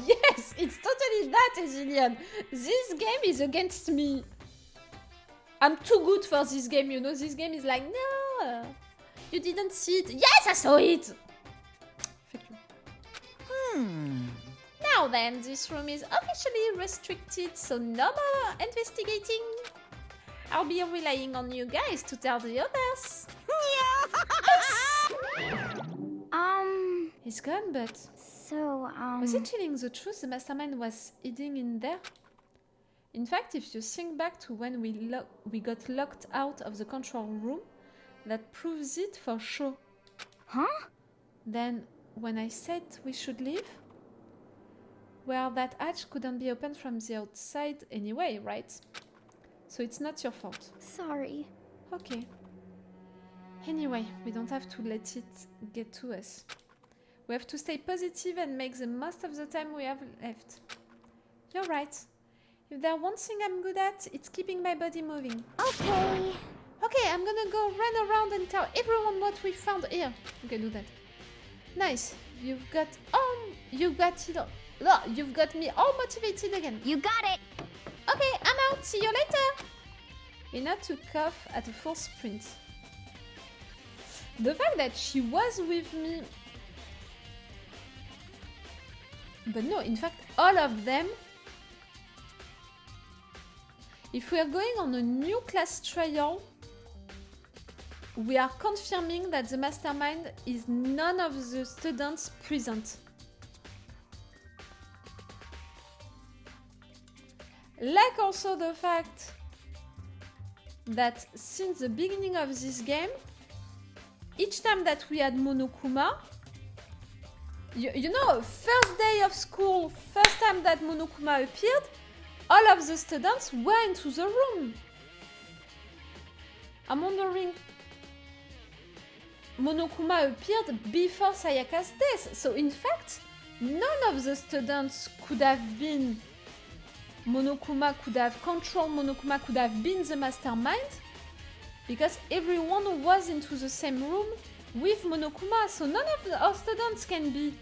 Yes, it's totally that, Ezilian. This game is against me. I'm too good for this game, you know. This game is like, no, you didn't see it. Yes, I saw it. Fuck you. Now then, this room is officially restricted, so no more investigating. I'll be relying on you guys to tell the others. He's gone, but... So, Was he telling the truth? The mastermind was hiding in there? In fact, if you think back to when we got locked out of the control room, that proves it for sure. Huh? Then, when I said we should leave, well, that hatch couldn't be opened from the outside anyway, right? So it's not your fault. Sorry. Okay. Anyway, we don't have to let it get to us. We have to stay positive and make the most of the time we have left. You're right. If there's one thing I'm good at, it's keeping my body moving. Okay. Okay, I'm gonna go run around and tell everyone what we found here. Okay, do that. Nice. You've got it all. Look, you've got me all motivated again. You got it. Okay, I'm out. See you later. Ina took off at a full sprint. The fact that she was with me... But no, in fact, all of them... If we are going on a new class trial, we are confirming that the mastermind is none of the students present. Like also the fact that since the beginning of this game, each time that we had Monokuma, you know, first day of school, first time that Monokuma appeared, all of the students were into the room. I'm wondering, Monokuma appeared before Sayaka's death, so in fact, none of the students could have been Monokuma, could have controlled Monokuma, could have been the mastermind, because everyone was into the same room with Monokuma, so none of our students can be,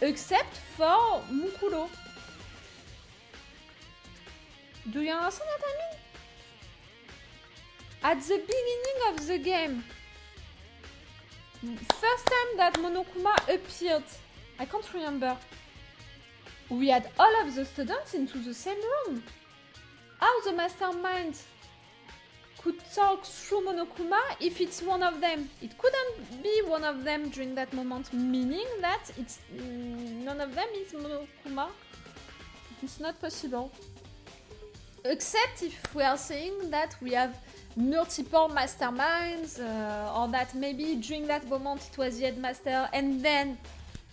except for Mukuro. Do you understand what I mean? At the beginning of the game, First time that Monokuma appeared, I can't remember. We had all of the students into the same room. How the mastermind could talk through Monokuma if it's one of them? It couldn't be one of them during that moment, meaning that it's none of them is Monokuma. It's not possible. Except if we are saying that we have multiple masterminds, or that maybe during that moment it was the headmaster and then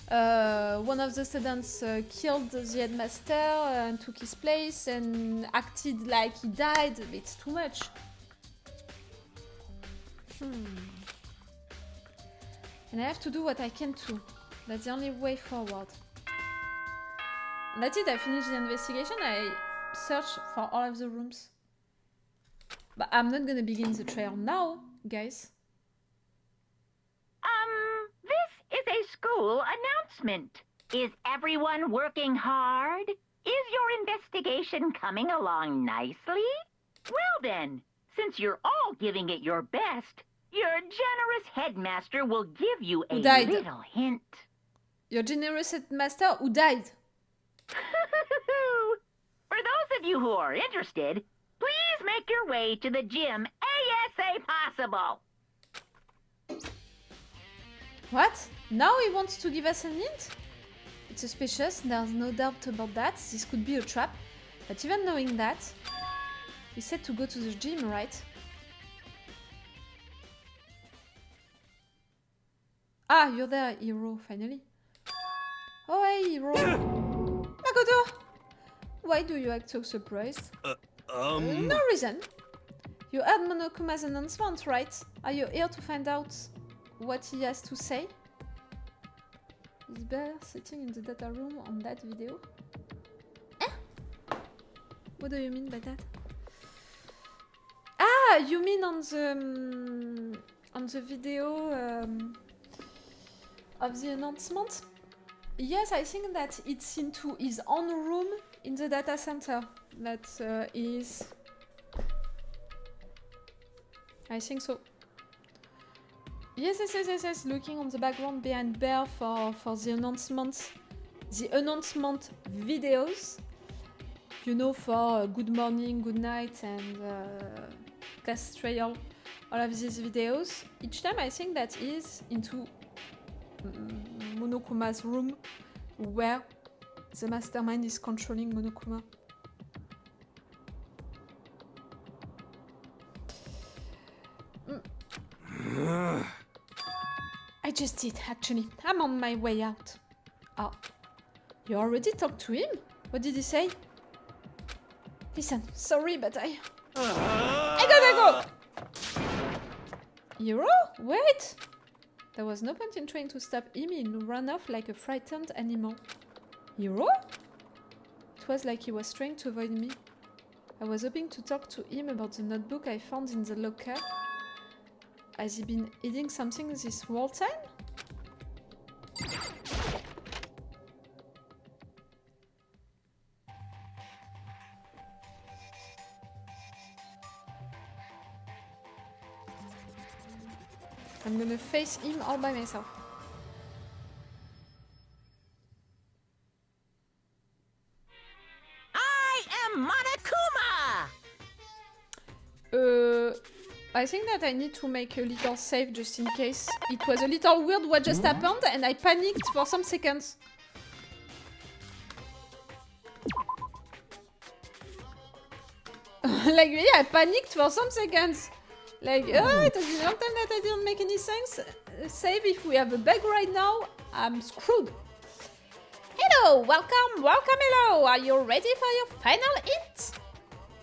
one of the students killed the headmaster and took his place and acted like he died. It's too much. And I have to do what I can too. That's the only way forward. And that's it, I finished the investigation. I searched for all of the rooms. But I'm not gonna begin the trial now, guys. This is a school announcement. Is everyone working hard? Is your investigation coming along nicely? Well then, since you're all giving it your best, your generous headmaster will give you a little hint. Your generous headmaster who died. For those of you who are interested, please make your way to the gym ASA possible. What? Now he wants to give us a hint? It's suspicious, there's no doubt about that. This could be a trap. But even knowing that, he said to go to the gym, right? Ah, you're there, Hiro, finally. Oh, hey, Hiro. Makoto! Why do you act so surprised? No reason. You heard Monokuma's announcement, right? Are you here to find out what he has to say? Is Bear sitting in the data room on that video? Eh? What do you mean by that? Ah, you mean on the video of the announcement? Yes, I think that it's into his own room in the data center. That is... I think so. Yes, looking on the background behind Bear for the announcement videos. You know, for good morning, good night, and class trial, all of these videos. Each time I think that is into Monokuma's room, where the mastermind is controlling Monokuma. I just did, actually. I'm on my way out. Oh, you already talked to him? What did he say? Listen, sorry, but I gotta go! Hiro? Wait! There was no point in trying to stop him. He ran off like a frightened animal. Hiro? It was like he was trying to avoid me. I was hoping to talk to him about the notebook I found in the locker. Has he been eating something this whole time? I'm gonna face him all by myself. I am Monokuma! I think that I need to make a little save just in case. It was a little weird what just happened and I panicked for some seconds. Like, really, I panicked for some seconds. Like, oh, it has been a long time that I didn't make any sense. Save if we have a bug right now, I'm screwed. Hello, welcome, hello. Are you ready for your final hint?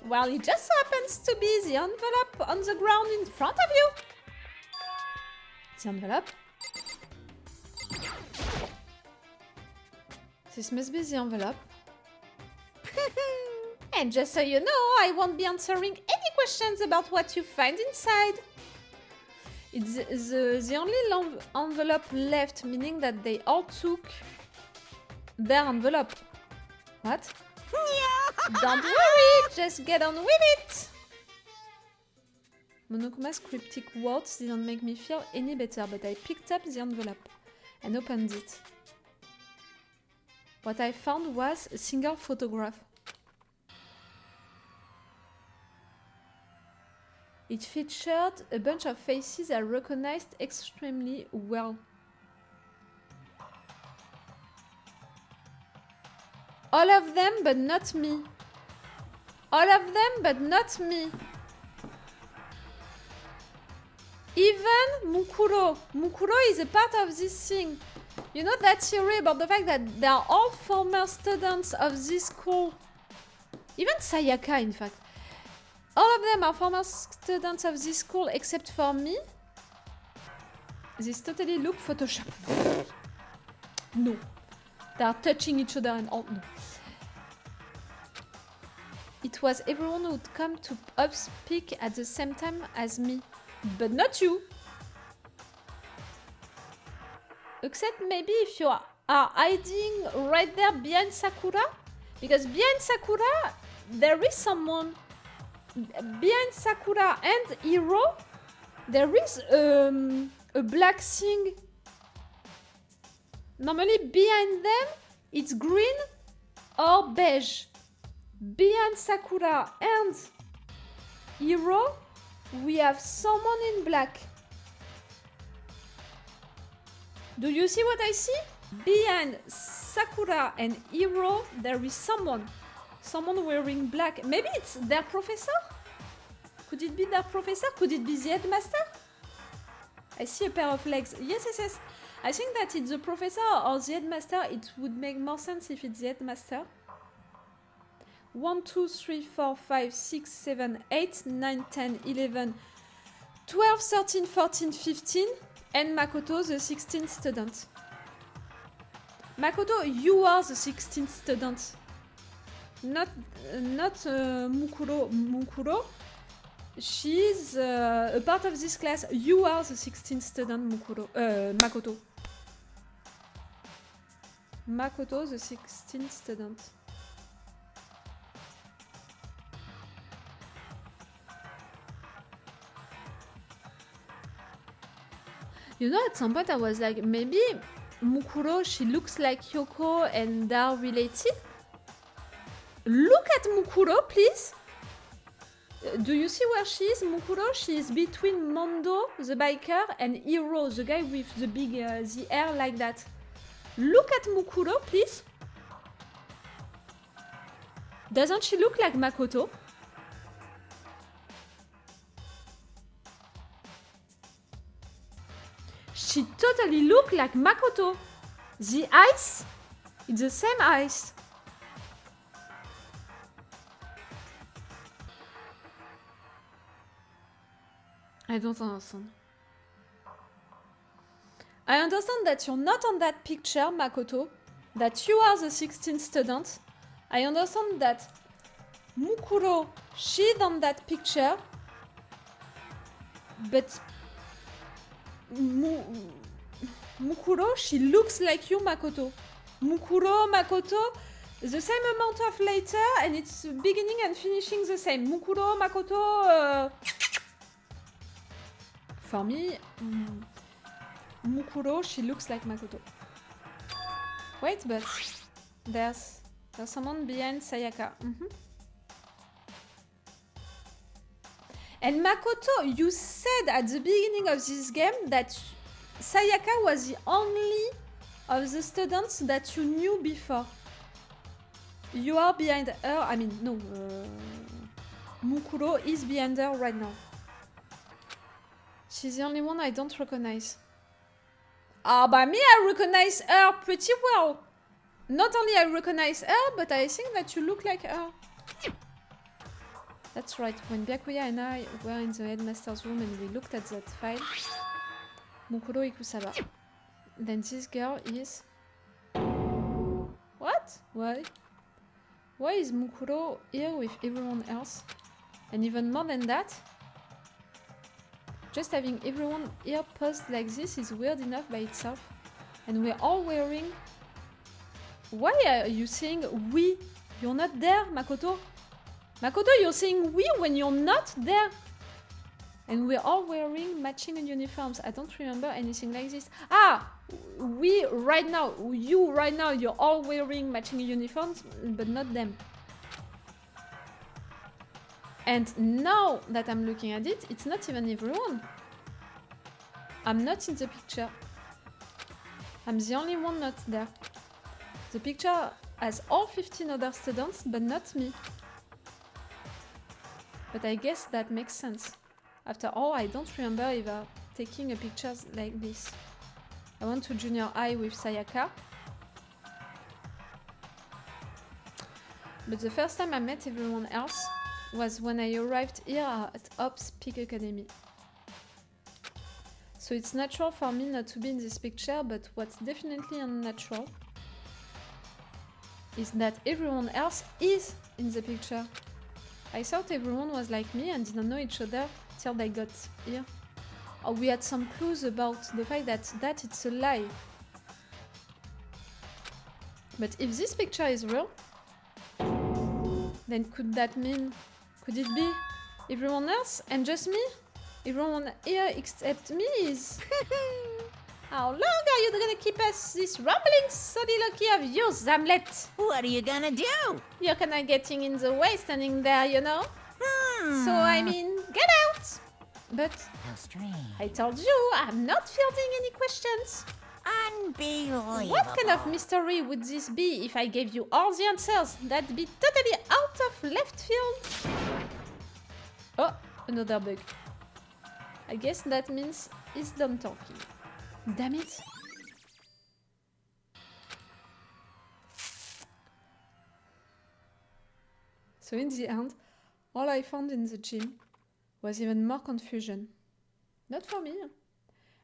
Well, it just happens to be the envelope on the ground in front of you. The envelope? This must be the envelope. And just so you know, I won't be answering any questions about what you find inside. It's the only envelope left, meaning that they all took their envelope. What? Don't worry, just get on with it. Monokuma's cryptic words didn't make me feel any better, but I picked up the envelope and opened it. What I found was a single photograph. It featured a bunch of faces I recognized extremely well. All of them, but not me. All of them, but not me. Even Mukuro. Mukuro is a part of this thing. You know that theory about the fact that they are all former students of this school. Even Sayaka, in fact. All of them are former students of this school except for me. This totally look Photoshop. No. They are touching each other and all. No. It was everyone who would come to Hope's peak at the same time as me. But not you. Except maybe if you are hiding right there behind Sakura. Because behind Sakura, there is someone. Behind Sakura and Hiro, there is a black thing. Normally behind them, it's green or beige. Behind Sakura and Hiro, we have someone in black. Do you see what I see? Behind Sakura and Hiro, there is someone. Someone wearing black. Maybe it's their professor? Could it be their professor? Could it be the headmaster? I see a pair of legs. Yes, yes, yes. I think that it's the professor or the headmaster. It would make more sense if it's the headmaster. 1, 2, 3, 4, 5, 6, 7, 8, 9, 10, 11, 12, 13, 14, 15, and Makoto, the 16th student. Makoto, you are the 16th student. Not Mukuro. Mukuro, she's a part of this class. You are the 16th student, Makoto. Makoto, the 16th student. You know, at some point I was like, maybe Mukuro, she looks like Kyoko and they are related. Look at Mukuro, please. Do you see where she is, Mukuro? She is between Mondo, the biker, and Hiro, the guy with the big, the hair like that. Look at Mukuro, please. Doesn't she look like Makoto? She totally look like Makoto. The eyes, it's the same eyes. I don't understand. I understand that you're not on that picture, Makoto, that you are the 16th student. I understand that Mukuro, she's on that picture, but Mukuro, she looks like you, Makoto. Mukuro, Makoto, the same amount of later, and it's beginning and finishing the same. Mukuro, Makoto... For me, Mukuro, she looks like Makoto. Wait, but there's someone behind Sayaka. And Makoto, you said at the beginning of this game that Sayaka was the only of the students that you knew before. You are behind her. I mean, no. Mukuro is behind her right now. She's the only one I don't recognize. Ah, by me, I recognize her pretty well. Not only I recognize her, but I think that you look like her. That's right, when Byakuya and I were in the headmaster's room and we looked at that file, Mukuro Ikusaba. Then this girl is... What? Why? Why is Mukuro here with everyone else? And even more than that, just having everyone here posed like this is weird enough by itself. And we're all wearing... Why are you saying we? You're not there, Makoto. Makoto, you're saying we when you're not there. And we're all wearing matching uniforms. I don't remember anything like this. Ah! You right now, you're all wearing matching uniforms, but not them. And now that I'm looking at it, it's not even everyone. I'm not in the picture. I'm the only one not there. The picture has all 15 other students, but not me. But I guess that makes sense. After all, I don't remember ever taking a pictures like this. I went to junior high with Sayaka. But the first time I met everyone else was when I arrived here at Ops Peak Academy. So it's natural for me not to be in this picture, but what's definitely unnatural is that everyone else is in the picture. I thought everyone was like me and didn't know each other till they got here. Or we had some clues about the fact that it's a lie. But if this picture is real, then could it be everyone else and just me? Everyone here except me is... How long are you gonna keep us this rumbling soliloquy of yours, Hamlet? What are you gonna do? You're kinda getting in the way standing there, you know? So, I mean, get out! But How strange. I told you, I'm not fielding any questions. Unbelievable. What kind of mystery would this be if I gave you all the answers? That'd be totally out of left field. Oh, another bug. I guess that means he's done talking. Damn it. So in the end, all I found in the gym was even more confusion. Not for me.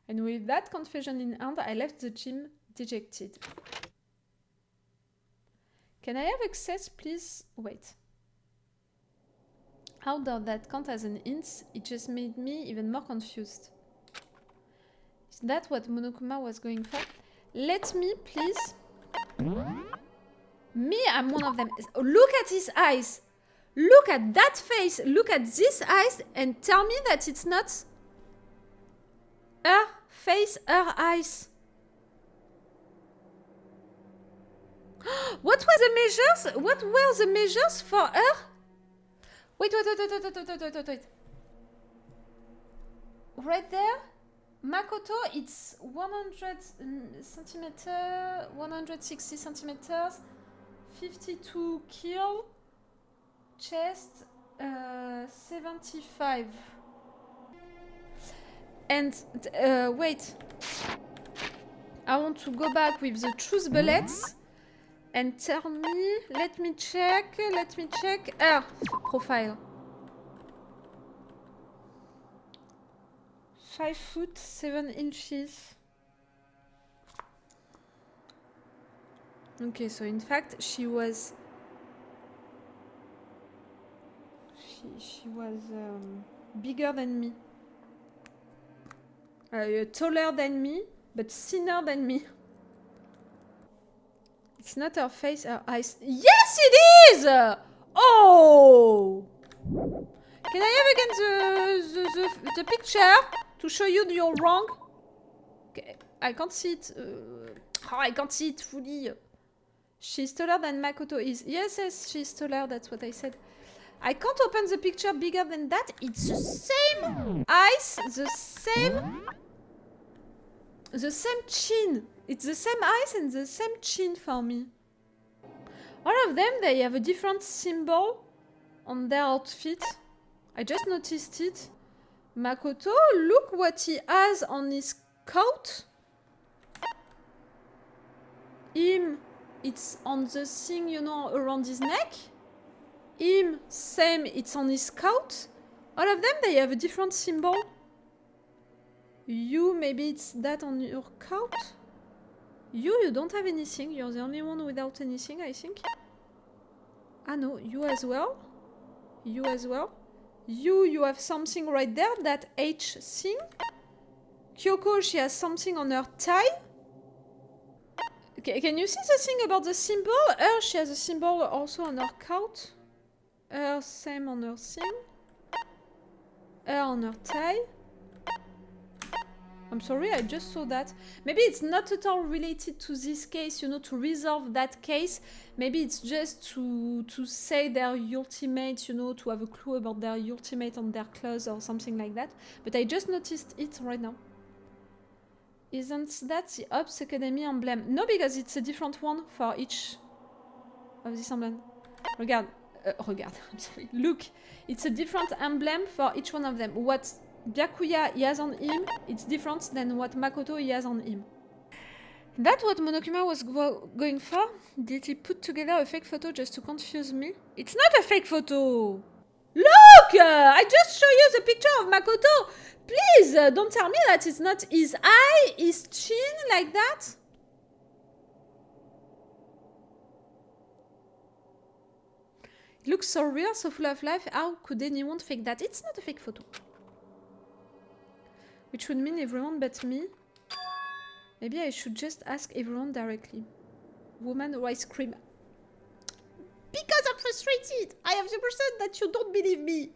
And with that confusion in hand, I left the gym dejected. Can I have access, please? Wait. How does that count as an hint? It just made me even more confused. Is that what Monokuma was going for? Let me, please. Me, I'm one of them. Look at his eyes. Look at that face. Look at these eyes and tell me that it's not her face, her eyes. What were the measures? What were the measures for her? Wait. Right there, Makoto, it's 100 centimeter, 160 centimeters, 52 kilo, chest, 75. And wait, I want to go back with the truth bullets and tell me, let me check her profile. 5 foot 7 inches. Okay, so in fact she was bigger than me, taller than me, but thinner than me. It's not her face, her eyes. Yes, it is! Oh! Can I have again the picture to show you you're wrong? Okay, I can't see it. I can't see it fully. She's taller than Makoto is. Yes, she's taller. That's what I said. I can't open the picture bigger than that. It's the same eyes, the same chin. It's the same eyes and the same chin for me. All of them, they have a different symbol on their outfit. I just noticed it. Makoto, look what he has on his coat. Him, it's on the thing, you know, around his neck. Him, same, it's on his coat. All of them, they have a different symbol. You, maybe it's that on your coat. You don't have anything. You're the only one without anything, I think. Ah no, you as well. You as well. You have something right there, that H thing. Kyoko, she has something on her tie. Okay, can you see the thing about the symbol? Her, she has a symbol also on her coat. Her, same on her thing. hair on her tie. I'm sorry, I just saw that. Maybe it's not at all related to this case, you know, to resolve that case. Maybe it's just to say their ultimate, you know, to have a clue about their ultimate on their clothes or something like that. But I just noticed it right now. Isn't that the Ops Academy emblem? No, because it's a different one for each of this emblem. Regarde, I'm sorry. Look, it's a different emblem for each one of them. What Byakuya he has on him, it's different than what Makoto he has on him. That's what Monokuma was going for? Did he put together a fake photo just to confuse me? It's not a fake photo! Look! I just show you the picture of Makoto! Please, don't tell me that it's not his eye, his chin, like that. It looks so real, so full of life. How could anyone fake that? It's not a fake photo. Which would mean everyone but me. Maybe I should just ask everyone directly. Woman or ice cream? Because I'm frustrated. I have the percent that you don't believe me.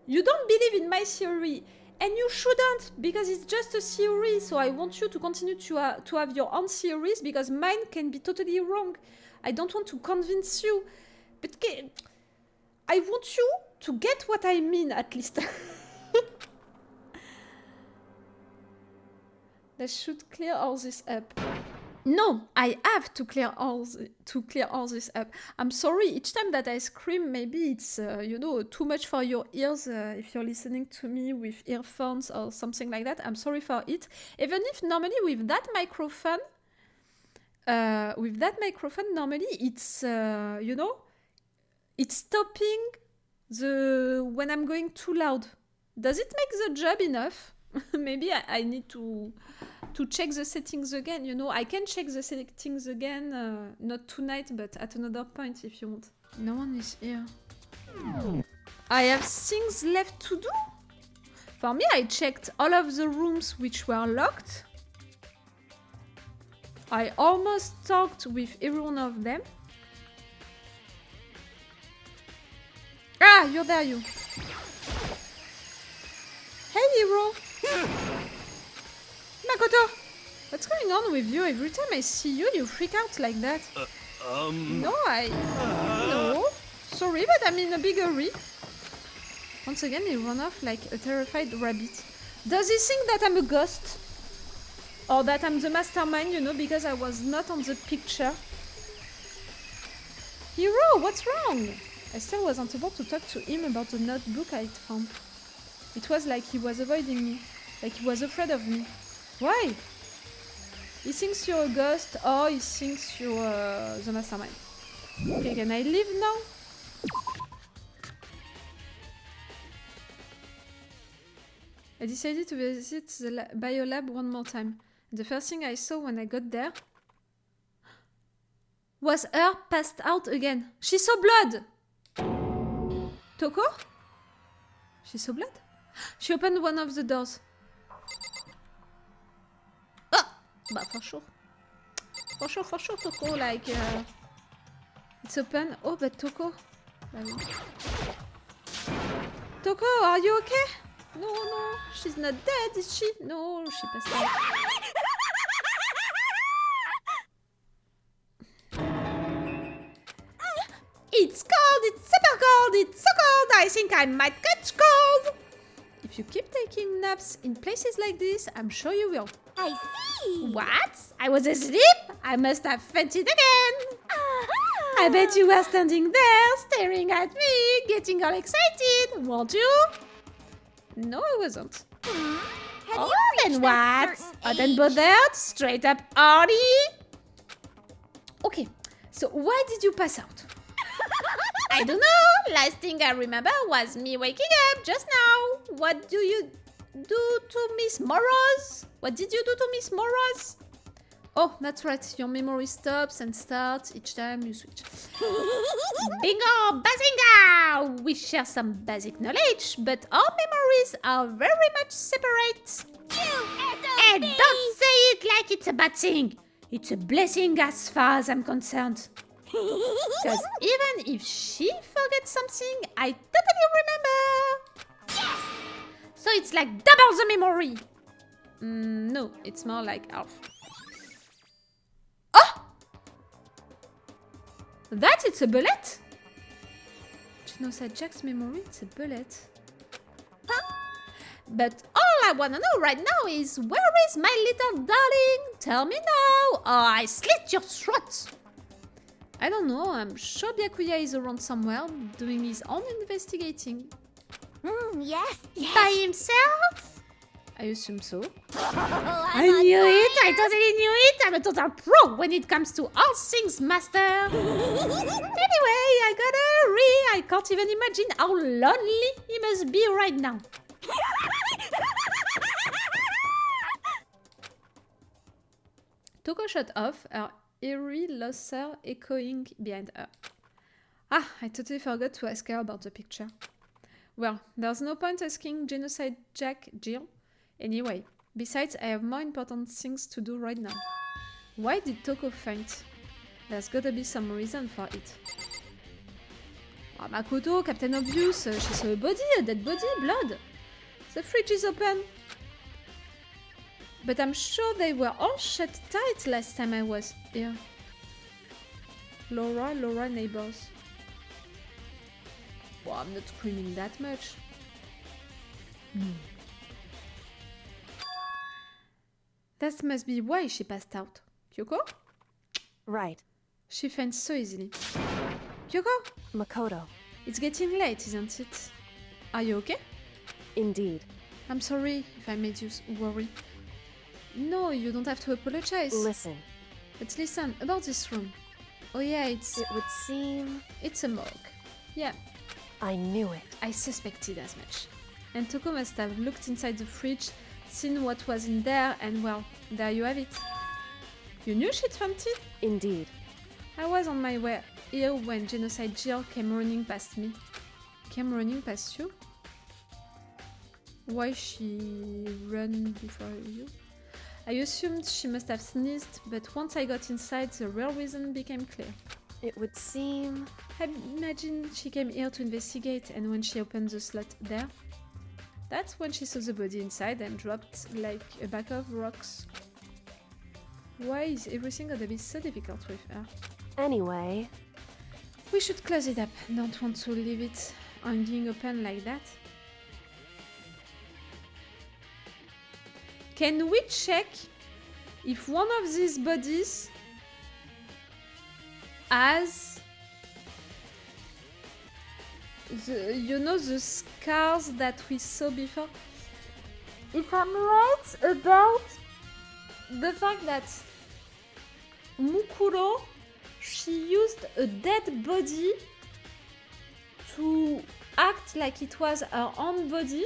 You don't believe in my theory. And you shouldn't, because it's just a theory. So I want you to continue to have your own theories, because mine can be totally wrong. I don't want to convince you. But I want you to get what I mean, at least. That should clear all this up. No, I have to clear all this up. I'm sorry, each time that I scream, maybe it's you know, too much for your ears if you're listening to me with earphones or something like that. I'm sorry for it. Even if normally with that microphone, normally it's you know, it's stopping when I'm going too loud. Does it make the job enough? Maybe I need to check the settings again, you know. I can check the settings again, not tonight, but at another point if you want. No one is here. I have things left to do? For me, I checked all of the rooms which were locked. I almost talked with every one of them. Ah, you're there, you. Hey, hero. Makoto! What's going on with you? Every time I see you, you freak out like that. No, No. Sorry, but I'm in a big hurry. Once again, he ran off like a terrified rabbit. Does he think that I'm a ghost? Or that I'm the mastermind, you know, because I was not on the picture? Hero, what's wrong? I still wasn't able to talk to him about the notebook I found. It was like he was avoiding me. Like he was afraid of me. Why? He thinks you're a ghost, or he thinks you're the mastermind. Okay, can I leave now? I decided to visit the biolab one more time. The first thing I saw when I got there was her passed out again. She saw blood! Toko? She saw blood? She opened one of the doors. Ah! Bah, for sure. For sure, Toko, like... It's open. Oh, but Toko... Toko, are you okay? No, she's not dead, is she? No, she passed out. It's cold, it's super cold, it's so cold, I think I might catch cold. If you keep taking naps in places like this, I'm sure you will. I see. What? I was asleep? I must have fainted again. I bet you were standing there, staring at me, getting all excited, weren't you? No, I wasn't. Have you Then reached what? that certain Hot and age? bothered? Straight up Artie? Okay, so why did you pass out? I don't know. Last thing I remember was me waking up just now. What do you do to Miss Morose? What did you do to Miss Morose? Oh, that's right. Your memory stops and starts each time you switch. Bingo! Bazinga! We share some basic knowledge, but our memories are very much separate. And don't say it like it's a bad thing. It's a blessing as far as I'm concerned. Because even if she forgets something, I totally remember. Yes! So it's like double the memory. No, it's more like half. Oh! That it's a bullet? Genocide Jack's memory, it's a bullet. But all I wanna know right now is where is my little darling? Tell me now, or I slit your throat. I don't know, I'm sure Byakuya is around somewhere, doing his own investigating. Yes, yes. By himself? I assume so. I knew it! I totally knew it! I'm a total pro when it comes to all things, master! Anyway, I gotta hurry! I can't even imagine how lonely he must be right now. Toko shut off, her eerie laughter echoing behind her. Ah, I totally forgot to ask her about the picture. Well, there's no point asking Genocide Jack Jill. Anyway, besides, I have more important things to do right now. Why did Toko faint? There's gotta be some reason for it. Oh, Makoto, Captain Obvious, she saw a body, a dead body, blood. The fridge is open. But I'm sure they were all shut tight last time I was here. Laura, neighbors. Well, I'm not screaming that much. That must be why she passed out. Kyoko? Right. She faints so easily. Kyoko? Makoto. It's getting late, isn't it? Are you okay? Indeed. I'm sorry if I made you worry. No, you don't have to apologize. Listen. But listen, about this room. Oh yeah, It would seem... it's a morgue. Yeah, I knew it. I suspected as much. And Toko must have looked inside the fridge, seen what was in there, and well, there you have it. You knew she'd fainted? Indeed. I was on my way here when Genocide Jill came running past me. Came running past you? Why she ran before you? I assumed she must have sneezed, but once I got inside, the real reason became clear. It would seem... I imagine she came here to investigate, and when she opened the slot there, that's when she saw the body inside and dropped like a bag of rocks. Why is everything gonna be so difficult with her? Anyway... We should close it up. Don't want to leave it hanging open like that. Can we check if one of these bodies has the scars that we saw before? If I'm right about the fact that Mukuro, she used a dead body to act like it was her own body,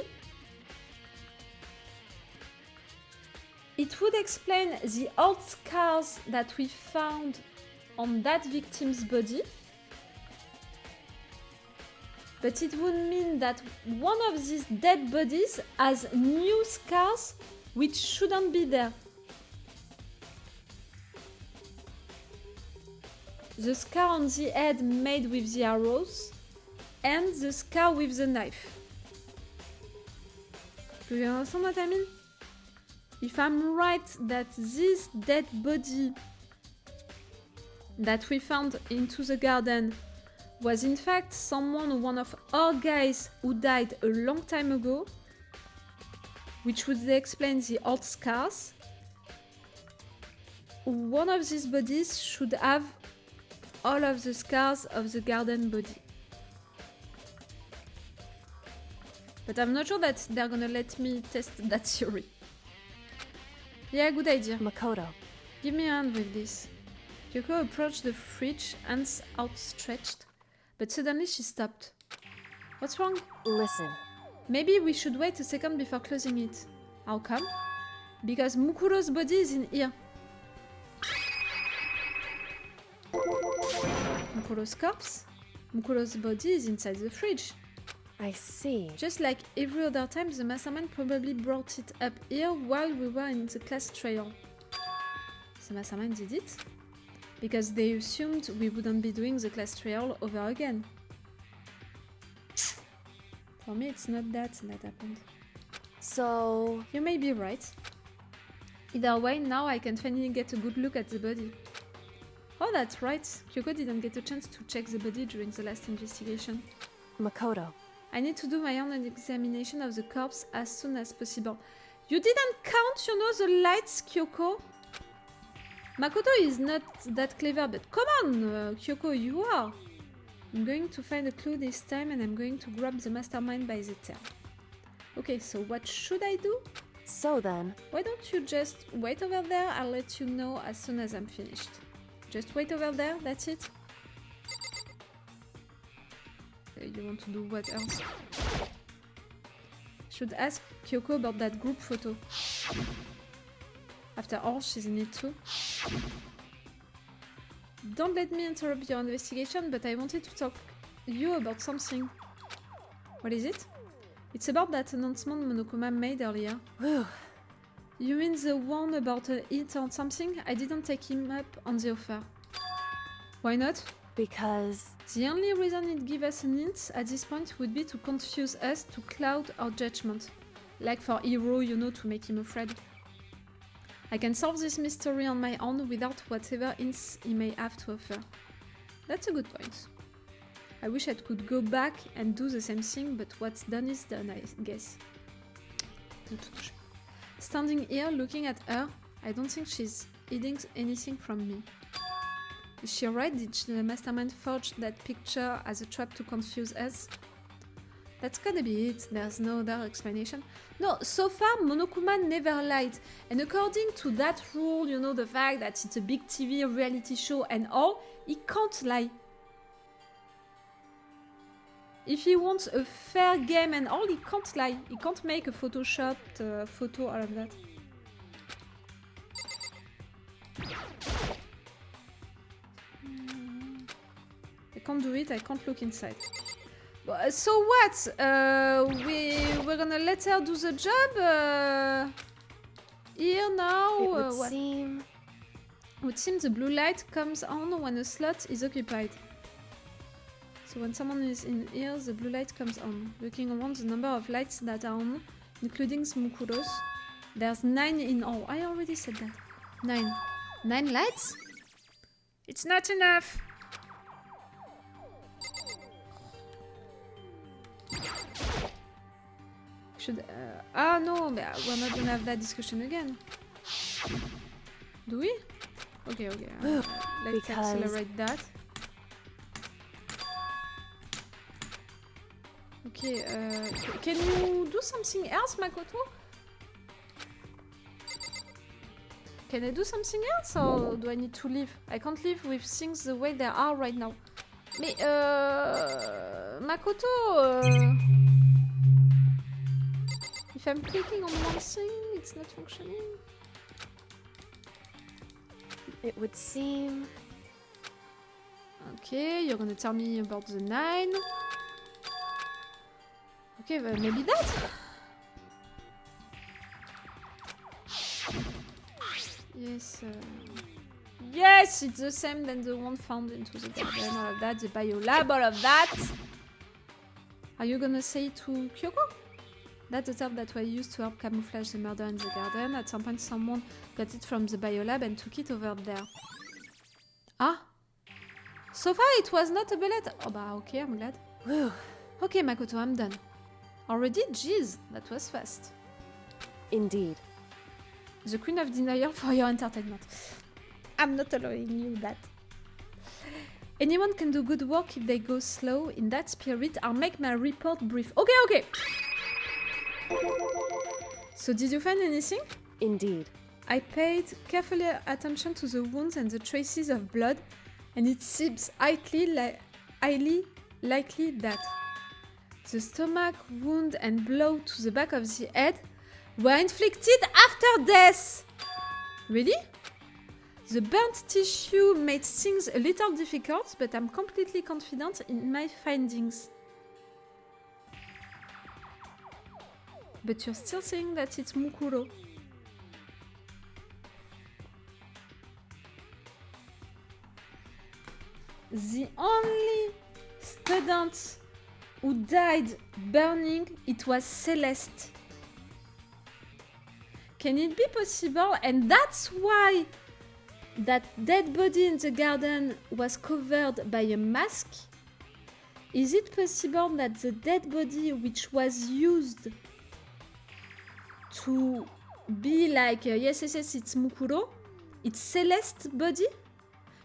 it would explain the old scars that we found on that victim's body. But it would mean that one of these dead bodies has new scars which shouldn't be there. The scar on the head made with the arrows and the scar with the knife. Do you understand what I mean? If I'm right that this dead body that we found into the garden was in fact one of our guys who died a long time ago, which would explain the old scars, one of these bodies should have all of the scars of the garden body. But I'm not sure that they're gonna let me test that theory. Yeah, good idea. Makoto. Give me a hand with this. Kyoko approached the fridge, hands outstretched, but suddenly she stopped. What's wrong? Listen. Maybe we should wait a second before closing it. How come? Because Mukuro's body is in here. Mukuro's corpse? Mukuro's body is inside the fridge. I see. Just like every other time, the mastermind probably brought it up here while we were in the class trial. The mastermind did it? Because they assumed we wouldn't be doing the class trial over again. For me, it's not that happened. So... You may be right. Either way, now I can finally get a good look at the body. Oh, that's right. Kyoko didn't get a chance to check the body during the last investigation. Makoto. I need to do my own examination of the corpse as soon as possible. You didn't count, you know, the lights, Kyoko? Makoto is not that clever, but come on, Kyoko, you are. I'm going to find a clue this time and I'm going to grab the mastermind by the tail. Okay, so what should I do? So then... Why don't you just wait over there? I'll let you know as soon as I'm finished. Just wait over there, that's it? You want to do what else? Should ask Kyoko about that group photo. After all, she's in it too. Don't let me interrupt your investigation, but I wanted to talk to you about something. What is it? It's about that announcement Monokuma made earlier. You mean the one about it or something? I didn't take him up on the offer. Why not? Because... The only reason it gives us an hint at this point would be to confuse us, to cloud our judgment. Like for Hiro, you know, to make him afraid. I can solve this mystery on my own without whatever hints he may have to offer. That's a good point. I wish I could go back and do the same thing, but what's done is done, I guess. Standing here, looking at her, I don't think she's hiding anything from me. Is she right? Did the mastermind forge that picture as a trap to confuse us? That's gotta be it. There's no other explanation. No, so far Monokuma never lied. And according to that rule, you know, the fact that it's a big TV reality show and all, he can't lie. If he wants a fair game and all, he can't lie. He can't make a photoshopped photo out of that. I can't do it, I can't look inside. So what? We're gonna let her do the job? Here now? It would What? seem... It would seem the blue light comes on when a slot is occupied. So when someone is in here, the blue light comes on. Looking around the number of lights that are on, including Smukuros, there's 9 in all. I already said that. 9. 9 lights? It's not enough! Should... no, but we're not gonna have that discussion again. Do we? Okay, okay. Let's accelerate that. Okay, can you do something else, Makoto? Can I do something else, or do I need to leave? I can't live with things the way they are right now. Mais, Makoto, if I'm clicking on one thing, it's not functioning. It would seem... Okay, you're gonna tell me about the 9. Okay, well, maybe that? Yes, yes, it's the same than the one found into the garden, all of that, the biolab, all of that. Are you gonna say it to Kyoko? That's the term that was used to help camouflage the murder in the garden. At some point, someone got it from the biolab and took it over there. Ah? So far, it was not a bullet. Oh, bah, okay, I'm glad. Whew. Okay, Makoto, I'm done. Already? Jeez, that was fast. Indeed. The Queen of Denial for your entertainment. I'm not allowing you that. Anyone can do good work if they go slow. In that spirit, I'll make my report brief. Okay, okay! So did you find anything? Indeed. I paid carefully attention to the wounds and the traces of blood, and it seems highly likely that the stomach wound and blow to the back of the head were inflicted after death. Really? The burnt tissue made things a little difficult, but I'm completely confident in my findings. But you're still saying that it's Mukuro. The only student who died burning, it was Celeste. Can it be possible? And that's why that dead body in the garden was covered by a mask. Is it possible that the dead body which was used to be like, yes, it's Mukuro, it's Celeste's body?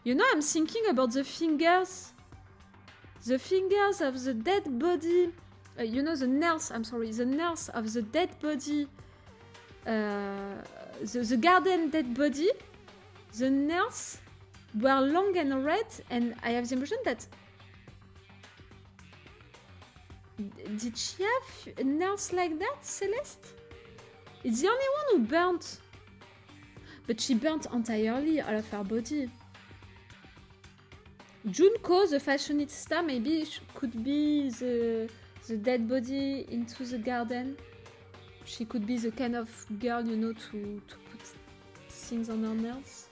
You know, I'm thinking about the fingers of the dead body, you know, the nails of the dead body, the garden dead body, the nails were long and red, and I have the impression that did she have nails like that, Celeste? It's the only one who burnt. But she burnt entirely all of her body. Junko, the fashionista, maybe could be the dead body into the garden. She could be the kind of girl, you know, to put things on her nails.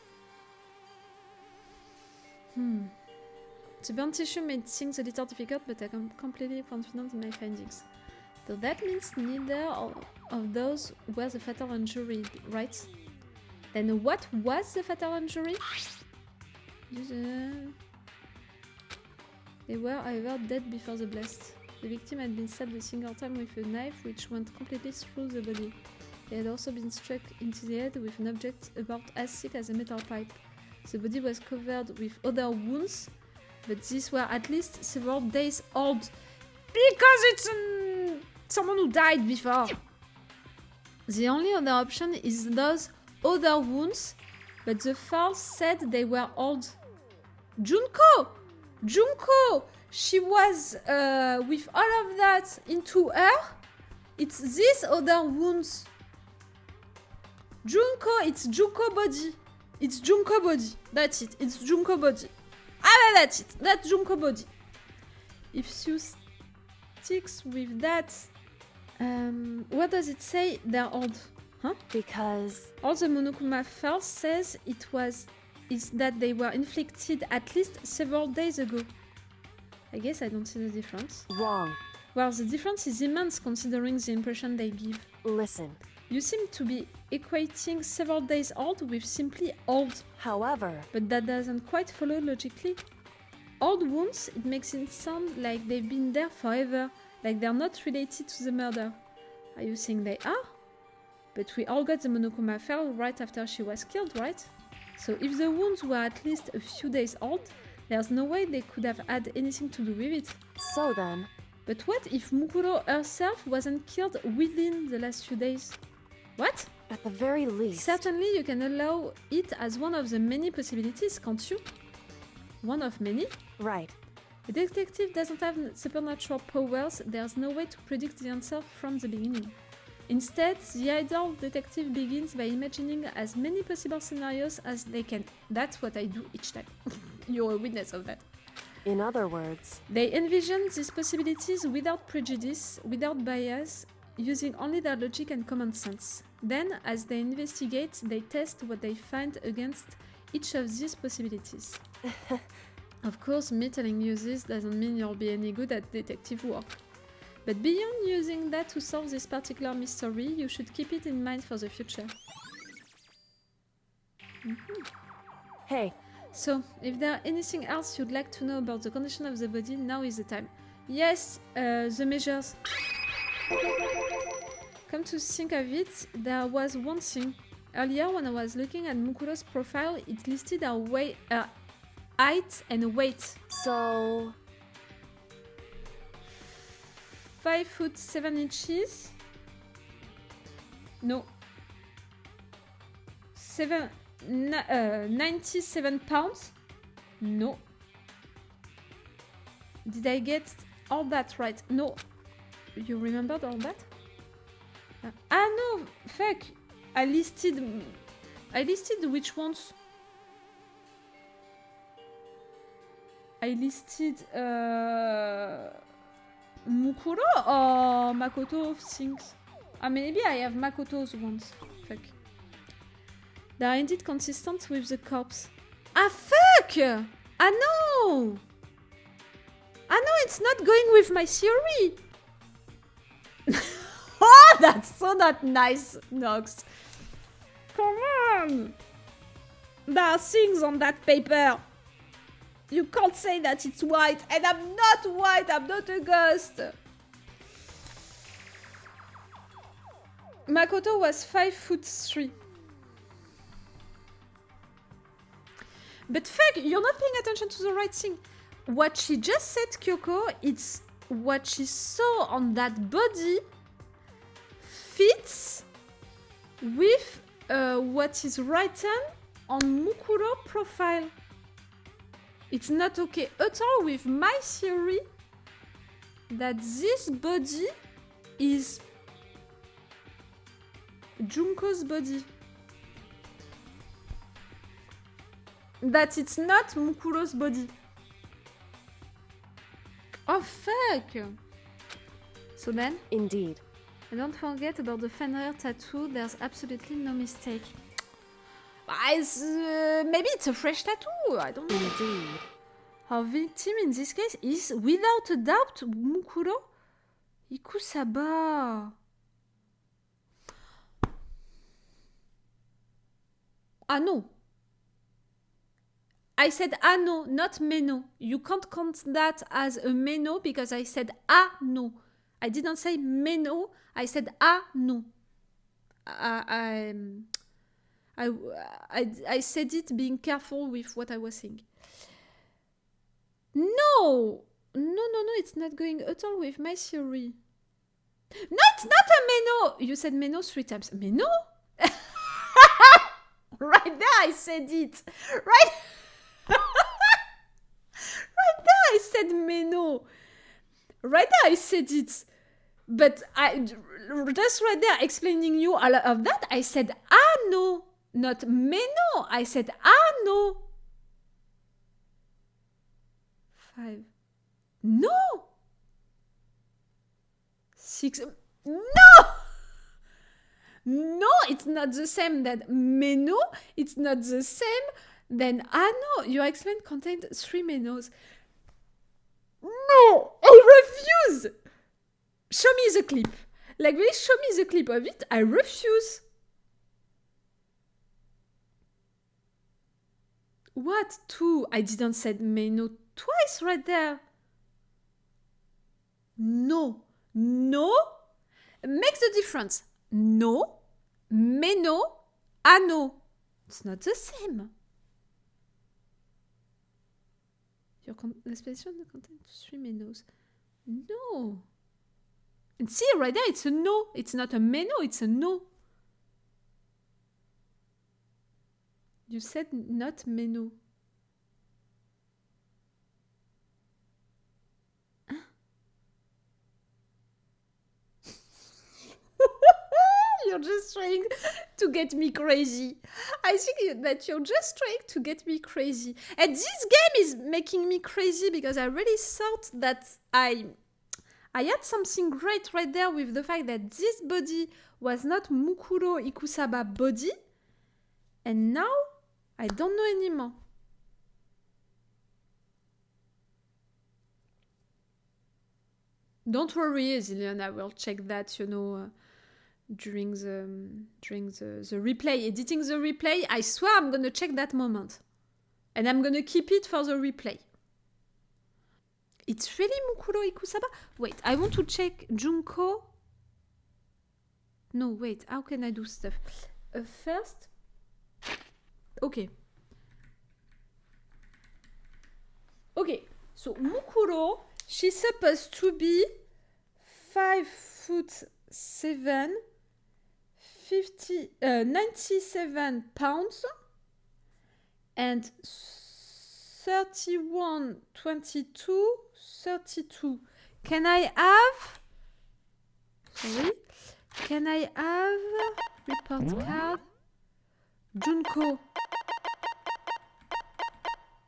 The burnt tissue made things a little difficult, but I'm completely confident in my findings. So that means neither of those was a fatal injury, right? Then what was the fatal injury? They were, however, dead before the blast. The victim had been stabbed a single time with a knife which went completely through the body. They had also been struck into the head with an object about as thick as a metal pipe. The body was covered with other wounds, but these were at least several days old. Because it's someone who died before. The only other option is those other wounds, but the files said they were old. Junko! She was with all of that into her. It's these other wounds. Junko, it's Junko body. It's Junko body. That's it. It's Junko body. That's it. That's Junko body. If you sticks with that, what does it say? They're old, huh? Because all the Monokuma files says is that they were inflicted at least several days ago. I guess I don't see the difference. Wrong. Well, the difference is immense considering the impression they give. Listen. You seem to be equating several days old with simply old. However, but that doesn't quite follow logically. Old wounds, it makes it sound like they've been there forever, like they're not related to the murder. Are you saying they are? But we all got the Monokuma file right after she was killed, right? So if the wounds were at least a few days old, there's no way they could have had anything to do with it. So then... But what if Mukuro herself wasn't killed within the last few days? What? At the very least... Certainly you can allow it as one of the many possibilities, can't you? One of many? Right. A detective doesn't have supernatural powers, there's no way to predict the answer from the beginning. Instead, the idle detective begins by imagining as many possible scenarios as they can. That's what I do each time. You're a witness of that. In other words, they envision these possibilities without prejudice, without bias, using only their logic and common sense. Then, as they investigate, they test what they find against each of these possibilities. Of course, me telling you this doesn't mean you'll be any good at detective work. But beyond using that to solve this particular mystery, you should keep it in mind for the future. Hey. So, if there are anything else you'd like to know about the condition of the body, now is the time. Yes, the measures. Come to think of it, there was one thing. Earlier, when I was looking at Mukuro's profile, it listed her height and weight. So... 5'7" No. 97 pounds? No. Did I get all that right? No. You remembered all that? No, fuck. I listed which ones? I listed Mukuro or Makoto things? Maybe I have Makoto's ones. Fuck. They are indeed consistent with the corpse. Fuck! No! No, it's not going with my theory! Oh, that's so not nice, Nox. Come on! There are things on that paper. You can't say that it's white, and I'm not white, I'm not a ghost. Makoto was 5'3". But fuck, you're not paying attention to the right thing. What she just said, Kyoko, it's what she saw on that body fits with what is written on Mukuro profile. It's not okay at all with my theory that this body is Junko's body. That it's not Mukuro's body. Oh fuck! So then? Indeed. And don't forget about the Fenrir tattoo, there's absolutely no mistake. Maybe it's a fresh tattoo, I don't know. Indeed. Our victim in this case is, without a doubt, Mukuro Ikusaba. Ah no. I said ano, not meno. You can't count that as a meno because I said ano. I didn't say meno, I said ano. I said it being careful with what I was saying. No, it's not going at all with my theory. No, it's not a meno. You said meno 3 times. Meno? Right there, I said it. Right there, I said meno. Right there, I said it. But I just right there explaining you all of that, I said ano, not meno. I said ano. 5. No. 6. No. No, it's not the same than meno. It's not the same than ano. Your explained contained 3 menos. No, I refuse. Show me the clip. Like this, show me the clip of it. I refuse. What? 2? I didn't say meno twice right there. No. Make the difference. No, meno, ano. It's not the same. Your explanation contains 3 menos. No. And see, right there, it's a no. It's not a meno, it's a no. You said not meno. Huh? You're just trying to get me crazy. I think that you're just trying to get me crazy. And this game is making me crazy because I really thought that I had something great right there with the fact that this body was not Mukuro Ikusaba body. And now, I don't know anymore. Don't worry, Zillion, I will check that, during the replay. Editing the replay, I swear I'm gonna check that moment. And I'm gonna keep it for the replay. It's really Mukuro Ikusaba? Wait, I want to check Junko. No, wait, how can I do stuff? First... Okay, so Mukuro, she's supposed to be 5'7", 97 pounds, and 31, 22, 32. Can I have report card? Junko.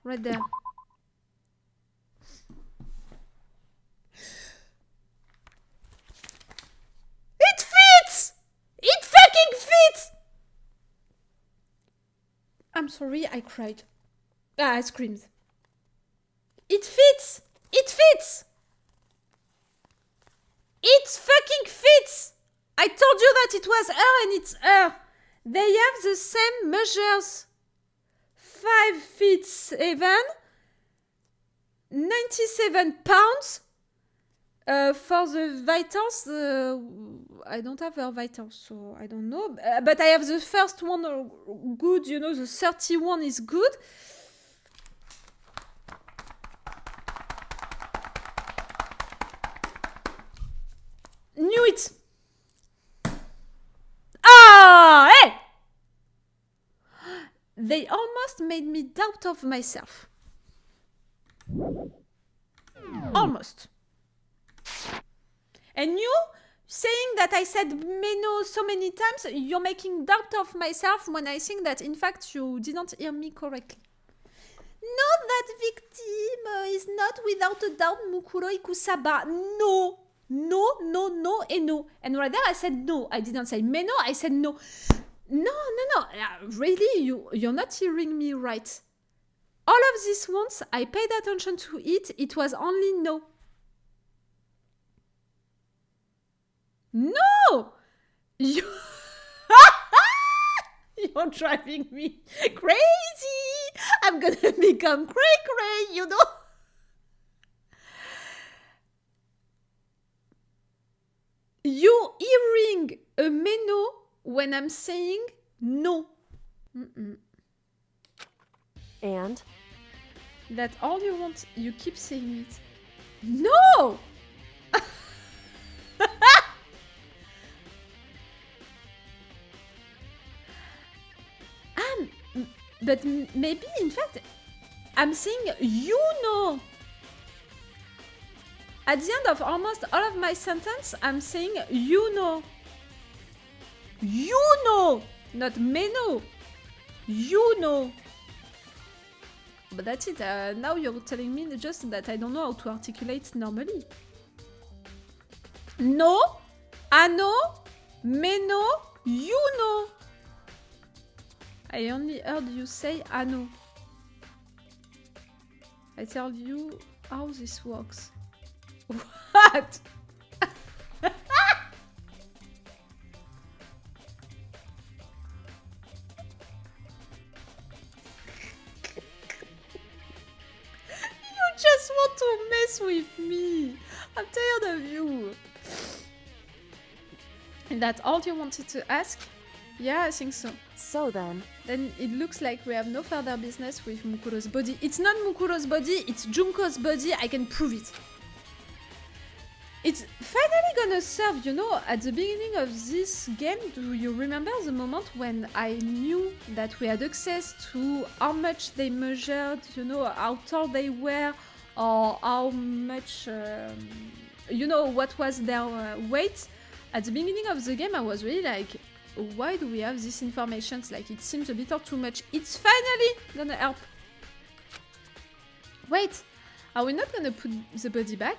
Right there. It fits! It fucking fits! I'm sorry, I cried. I screamed. It fits! It fits! It fucking fits! I told you that it was her and it's her. They have the same measures. 5 feet 7, 97 pounds. For the vitals, I don't have her vitals, so I don't know. But I have the first one good, you know, the 31 is good. Knew it! Ah, hey! They almost made me doubt of myself. Almost. And you, saying that I said Meno so many times, you're making doubt of myself when I think that in fact you didn't hear me correctly. No, that victim is not without a doubt Mukuro Ikusaba. No. No, no, no, and no. And right there I said no. I didn't say Meno, I said no. No. Really, you're not hearing me right. All of these ones, I paid attention to it. It was only no. No! You're driving me crazy! I'm gonna become cray-cray, you know? You hearing a meno when I'm saying no. And? That all you want, you keep saying it. No! But maybe, in fact, I'm saying you know. At the end of almost all of my sentence, I'm saying you know. You know! Not me know. You know. But that's it. Now you're telling me just that I don't know how to articulate normally. No, I know, me know, you know. I only heard you say I know. I tell you how this works. What? You just want to mess with me. I'm tired of you. And that's all you wanted to ask? Yeah, I think so. So then it looks like we have no further business with Mukuro's body. It's not Mukuro's body, it's Junko's body. I can prove it. It's finally gonna serve, you know, at the beginning of this game, do you remember the moment when I knew that we had access to how much they measured, you know, how tall they were, or how much, you know, what was their weight? At the beginning of the game, I was really like, why do we have this information? Like, it seems a bit too much. It's finally gonna help. Wait, are we not gonna put the body back?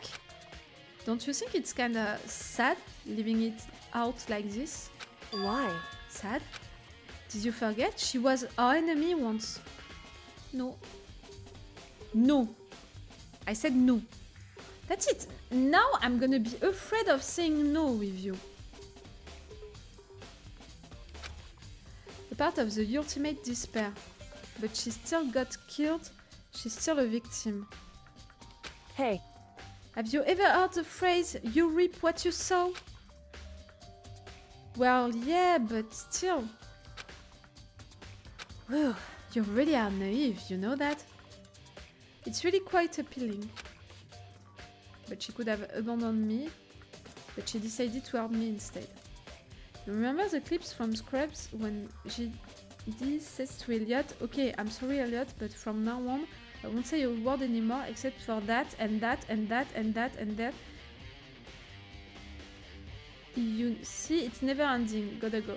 Don't you think it's kinda sad leaving it out like this? why? Sad? Did you forget? She was our enemy once. No. No. I said no. That's it. Now I'm gonna be afraid of saying no with you. Part of the ultimate despair, but she still got killed. She's still a victim. Hey, have you ever heard the phrase, you reap what you sow? Well, yeah, but still. Whew, you really are naive, you know that? It's really quite appealing. But she could have abandoned me, but she decided to harm me instead. Remember the clips from Scrubs when GD says to Elliot, okay, I'm sorry Elliot, but from now on, I won't say a word anymore except for that and that and that and that and that. You see, it's never ending. Gotta go.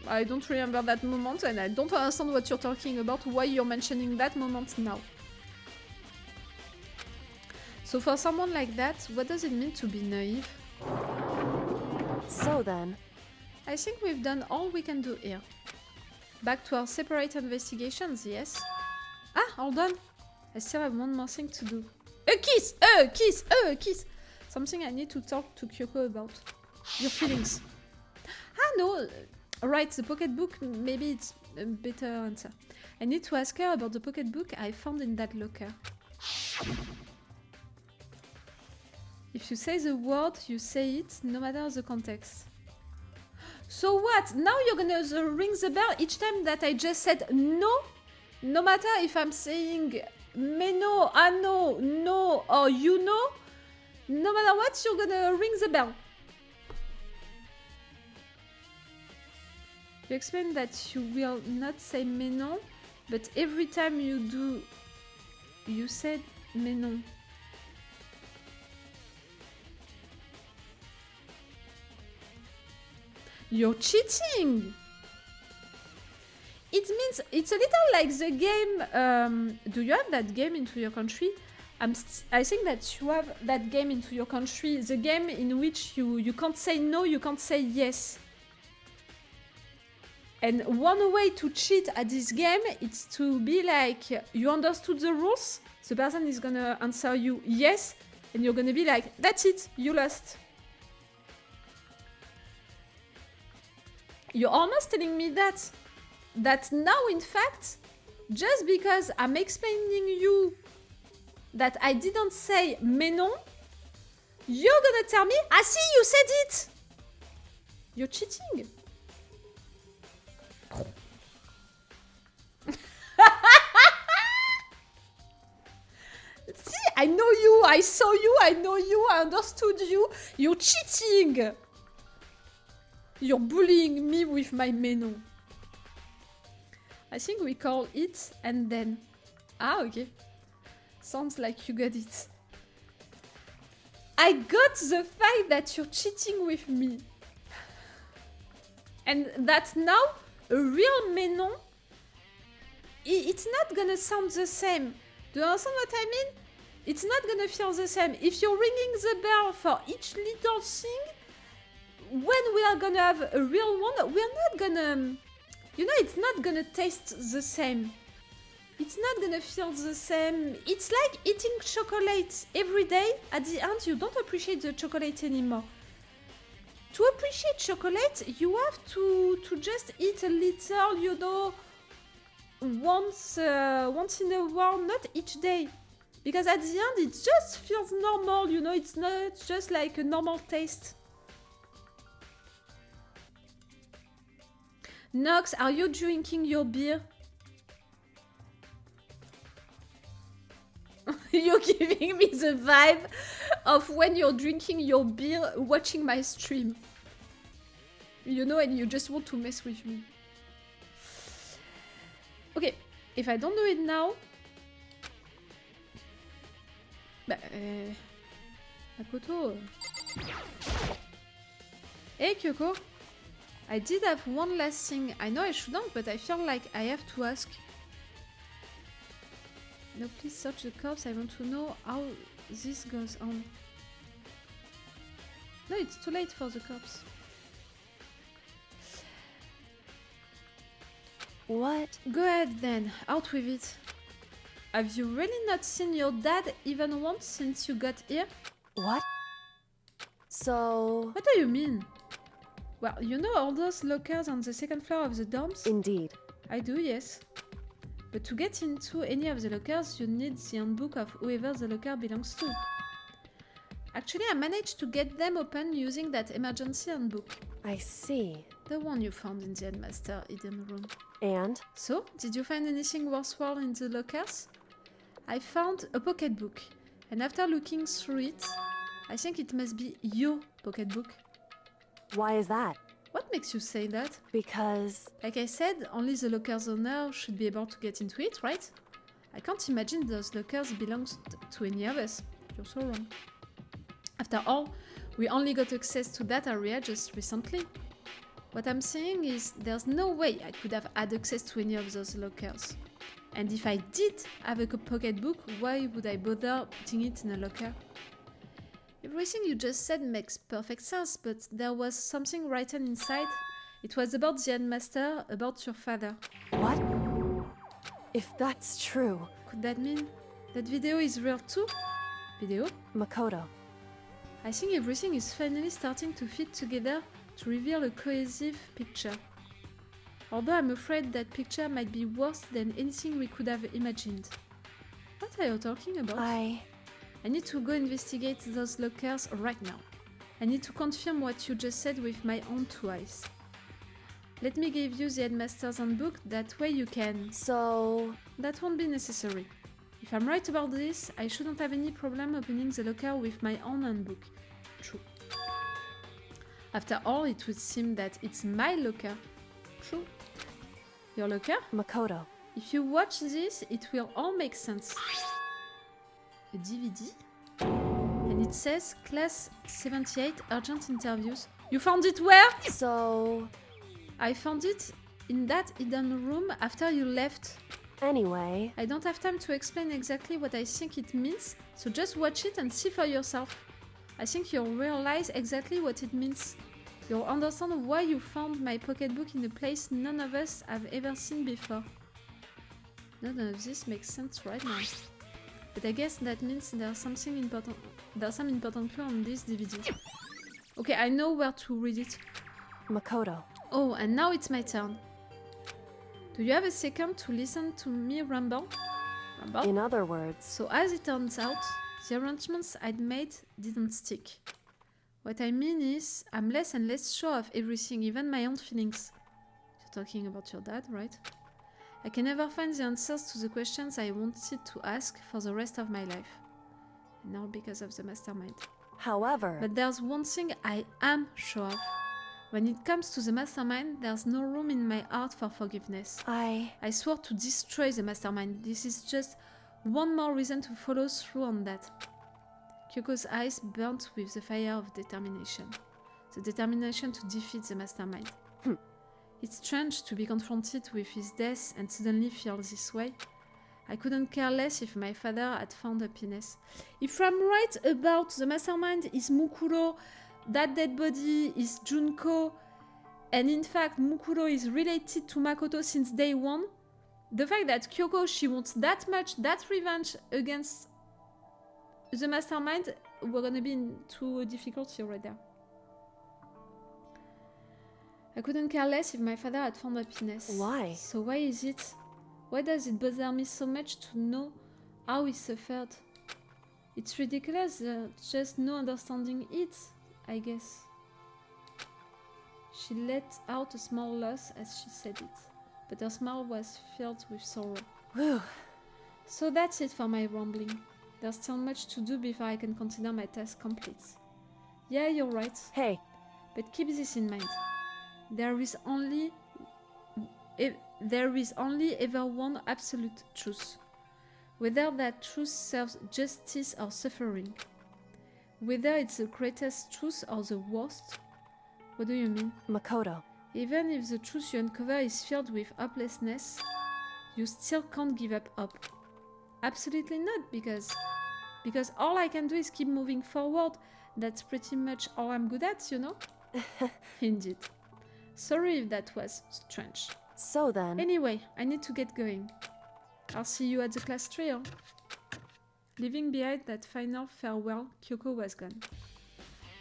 I don't remember that moment and I don't understand what you're talking about, why you're mentioning that moment now. So for someone like that, what does it mean to be naive? so then I think we've done all we can do here. Back to our separate investigations, yes? Ah, hold on. I still have one more thing to do. A kiss! A kiss! A kiss! Something I need to talk to Kyoko about. Your feelings. don't know. Right, the pocketbook, maybe it's a better answer. I need to ask her about the pocketbook I found in that locker. If you say the word, you say it, no matter the context. So what? Now you're gonna ring the bell each time that I just said no? No matter if I'm saying mais no, ah no, no, or you know? No matter what, you're gonna ring the bell. You explain that you will not say mais non, but every time you do, you said mais non. You're cheating! It means it's a little like the game. Do you have that game into your country? I think that you have that game into your country. The game in which you can't say no, you can't say yes. And one way to cheat at this game is to be like, you understood the rules, the person is gonna answer you yes, and you're gonna be like, that's it, you lost. You're almost telling me that now, in fact, just because I'm explaining you that I didn't say mais non, you're gonna tell me, ah si, you said it! You're cheating. See, I know you, I saw you, I know you, I understood you. You're cheating. You're bullying me with my menu. I think we call it and then. Ah, okay. Sounds like you got it. I got the fact that you're cheating with me. And that now, a real menu, it's not gonna sound the same. Do you understand what I mean? It's not gonna feel the same. If you're ringing the bell for each little thing, when we are gonna have a real one, we're not gonna... You know, it's not gonna taste the same. It's not gonna feel the same. It's like eating chocolate every day. At the end, you don't appreciate the chocolate anymore. To appreciate chocolate, you have to just eat a little, you know, once in a while, not each day. Because at the end, it just feels normal, you know, it's not just like a normal taste. Nox, are you drinking your beer? You're giving me the vibe of when you're drinking your beer, watching my stream. You know, and you just want to mess with me. Okay, if I don't do it now... Bah, Makoto... Hey, Kyoko. I did have one last thing. I know I shouldn't, but I feel like I have to ask. No, please search the corpse. I want to know how this goes on. No, it's too late for the corpse. What? Go ahead then, out with it. Have you really not seen your dad even once since you got here? What? So... What do you mean? Well, you know all those lockers on the second floor of the dorms? Indeed. I do, yes. But to get into any of the lockers, you need the handbook of whoever the locker belongs to. Actually, I managed to get them open using that emergency handbook. I see. The one you found in the headmaster hidden room. And? So, did you find anything worthwhile in the lockers? I found a pocketbook, and after looking through it, I think it must be your pocketbook. Why is that? What makes you say that? Because... Like I said, only the locker's owner should be able to get into it, right? I can't imagine those lockers belong to any of us. You're so wrong. After all, we only got access to that area just recently. What I'm saying is, there's no way I could have had access to any of those lockers. And if I did have a pocketbook, why would I bother putting it in a locker? Everything you just said makes perfect sense, but there was something written inside. It was about the headmaster, about your father. What? If that's true... Could that mean that video is real too? Video? Makoto. I think everything is finally starting to fit together to reveal a cohesive picture. Although I'm afraid that picture might be worse than anything we could have imagined. What are you talking about? I need to go investigate those lockers right now. I need to confirm what you just said with my own 2 eyes. Let me give you the headmaster's handbook, that way you can... So... That won't be necessary. If I'm right about this, I shouldn't have any problem opening the locker with my own handbook. True. After all, it would seem that it's my locker. True. Your locker? Makoto. If you watch this, it will all make sense. A DVD? And it says Class 78 Urgent Interviews. You found it where? So... I found it in that hidden room after you left. Anyway... I don't have time to explain exactly what I think it means, so just watch it and see for yourself. I think you'll realize exactly what it means. You'll understand why you found my pocketbook in a place none of us have ever seen before. None of this makes sense right now. But I guess that means there's some important clue on this DVD. Okay, I know where to read it. Makoto. Oh, and now it's my turn. Do you have a second to listen to me ramble? In other words... So as it turns out, the arrangements I'd made didn't stick. What I mean is, I'm less and less sure of everything, even my own feelings. You're talking about your dad, right? I can never find the answers to the questions I wanted to ask for the rest of my life. And now because of the mastermind. However... But there's one thing I am sure of. When it comes to the mastermind, there's no room in my heart for forgiveness. I swore to destroy the mastermind. This is just one more reason to follow through on that. Kyoko's eyes burnt with the fire of determination. The determination to defeat the mastermind. It's strange to be confronted with his death and suddenly feel this way. I couldn't care less if my father had found happiness. If I'm right about the mastermind is Mukuro, that dead body is Junko, and in fact Mukuro is related to Makoto since day one, the fact that Kyoko, she wants that much, that revenge against the mastermind, we're gonna be into a difficulty right there. I couldn't care less if my father had found happiness. Why? So why is it? Why does it bother me so much to know how he suffered? It's ridiculous, just no understanding it, I guess. She let out a small loss as she said it, but her smile was filled with sorrow. Whew. So that's it for my rambling. There's still much to do before I can consider my task complete. Yeah, you're right. Hey. But keep this in mind. There is only ever one absolute truth. Whether that truth serves justice or suffering. Whether it's the greatest truth or the worst. What do you mean? Makoto. Even if the truth you uncover is filled with hopelessness, you still can't give up hope. Absolutely not, because all I can do is keep moving forward. That's pretty much all I'm good at, you know? Indeed. Sorry if that was strange. So then... Anyway, I need to get going. I'll see you at the class trio. Leaving behind that final farewell, Kyoko was gone.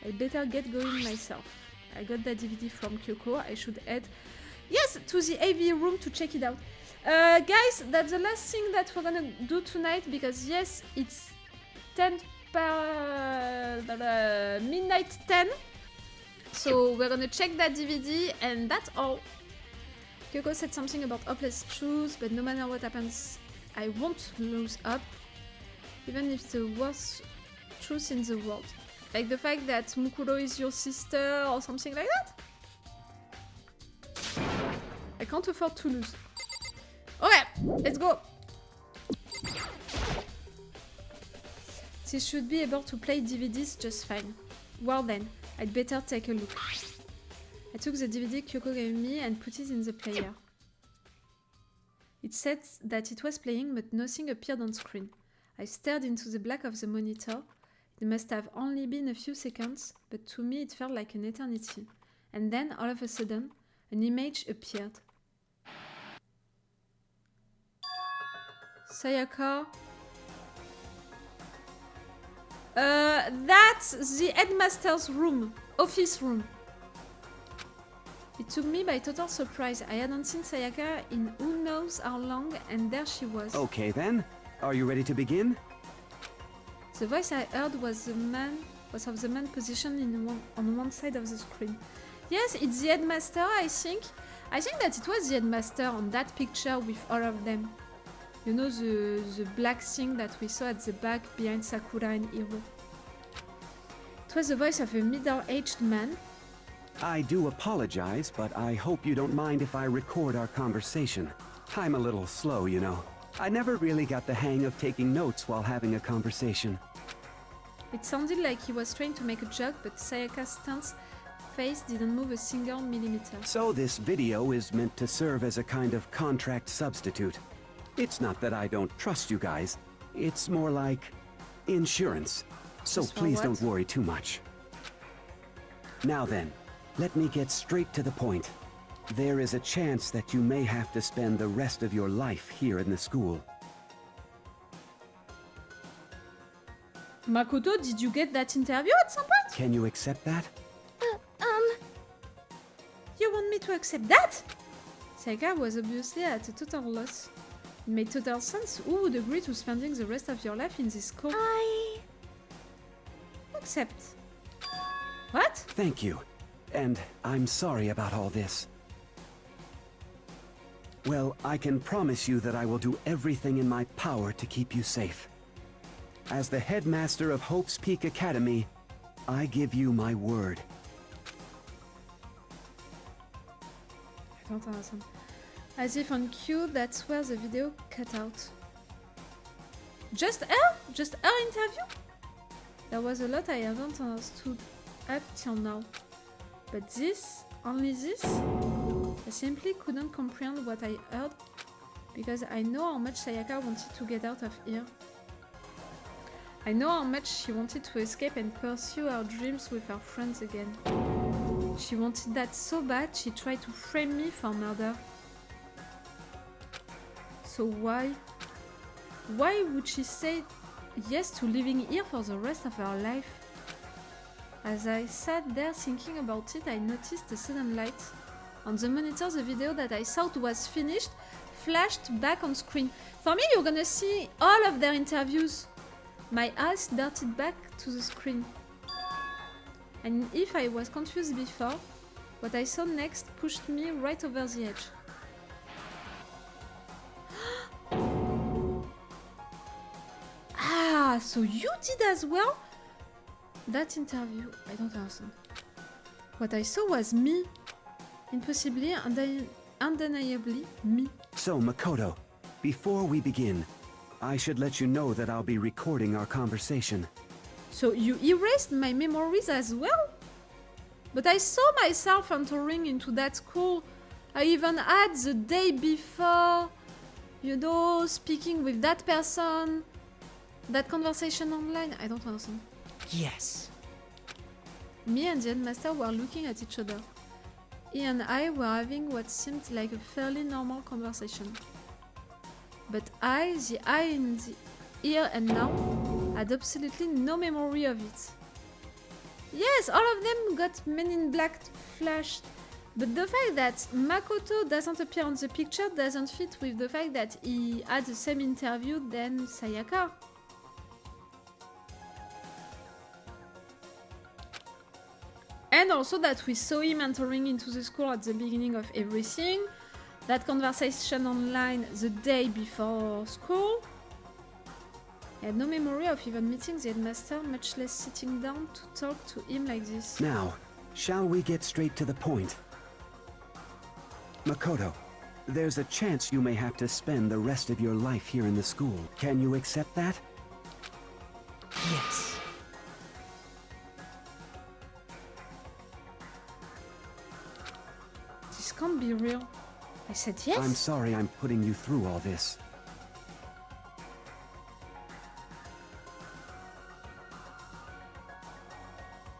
I better get going myself. I got that DVD from Kyoko. I should head, yes, to the AV room to check it out. Guys, that's the last thing that we're gonna do tonight, because yes, it's midnight 10. So we're gonna check that DVD, and that's all. Kyoko said something about hopeless truths, but no matter what happens, I won't lose up, even if the worst truth in the world. Like the fact that Mukuro is your sister or something like that. I can't afford to lose. Okay, let's go. This should be able to play DVDs just fine. Well then, I'd better take a look. I took the DVD Kyoko gave me and put it in the player. It said that it was playing, but nothing appeared on screen. I stared into the black of the monitor. It must have only been a few seconds, but to me it felt like an eternity. And then, all of a sudden, an image appeared. Sayaka. That's the headmaster's room. Office room. It took me by total surprise. I hadn't seen Sayaka in who knows how long, and there she was. Okay then. Are you ready to begin? The voice I heard was of the man positioned on one side of the screen. Yes, it's the headmaster, I think. I think that it was the headmaster on that picture with all of them. You know, the black thing that we saw at the back behind Sakura and Hiro. It was the voice of a middle-aged man. I do apologize, but I hope you don't mind if I record our conversation. I'm a little slow, you know. I never really got the hang of taking notes while having a conversation. It sounded like he was trying to make a joke, but Sayaka's tense face didn't move a single millimeter. So this video is meant to serve as a kind of contract substitute. It's not that I don't trust you guys. It's more like insurance. So please don't worry too much. Now then, let me get straight to the point. There is a chance that you may have to spend the rest of your life here in the school. Makoto, did you get that interview at some point? Can you accept that? You want me to accept that? Sayaka was obviously at a total loss. It made total sense. Who would agree to spending the rest of your life in this school? Accept. What? Thank you. And I'm sorry about all this. Well, I can promise you that I will do everything in my power to keep you safe. As the headmaster of Hope's Peak Academy, I give you my word. I don't understand. As if on cue, that's where the video cut out. Just her? Just her interview? There was a lot I haven't understood up till now. But this, only this, I simply couldn't comprehend what I heard because I know how much Sayaka wanted to get out of here. I know how much she wanted to escape and pursue her dreams with her friends again. She wanted that so bad she tried to frame me for murder. So why? Why would she say yes to living here for the rest of her life? As I sat there thinking about it, I noticed a sudden light. On the monitor, the video that I thought was finished flashed back on screen. For me, you're gonna see all of their interviews. My eyes darted back to the screen. And if I was confused before, what I saw next pushed me right over the edge. Ah, so you did as well? That interview, I don't understand. What I saw was me. Impossibly, undeniably me. So, Makoto, before we begin, I should let you know that I'll be recording our conversation. So you erased my memories as well? But I saw myself entering into that school. I even had the day before, you know, speaking with that person. That conversation online, I don't understand. Yes. Me and the headmaster were looking at each other. He and I were having what seemed like a fairly normal conversation. But I, the I in the here and now, had absolutely no memory of it. Yes, all of them got Men in Black flashed, but the fact that Makoto doesn't appear on the picture doesn't fit with the fact that he had the same interview than Sayaka. And also that we saw him entering into the school at the beginning of everything. That conversation online the day before school. I had no memory of even meeting the headmaster, much less sitting down to talk to him like this. Now, shall we get straight to the point? Makoto, there's a chance you may have to spend the rest of your life here in the school. Can you accept that? Yes. This can't be real. I said yes. I'm sorry I'm putting you through all this.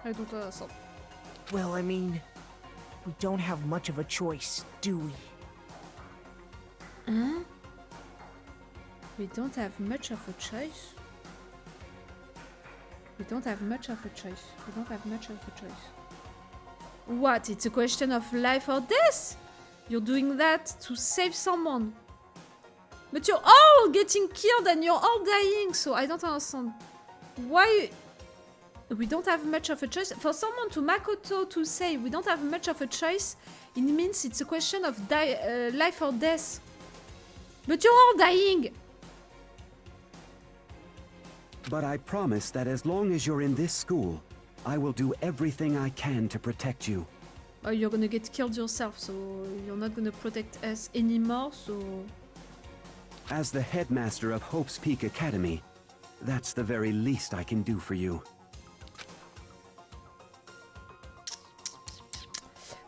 I don't understand. Well, I mean, we don't have much of a choice, do we? Huh? We don't have much of a choice. We don't have much of a choice. We don't have much of a choice. What? It's a question of life or death? You're doing that to save someone. But you're all getting killed and you're all dying, so I don't understand. Why we don't have much of a choice? For someone to Makoto to say we don't have much of a choice, it means it's a question of life or death. But you're all dying! But I promise that as long as you're in this school, I will do everything I can to protect you. Oh, you're gonna get killed yourself, so you're not gonna protect us anymore, so... As the headmaster of Hope's Peak Academy, that's the very least I can do for you.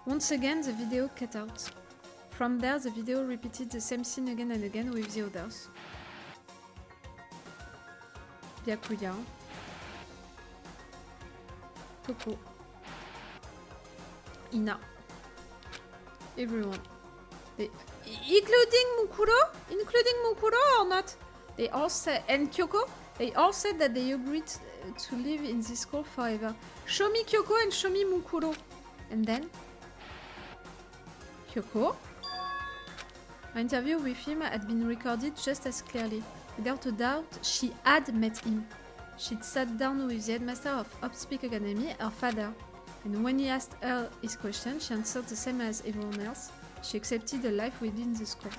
Once again, the video cut out. From there, the video repeated the same scene again and again with the others. Byakuya. Toko. Ina. Everyone. Including Mukuro or not? They all said, and Kyoko, they all said that they agreed to live in this school forever. Show me Kyoko and show me Mukuro. And then? Kyoko? My interview with him had been recorded just as clearly. Without a doubt, she had met him. She'd sat down with the headmaster of Upspeak Academy, her father. And when he asked her his question, she answered the same as everyone else. She accepted a life within the school.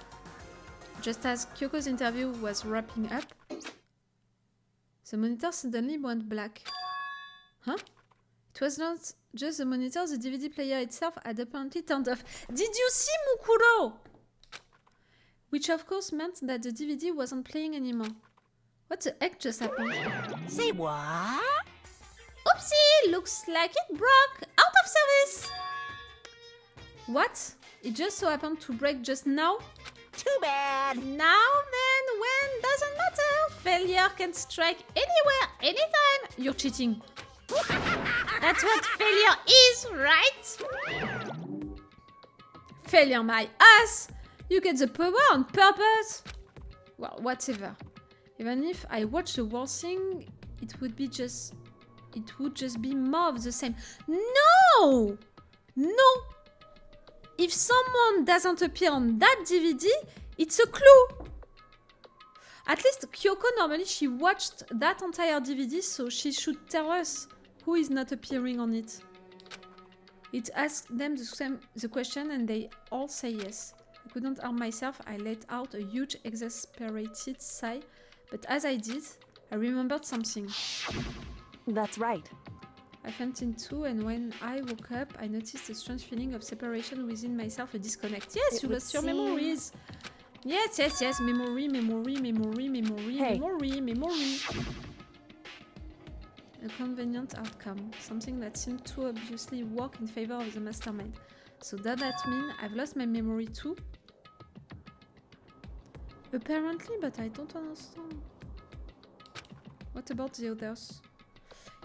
Just as Kyoko's interview was wrapping up, the monitor suddenly went black. Huh? It was not just the monitor, the DVD player itself had apparently turned off. Did you see Mukuro? Which of course meant that the DVD wasn't playing anymore. What the heck just happened? Say what? Oopsie! Looks like it broke! Out of service! What? It just so happened to break just now? Too bad. Now then, when doesn't matter. Failure can strike anywhere, anytime. You're cheating. That's what failure is, right? Failure my ass! You get the power on purpose! Well, whatever. Even if I watched the whole thing, it would just be more of the same. No! No! If someone doesn't appear on that DVD, it's a clue! At least Kyoko, normally she watched that entire DVD, so she should tell us who is not appearing on it. It asked them the question and they all say yes. I couldn't help myself, I let out a huge exasperated sigh, but as I did, I remembered something. That's right. I felt in two, and when I woke up, I noticed a strange feeling of separation within myself, a disconnect. Yes, you lost your memories. Yes, yes, yes, memory. Hey. Memory. A convenient outcome, something that seemed to obviously work in favor of the mastermind. So does that mean I've lost my memory too? Apparently, but I don't understand. What about the others?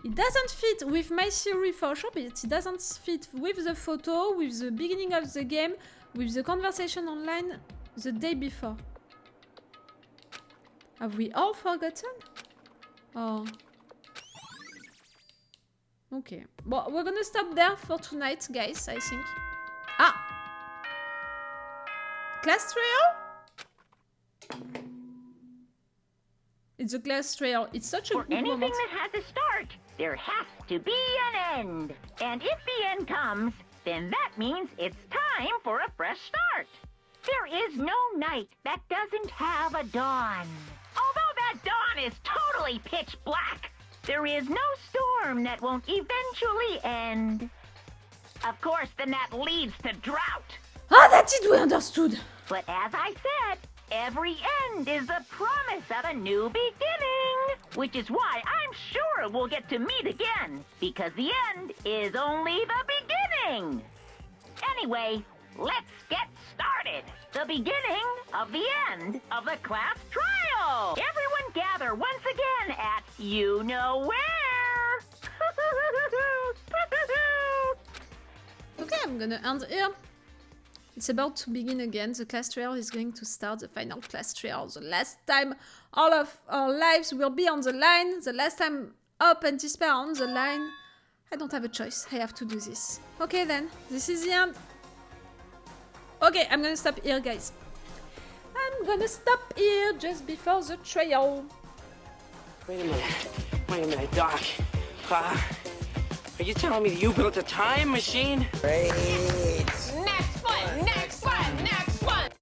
It doesn't fit with my theory for sure, but it doesn't fit with the photo, with the beginning of the game, with the conversation online the day before. Have we all forgotten? Oh. Okay. Well, we're gonna stop there for tonight, guys, I think. Ah! Class trail? It's a class trail. It's such a For good anything moment. that has a start, there has to be an end. And if the end comes, then that means it's time for a fresh start. There is no night that doesn't have a dawn. Although that dawn is totally pitch black, there is no storm that won't eventually end. Of course, then that leads to drought. Ah, that's it, we understood. But as I said, every end is a promise of a new beginning. Which is why I'm sure we'll get to meet again. Because the end is only the beginning. Anyway, let's get started. The beginning of the end of the class trial. Everyone gather once again at you know where. Okay, I'm gonna end here. It's about to begin again. The class trial is going to start, the final class trial. The last time all of our lives will be on the line. The last time Hope and Despair are on the line. I don't have a choice. I have to do this. Okay then, this is the end. Okay, I'm gonna stop here, guys. I'm gonna stop here just before the trial. Wait a minute, Doc. Are you telling me that you built a time machine? Hey.